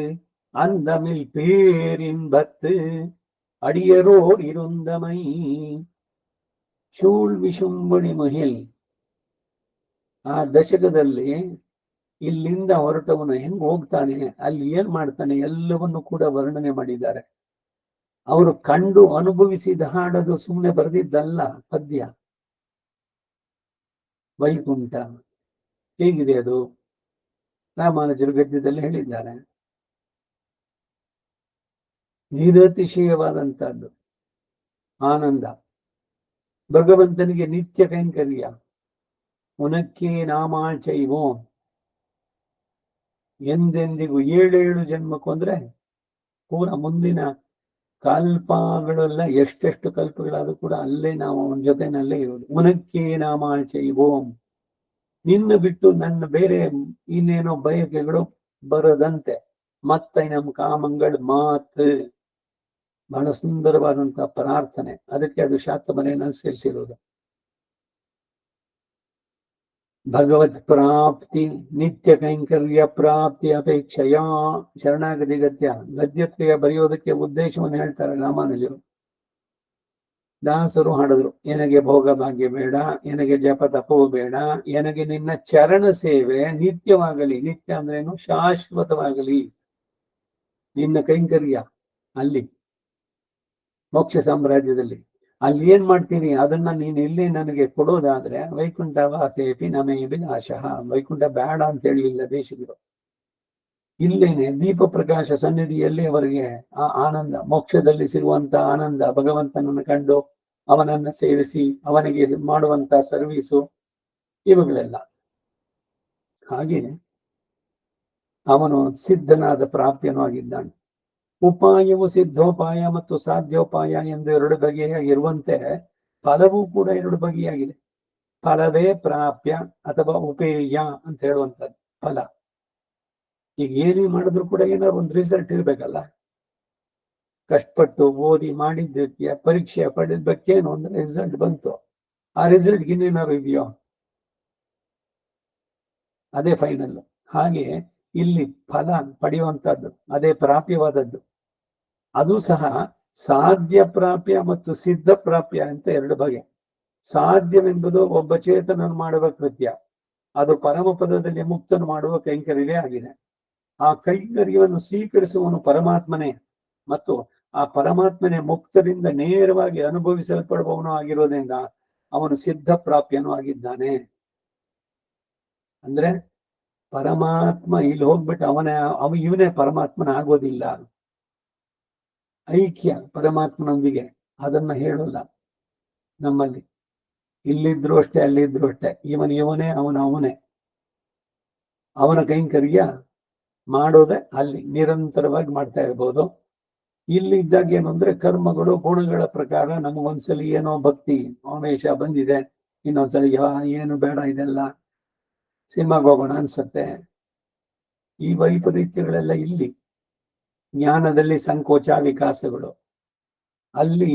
அந்தமில் பேரின்பத்து அடியரோர் இருந்தமை ಶೂಳ್ ವಿಶುಂಬಣಿ ಮಹಿಲ್. ಆ ದಶಕದಲ್ಲಿ ಇಲ್ಲಿಂದ ಹೊರಟವನು ಹೆಂಗ್ ಹೋಗ್ತಾನೆ, ಅಲ್ಲಿ ಏನ್ ಮಾಡ್ತಾನೆ, ಎಲ್ಲವನ್ನು ಕೂಡ ವರ್ಣನೆ ಮಾಡಿದ್ದಾರೆ. ಅವರು ಕಂಡು ಅನುಭವಿಸಿದ ಹಾಡದು ಸುಮ್ಮನೆ ಬರೆದಿದ್ದಲ್ಲ ಪದ್ಯ. ವೈಕುಂಠ ಹೇಗಿದೆ ಅದು, ರಾಮಾನುಜರು ಗದ್ಯದಲ್ಲಿ ಹೇಳಿದ್ದಾರೆ. ನಿರತಿಶಯವಾದಂತಹದ್ದು ಆನಂದ. ಭಗವಂತನಿಗೆ ನಿತ್ಯ ಕೈಂಕರ್ಯ. ಉನಕ್ಕೆ ನಾಮಾಚೈವೋ, ಎಂದೆಂದಿಗೂ 7 ಜನ್ಮಕ್ಕೂ ಅಂದ್ರೆ ಪೂರ ಮುಂದಿನ ಕಲ್ಪಗಳೆಲ್ಲ ಎಷ್ಟೆಷ್ಟು ಕಲ್ಪಗಳಾದ್ರೂ ಕೂಡ ಅಲ್ಲೇ ನಾವು ಅವನ ಜೊತೆನಲ್ಲೇ ಇರೋದು. ಉನಕ್ಕೆ ನಾಮಾಚೈವೋಂ, ನಿನ್ನ ಬಿಟ್ಟು ನನ್ನ ಬೇರೆ ಇನ್ನೇನೋ ಬಯಕೆಗಳು ಬರದಂತೆ. ಮತ್ತೆ ನಮ್ಮ ಕಾಮಂಗಳು ಮಾತು. ಬಹಳ ಸುಂದರವಾದಂತಹ ಪ್ರಾರ್ಥನೆ. ಅದಕ್ಕೆ ಅದು ಶಾಸ್ತ್ರಮನೆಯನ್ನು ಸೇರಿಸಿರೋದು. ಭಗವತ್ ಪ್ರಾಪ್ತಿ, ನಿತ್ಯ ಕೈಂಕರ್ಯ ಪ್ರಾಪ್ತಿ ಅಪೇಕ್ಷೆಯ. ಶರಣಾಗತಿ ಗದ್ಯತ್ರಯ ಬರೆಯೋದಕ್ಕೆ ಉದ್ದೇಶವನ್ನು ಹೇಳ್ತಾರೆ ರಾಮಾನುಜರು. ದಾಸರು ಹಾಡಿದ್ರು, ಎನಗೆ ಭೋಗ ಭಾಗ್ಯ ಬೇಡ, ಎನಗೆ ಜಪ ತಪವು ಬೇಡ, ಎನಗೆ ನಿನ್ನ ಚರಣ ಸೇವೆ ನಿತ್ಯವಾಗಲಿ. ನಿತ್ಯ ಅಂದ್ರೇನು, ಶಾಶ್ವತವಾಗಲಿ ನಿನ್ನ ಕೈಂಕರ್ಯ. ಅಲ್ಲಿ ಮೋಕ್ಷ ಸಾಮ್ರಾಜ್ಯದಲ್ಲಿ ಅಲ್ಲಿ ಏನ್ ಮಾಡ್ತೀನಿ ಅದನ್ನ ನೀನು ಇಲ್ಲಿ ನನಗೆ ಕೊಡೋದಾದ್ರೆ ವೈಕುಂಠ ವಾಸೇಪಿ ನಮೇ ವಿನಾಶಃ. ವೈಕುಂಠ ಬೇಡ ಅಂತ ಹೇಳಿಲ್ಲ ದೇಶಗಳು. ಇಲ್ಲೇನೆ ದೀಪ ಪ್ರಕಾಶ ಸನ್ನಿಧಿಯಲ್ಲಿ ಅವರಿಗೆ ಆ ಆನಂದ, ಮೋಕ್ಷದಲ್ಲಿ ಸಿಗುವಂತ ಆನಂದ, ಭಗವಂತನನ್ನು ಕಂಡು ಅವನನ್ನ ಸೇವಿಸಿ ಅವನಿಗೆ ಮಾಡುವಂತ ಸರ್ವೀಸು, ಇವುಗಳೆಲ್ಲ. ಹಾಗೆ ಅವನು ಸಿದ್ಧನಾದ ಪ್ರಾಪ್ಯನೂ ಆಗಿದ್ದಾನೆ. ಉಪಾಯವು ಸಿದ್ಧೋಪಾಯ ಮತ್ತು ಸಾಧ್ಯೋಪಾಯ ಎಂದು 2 ಬಗೆಯಾಗಿರುವಂತೆ ಫಲವೂ ಕೂಡ 2 ಬಗೆಯಾಗಿದೆ. ಫಲವೇ ಪ್ರಾಪ್ಯ ಅಥವಾ ಉಪೇಯ ಅಂತ ಹೇಳುವಂಥದ್ದು ಫಲ. ಈಗ ಏನೇ ಮಾಡಿದ್ರು ಕೂಡ ಏನಾದ್ರು ಒಂದು ರಿಸಲ್ಟ್ ಇರ್ಬೇಕಲ್ಲ. ಕಷ್ಟಪಟ್ಟು ಓದಿ ಮಾಡಿದ್ದಕ್ಕೆ ಪರೀಕ್ಷೆ ಪಡೆದಕ್ಕೇನು ಅಂದ್ರೆ ರಿಸಲ್ಟ್ ಬಂತು. ಆ ರಿಸಲ್ಟ್ ಇನ್ನೇನಾದ್ರು ಇದೆಯೋ, ಅದೇ ಫೈನಲ್. ಹಾಗೆ ಇಲ್ಲಿ ಫಲ ಪಡೆಯುವಂತಹದ್ದು ಅದೇ ಪ್ರಾಪ್ಯವಾದದ್ದು. ಅದು ಸಹ ಸಾಧ್ಯ ಪ್ರಾಪ್ಯ ಮತ್ತು ಸಿದ್ಧ ಪ್ರಾಪ್ಯ ಅಂತ 2 ಬಗೆ. ಸಾಧ್ಯವೆಂಬುದು ಒಬ್ಬ ಚೇತನನು ಮಾಡುವ ಕೃತ್ಯ, ಅದು ಪರಮ ಪದದಲ್ಲಿ ಮುಕ್ತನು ಮಾಡುವ ಕೈಂಕರ್ಯವೇ ಆಗಿದೆ. ಆ ಕೈಂಕರ್ಯವನ್ನು ಸ್ವೀಕರಿಸುವನು ಪರಮಾತ್ಮನೇ, ಮತ್ತು ಆ ಪರಮಾತ್ಮನೇ ಮುಕ್ತರಿಂದ ನೇರವಾಗಿ ಅನುಭವಿಸಲ್ಪಡುವವನು ಆಗಿರೋದ್ರಿಂದ ಅವನು ಸಿದ್ಧ ಪ್ರಾಪ್ಯನೂ ಆಗಿದ್ದಾನೆ. ಅಂದ್ರೆ ಪರಮಾತ್ಮ ಇಲ್ಲಿ ಹೋಗ್ಬಿಟ್ಟು ಇವನೇ ಪರಮಾತ್ಮನ ಆಗೋದಿಲ್ಲ. ಐಕ್ಯ ಪರಮಾತ್ಮನೊಂದಿಗೆ ಅದನ್ನ ಹೇಳೋಲ್ಲ ನಮ್ಮಲ್ಲಿ. ಇಲ್ಲಿದ್ರು ಅಷ್ಟೇ, ಅಲ್ಲಿದ್ರು ಅಷ್ಟೇ, ಇವನೇ ಅವನೇ. ಅವನ ಕೈಂಕರ್ಯ ಮಾಡೋದೇ ಅಲ್ಲಿ ನಿರಂತರವಾಗಿ ಮಾಡ್ತಾ ಇರ್ಬೋದು. ಇಲ್ಲಿ ಇದ್ದಾಗ ಏನು ಅಂದ್ರೆ ಕರ್ಮಗಳು ಗುಣಗಳ ಪ್ರಕಾರ ನಮಗೊಂದ್ಸಲಿ ಏನೋ ಭಕ್ತಿ ಆವೇಶ ಬಂದಿದೆ, ಇನ್ನೊಂದ್ಸಲಿ ಏನು ಬೇಡ ಇದೆಲ್ಲ, ಸಿನಿಮಾಗೆ ಹೋಗೋಣ ಅನ್ಸತ್ತೆ. ಈ ವೈಪರೀತ್ಯಗಳೆಲ್ಲ ಇಲ್ಲಿ ಜ್ಞಾನದಲ್ಲಿ ಸಂಕೋಚ ವಿಕಾಸಗಳು, ಅಲ್ಲಿ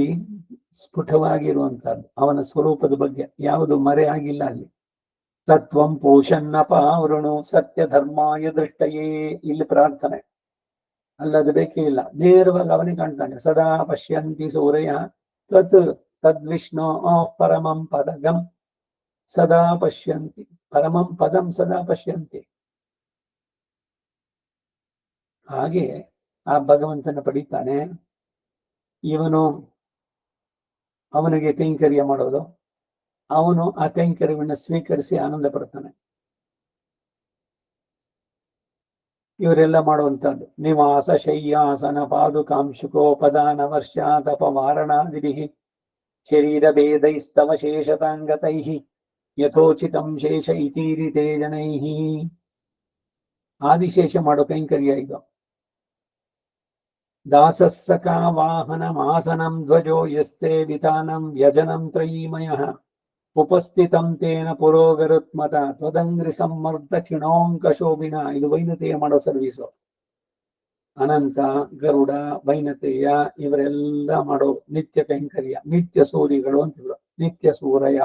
ಸ್ಫುಟವಾಗಿರುವಂತಹದ್ದು ಅವನ ಸ್ವರೂಪದ ಬಗ್ಗೆ ಯಾವುದು ಮರೆ ಆಗಿಲ್ಲ. ಅಲ್ಲಿ ತತ್ವಂ ಪೋಷನ್ನಪಾವೃಣು ಸತ್ಯ ಧರ್ಮಾಯ ದೃಷ್ಟಯೇ, ಇಲ್ಲಿ ಪ್ರಾರ್ಥನೆ ಅಲ್ಲದ ಬೇಕೇ ಇಲ್ಲ, ನೇರವಾಗಿ ಅವನಿಗೆ ಕಾಣ್ತಾನೆ. ಸದಾ ಪಶ್ಯಂತಿ ಸೂರ್ಯ ತತ್ ತದ್ವಿಷ್ಣು ಪರಮಂ ಪದಗಂ ಸದಾ ಪಶ್ಯಂತಿ, ಪರಮಂ ಪದಂ ಸದಾ ಪಶ್ಯಂತಿ. ಹಾಗೆ ಆ ಭಗವಂತನ ಪಡಿತಾನೆ. ಇವನು ಅವನಿಗೆ ಕೈಂಕರ್ಯ ಮಾಡೋದು, ಅವನು ಆ ಕೈಂಕರ್ಯವನ್ನು ಸ್ವೀಕರಿಸಿ ಆನಂದ ಪಡ್ತಾನೆ. ಇವರೆಲ್ಲ ಮಾಡುವಂತದ್ದು ನಿವಾಸ ಶಯ್ಯಾಸನ ಪಾದುಕಾಂಶುಕೋಪದಾನ ವರ್ಷಾತಪ ವಾರಣಾದಿಭಿ ಶರೀರ ಭೇದೈಸ್ತವ ಶೇಷತಾಂಗತೈ ಯಥೋಚಿತಂ ಶೇಷ ಇತೀರಿತೇ ಜನೈ. ಆದಿಶೇಷ ಮಾಡೋ ಕೈಂಕರ್ಯ ಇದು. ದಾಸಸ್ಸಖಾ ವಾಹನಮಾಸನಂ ಧ್ವಜೋ ಯಸ್ತೆ ವಿತಾನಂ ವ್ಯಜನಂ ತ್ರಯೀಮಯಃ ಉಪಸ್ಥಿತಂ ತೇನ ಪುರೋಗರುತ್ಮತ ತ್ವದಂಗ್ರಿ ಸಮ್ಮರ್ದ ಕಿಣೋಂಕ ಶೋಭಿನ. ಇದು ವೈನತೆಯ ಮಾಡೋ ಸರ್ವೀಸು. ಅನಂತ, ಗರುಡ, ವೈನತೆಯ ಇವರೆಲ್ಲ ಮಾಡೋ ನಿತ್ಯ ಕೈಂಕರ್ಯ, ನಿತ್ಯ ಸೂರಿಗಳು ಅಂತಿದ್ರು. ನಿತ್ಯ ಸೂರಯ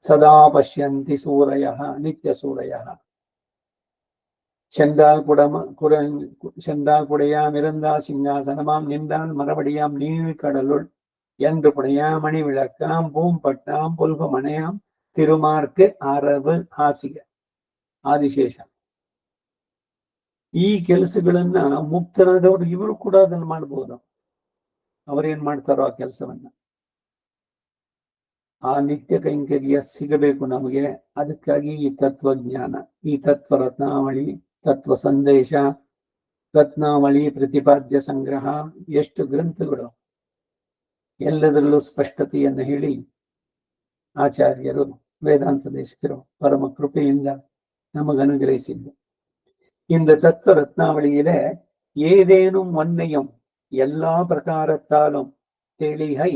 ಸದಾ ಪಶ್ಯಂತಿ ಸೂರಯ, ನಿತ್ಯ ಸೂರಯ. செந்தால் புடையாம் இருந்தால் சிங்காசனமாம் நின்றால் மரபடியாம் நீள் கடலுள் என்று புடையாம் மணி விளக்காம் பூம்பட்டாம் புல்ப மனையாம் ತಿರುಮಾರ್ಕೆ ಆರವ ಹಾಸಿಗೆ. ಆದಿಶೇಷ ಈ ಕೆಲಸಗಳನ್ನ ಮುಕ್ತರಾದವರು ಇವರು ಕೂಡ ಅದನ್ನು ಮಾಡ್ಬೋದು. ಅವರೇನ್ ಮಾಡ್ತಾರೋ ಆ ಕೆಲಸವನ್ನ. ಆ ನಿತ್ಯ ಕೈಂಕರ್ಯ ಸಿಗಬೇಕು ನಮಗೆ. ಅದಕ್ಕಾಗಿ ಈ ತತ್ವಜ್ಞಾನ, ಈ ತತ್ವ ರತ್ನಾವಳಿ, ತತ್ವ ಸಂದೇಶ, ರತ್ನಾವಳಿ, ಪ್ರತಿಪಾದ್ಯ ಸಂಗ್ರಹ, ಎಷ್ಟು ಗ್ರಂಥಗಳು, ಎಲ್ಲದರಲ್ಲೂ ಸ್ಪಷ್ಟತೆಯನ್ನು ಹೇಳಿ ಆಚಾರ್ಯರು ವೇದಾಂತ ದೇಶಕರು ಪರಮ ಕೃಪೆಯಿಂದ ನಮಗನುಗ್ರಹಿಸಿದ್ದು. இந்த தத்துவ ரத்னாவளியிலே ஏதேனும் ஒன்னையும் எல்லா பிரகாரத்தாலும் தெளிகை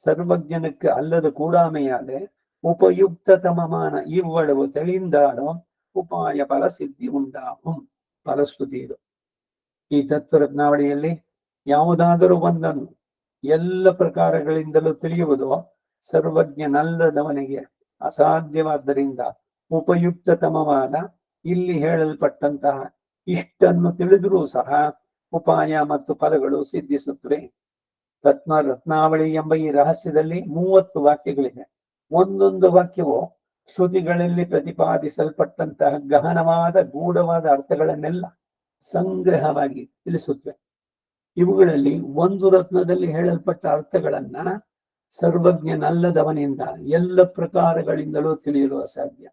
சர்வஜனுக்கு அல்லது கூடாமையாலே உபயுக்ததமமான இவ்வளவு தெளிந்தாலும் ಉಪಾಯ ಫಲ ಸಿದ್ಧಿ ಉಂಟಾகும். ಫಲಶ್ರುತಿ ಇದು. ಈ ತತ್ವ ರತ್ನಾವಳಿಯಲ್ಲಿ ಯಾವುದಾದರೂ ಒಂದನ್ನು ಎಲ್ಲ ಪ್ರಕಾರಗಳಿಂದಲೂ ತಿಳಿಯುವುದು ಸರ್ವಜ್ಞನಲ್ಲದವನಿಗೆ ಅಸಾಧ್ಯವಾದ್ದರಿಂದ ಉಪಯುಕ್ತತಮವಾದ ಇಲ್ಲಿ ಹೇಳಲ್ಪಟ್ಟಂತಹ ಇಷ್ಟನ್ನು ತಿಳಿದರೂ ಸಹ ಉಪಾಯ ಮತ್ತು ಫಲಗಳು ಸಿದ್ಧಿಸುತ್ತವೆ. ರತ್ನಾವಳಿ ಎಂಬ ಈ ರಹಸ್ಯದಲ್ಲಿ 30 ವಾಕ್ಯಗಳಿವೆ. ಒಂದೊಂದು ವಾಕ್ಯವು ಶ್ರುತಿಗಳಲ್ಲಿ ಪ್ರತಿಪಾದಿಸಲ್ಪಟ್ಟಂತಹ ಗಹನವಾದ ಗೂಢವಾದ ಅರ್ಥಗಳನ್ನೆಲ್ಲ ಸಂಗ್ರಹವಾಗಿ ತಿಳಿಸುತ್ತವೆ. ಇವುಗಳಲ್ಲಿ ಒಂದು ರತ್ನದಲ್ಲಿ ಹೇಳಲ್ಪಟ್ಟ ಅರ್ಥಗಳನ್ನ ಸರ್ವಜ್ಞನಲ್ಲದವನಿಂದ ಎಲ್ಲ ಪ್ರಕಾರಗಳಿಂದಲೂ ತಿಳಿಯಲು ಅಸಾಧ್ಯ.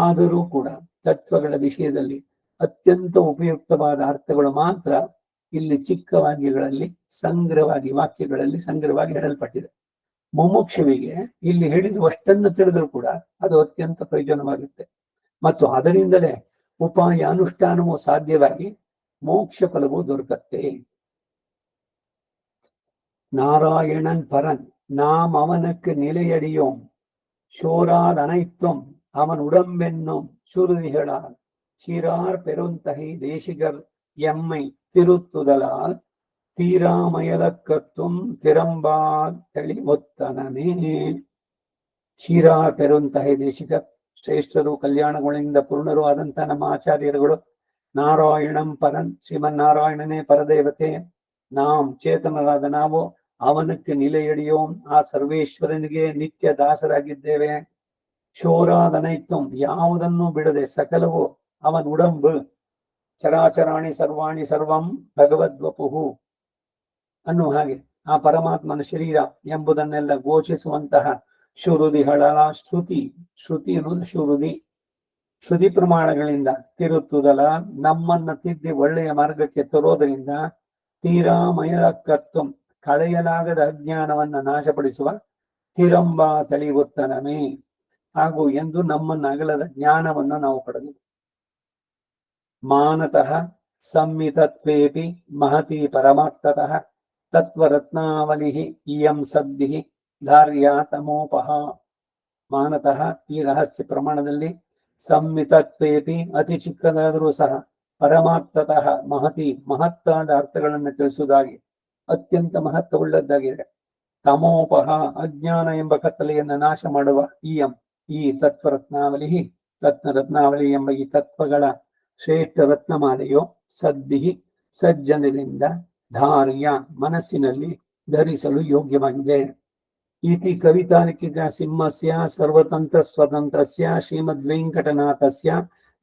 ಆದರೂ ಕೂಡ ತತ್ವಗಳ ವಿಷಯದಲ್ಲಿ ಅತ್ಯಂತ ಉಪಯುಕ್ತವಾದ ಅರ್ಥಗಳು ಮಾತ್ರ ಇಲ್ಲಿ ಚಿಕ್ಕ ವಾಕ್ಯಗಳಲ್ಲಿ ವಾಕ್ಯಗಳಲ್ಲಿ ಸಂಗ್ರಹವಾಗಿ ಹೇಳಲ್ಪಟ್ಟಿದೆ. ಮುಮುಕ್ಷುವಿಗೆ ಇಲ್ಲಿ ಹೇಳಿರುವಷ್ಟನ್ನು ತಿಳಿದರೂ ಕೂಡ ಅದು ಅತ್ಯಂತ ಪ್ರಯೋಜನವಾಗುತ್ತೆ ಮತ್ತು ಅದರಿಂದಲೇ ಉಪಾಯ ಅನುಷ್ಠಾನವೂ ಸಾಧ್ಯವಾಗಿ ಮೋಕ್ಷ ಫಲವೂ ದೊರಕತ್ತೆ. நாராயணன் பரன் நாம் அவனுக்கு நிலையடியோம் சோரால் அனைத்தும் அவன் உடம்பென்னும் சுருதிகளால் சீரார் பெருந்தகை தேசிகர் எம்மை திருத்துதலால் ತೀರಾಮಯಲಕ್ಕತ್ತುಂ ತಿರಂಬಾಲ್ ತಳಿವೊತ್ತನೇ. ಕ್ಷೀರಾರ್ ಪೆರುಂತಹೆ ದೇಶಿಕ ಶ್ರೇಷ್ಠರು, ಕಲ್ಯಾಣಗಳಿಂದ ಪೂರ್ಣರು ಆದಂತಹ ನಮ್ಮ ಆಚಾರ್ಯರುಗಳು ನಾರಾಯಣಂ ಪರನ್, ಶ್ರೀಮನ್ನಾರಾಯಣನೇ ಪರದೇವತೆ, ಚೇತನರಾದ ನಾವು ಅವನಕ್ಕೆ ನಿಲೆಯಡಿಯೋಂ, ಆ ಸರ್ವೇಶ್ವರನಿಗೆ ನಿತ್ಯ ದಾಸರಾಗಿದ್ದೇವೆ. ಶೋರಾದನೈತ್ವಂ, ಯಾವುದನ್ನು ಬಿಡದೆ ಸಕಲವು ಅವನ ಉಡಂಬು. ಚರಾಚರಾಣಿ ಸರ್ವಾಣಿ ಸರ್ವಂ ಭಗವದ್ವಪುಹು ಅನ್ನುವ ಹಾಗೆ ಆ ಪರಮಾತ್ಮನ ಶರೀರ ಎಂಬುದನ್ನೆಲ್ಲ ಘೋಷಿಸುವಂತಹ ಶುರುದಿಗಳ ಶ್ರುತಿ ಅನ್ನೋದು ಶ್ರುತಿ ಪ್ರಮಾಣಗಳಿಂದ ತಿರುತ್ತುದಲ ನಮ್ಮನ್ನ ತಿದ್ದಿ ಒಳ್ಳೆಯ ಮಾರ್ಗಕ್ಕೆ ತರೋದರಿಂದ ತೀರಾಮಯಲಕ್ಕತ್ತು ಕಳೆಯಲಾಗದ ಅಜ್ಞಾನವನ್ನ ನಾಶಪಡಿಸುವ ತಿರಂಬ ತಳಿವೊತ್ತನಮೇ, ಹಾಗೂ ಎಂದು ನಮ್ಮನ್ನ ಅಗಲದ ಜ್ಞಾನವನ್ನು ನಾವು ಪಡೆದು ಮಾನತಃ ಸಂಮಿತತ್ವೇಪಿ ಮಹತಿ ಪರಮಾರ್ಥತಃ ತತ್ವರತ್ನಾವಲಿ ಇಯಂ ಸದ್ಭಿಃ ಧಾರ್ಯ ತಮೋಪಹ. ಮಾನತಃ ಈ ರಹಸ್ಯ ಪ್ರಮಾಣದಲ್ಲಿ ಸಂಮಿತತ್ವೇಪಿ ಅತಿ ಚಿಕ್ಕದಾದರೂ ಸಹ ಪರಮಾರ್ಥತಃ ಮಹತಿ ಮಹತ್ತಾದ ಅರ್ಥಗಳನ್ನು ತಿಳಿಸುವುದಾಗಿ ಅತ್ಯಂತ ಮಹತ್ವವುಳ್ಳದ್ದಾಗಿದೆ. ತಮೋಪಹ ಅಜ್ಞಾನ ಎಂಬ ಕತ್ತಲೆಯನ್ನು ನಾಶ ಮಾಡುವ ಈ ತತ್ವರತ್ನಾವಲಿ ರತ್ನಾವಳಿ ಎಂಬ ಈ ತತ್ವಗಳ ಶ್ರೇಷ್ಠ ರತ್ನಮಾಲೆಯು ಸದ್ಭಿ ಸಜ್ಜನರಿಂದ ಧಾರ್ಯ ಮನಸ್ಸಿನಲ್ಲಿ ಧರಿಸಲು ಯೋಗ್ಯವಾಗಿದೆ. ಇತಿ ಕವಿತಾರ್ಕಿಕ ಸಿಂಹಸ್ಯ ಸರ್ವತಂತ್ರ ಸ್ವತಂತ್ರಸ್ಯ ಶ್ರೀಮದ್ವೆಂಕಟನಾಥಸ್ಯ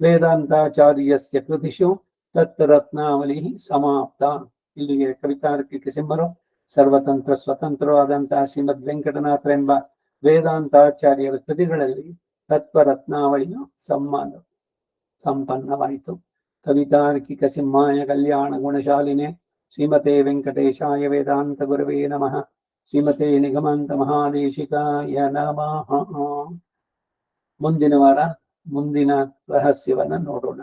ವೇದಾಂತಾಚಾರ್ಯಸ್ಯ ಕೃತಿಷು ತತ್ರತ್ನಾವಳಿ ಸಮಾಪ್ತ. ಇಲ್ಲಿಗೆ ಕವಿತಾರ್ಕಿಕ ಸಿಂಹರು ಸರ್ವತಂತ್ರ ಸ್ವತಂತ್ರರು ಆದಂತಹ ಶ್ರೀಮದ್ ವೆಂಕಟನಾಥರೆಂಬ ವೇದಾಂತಾಚಾರ್ಯರ ಕೃತಿಗಳಲ್ಲಿ ತತ್ವರತ್ನಾವಳಿಯು ಸಂಪನ್ನವಾಯಿತು. ಕವಿತಾರ್ಕಿಕ ಸಿಂಹಾಯ ಕಲ್ಯಾಣ ಗುಣಶಾಲಿನೆ ಶ್ರೀಮತೆ ವೆಂಕಟೇಶಾಯ ವೇದಾಂತ ಗುರವೇ ನಮಃ. ಶ್ರೀಮತೆ ನಿಗಮಾಂತ ಮಹಾದೇಶಿಕಾಯ ನಮಃ. ಮುಂದಿನ ವಾರ ಮುಂದಿನ ರಹಸ್ಯವನ್ನ ನೋಡೋಣ.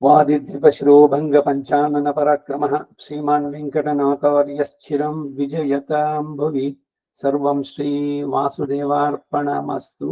ವಾದಿದ್ವಿಪಶ್ರೋಭಂಗ ಪಂಚಾನನ ಪರಾಕ್ರಮಃ ಶ್ರೀಮಾನ್ ವೆಂಕಟನಾಥಾರ್ಯಶ್ಚಿರಂ ವಿಜಯತಾಂ ಭುವಿ. ಸರ್ವಂ ಶ್ರೀ ವಾಸುದೇವಾರ್ಪಣಮಸ್ತು.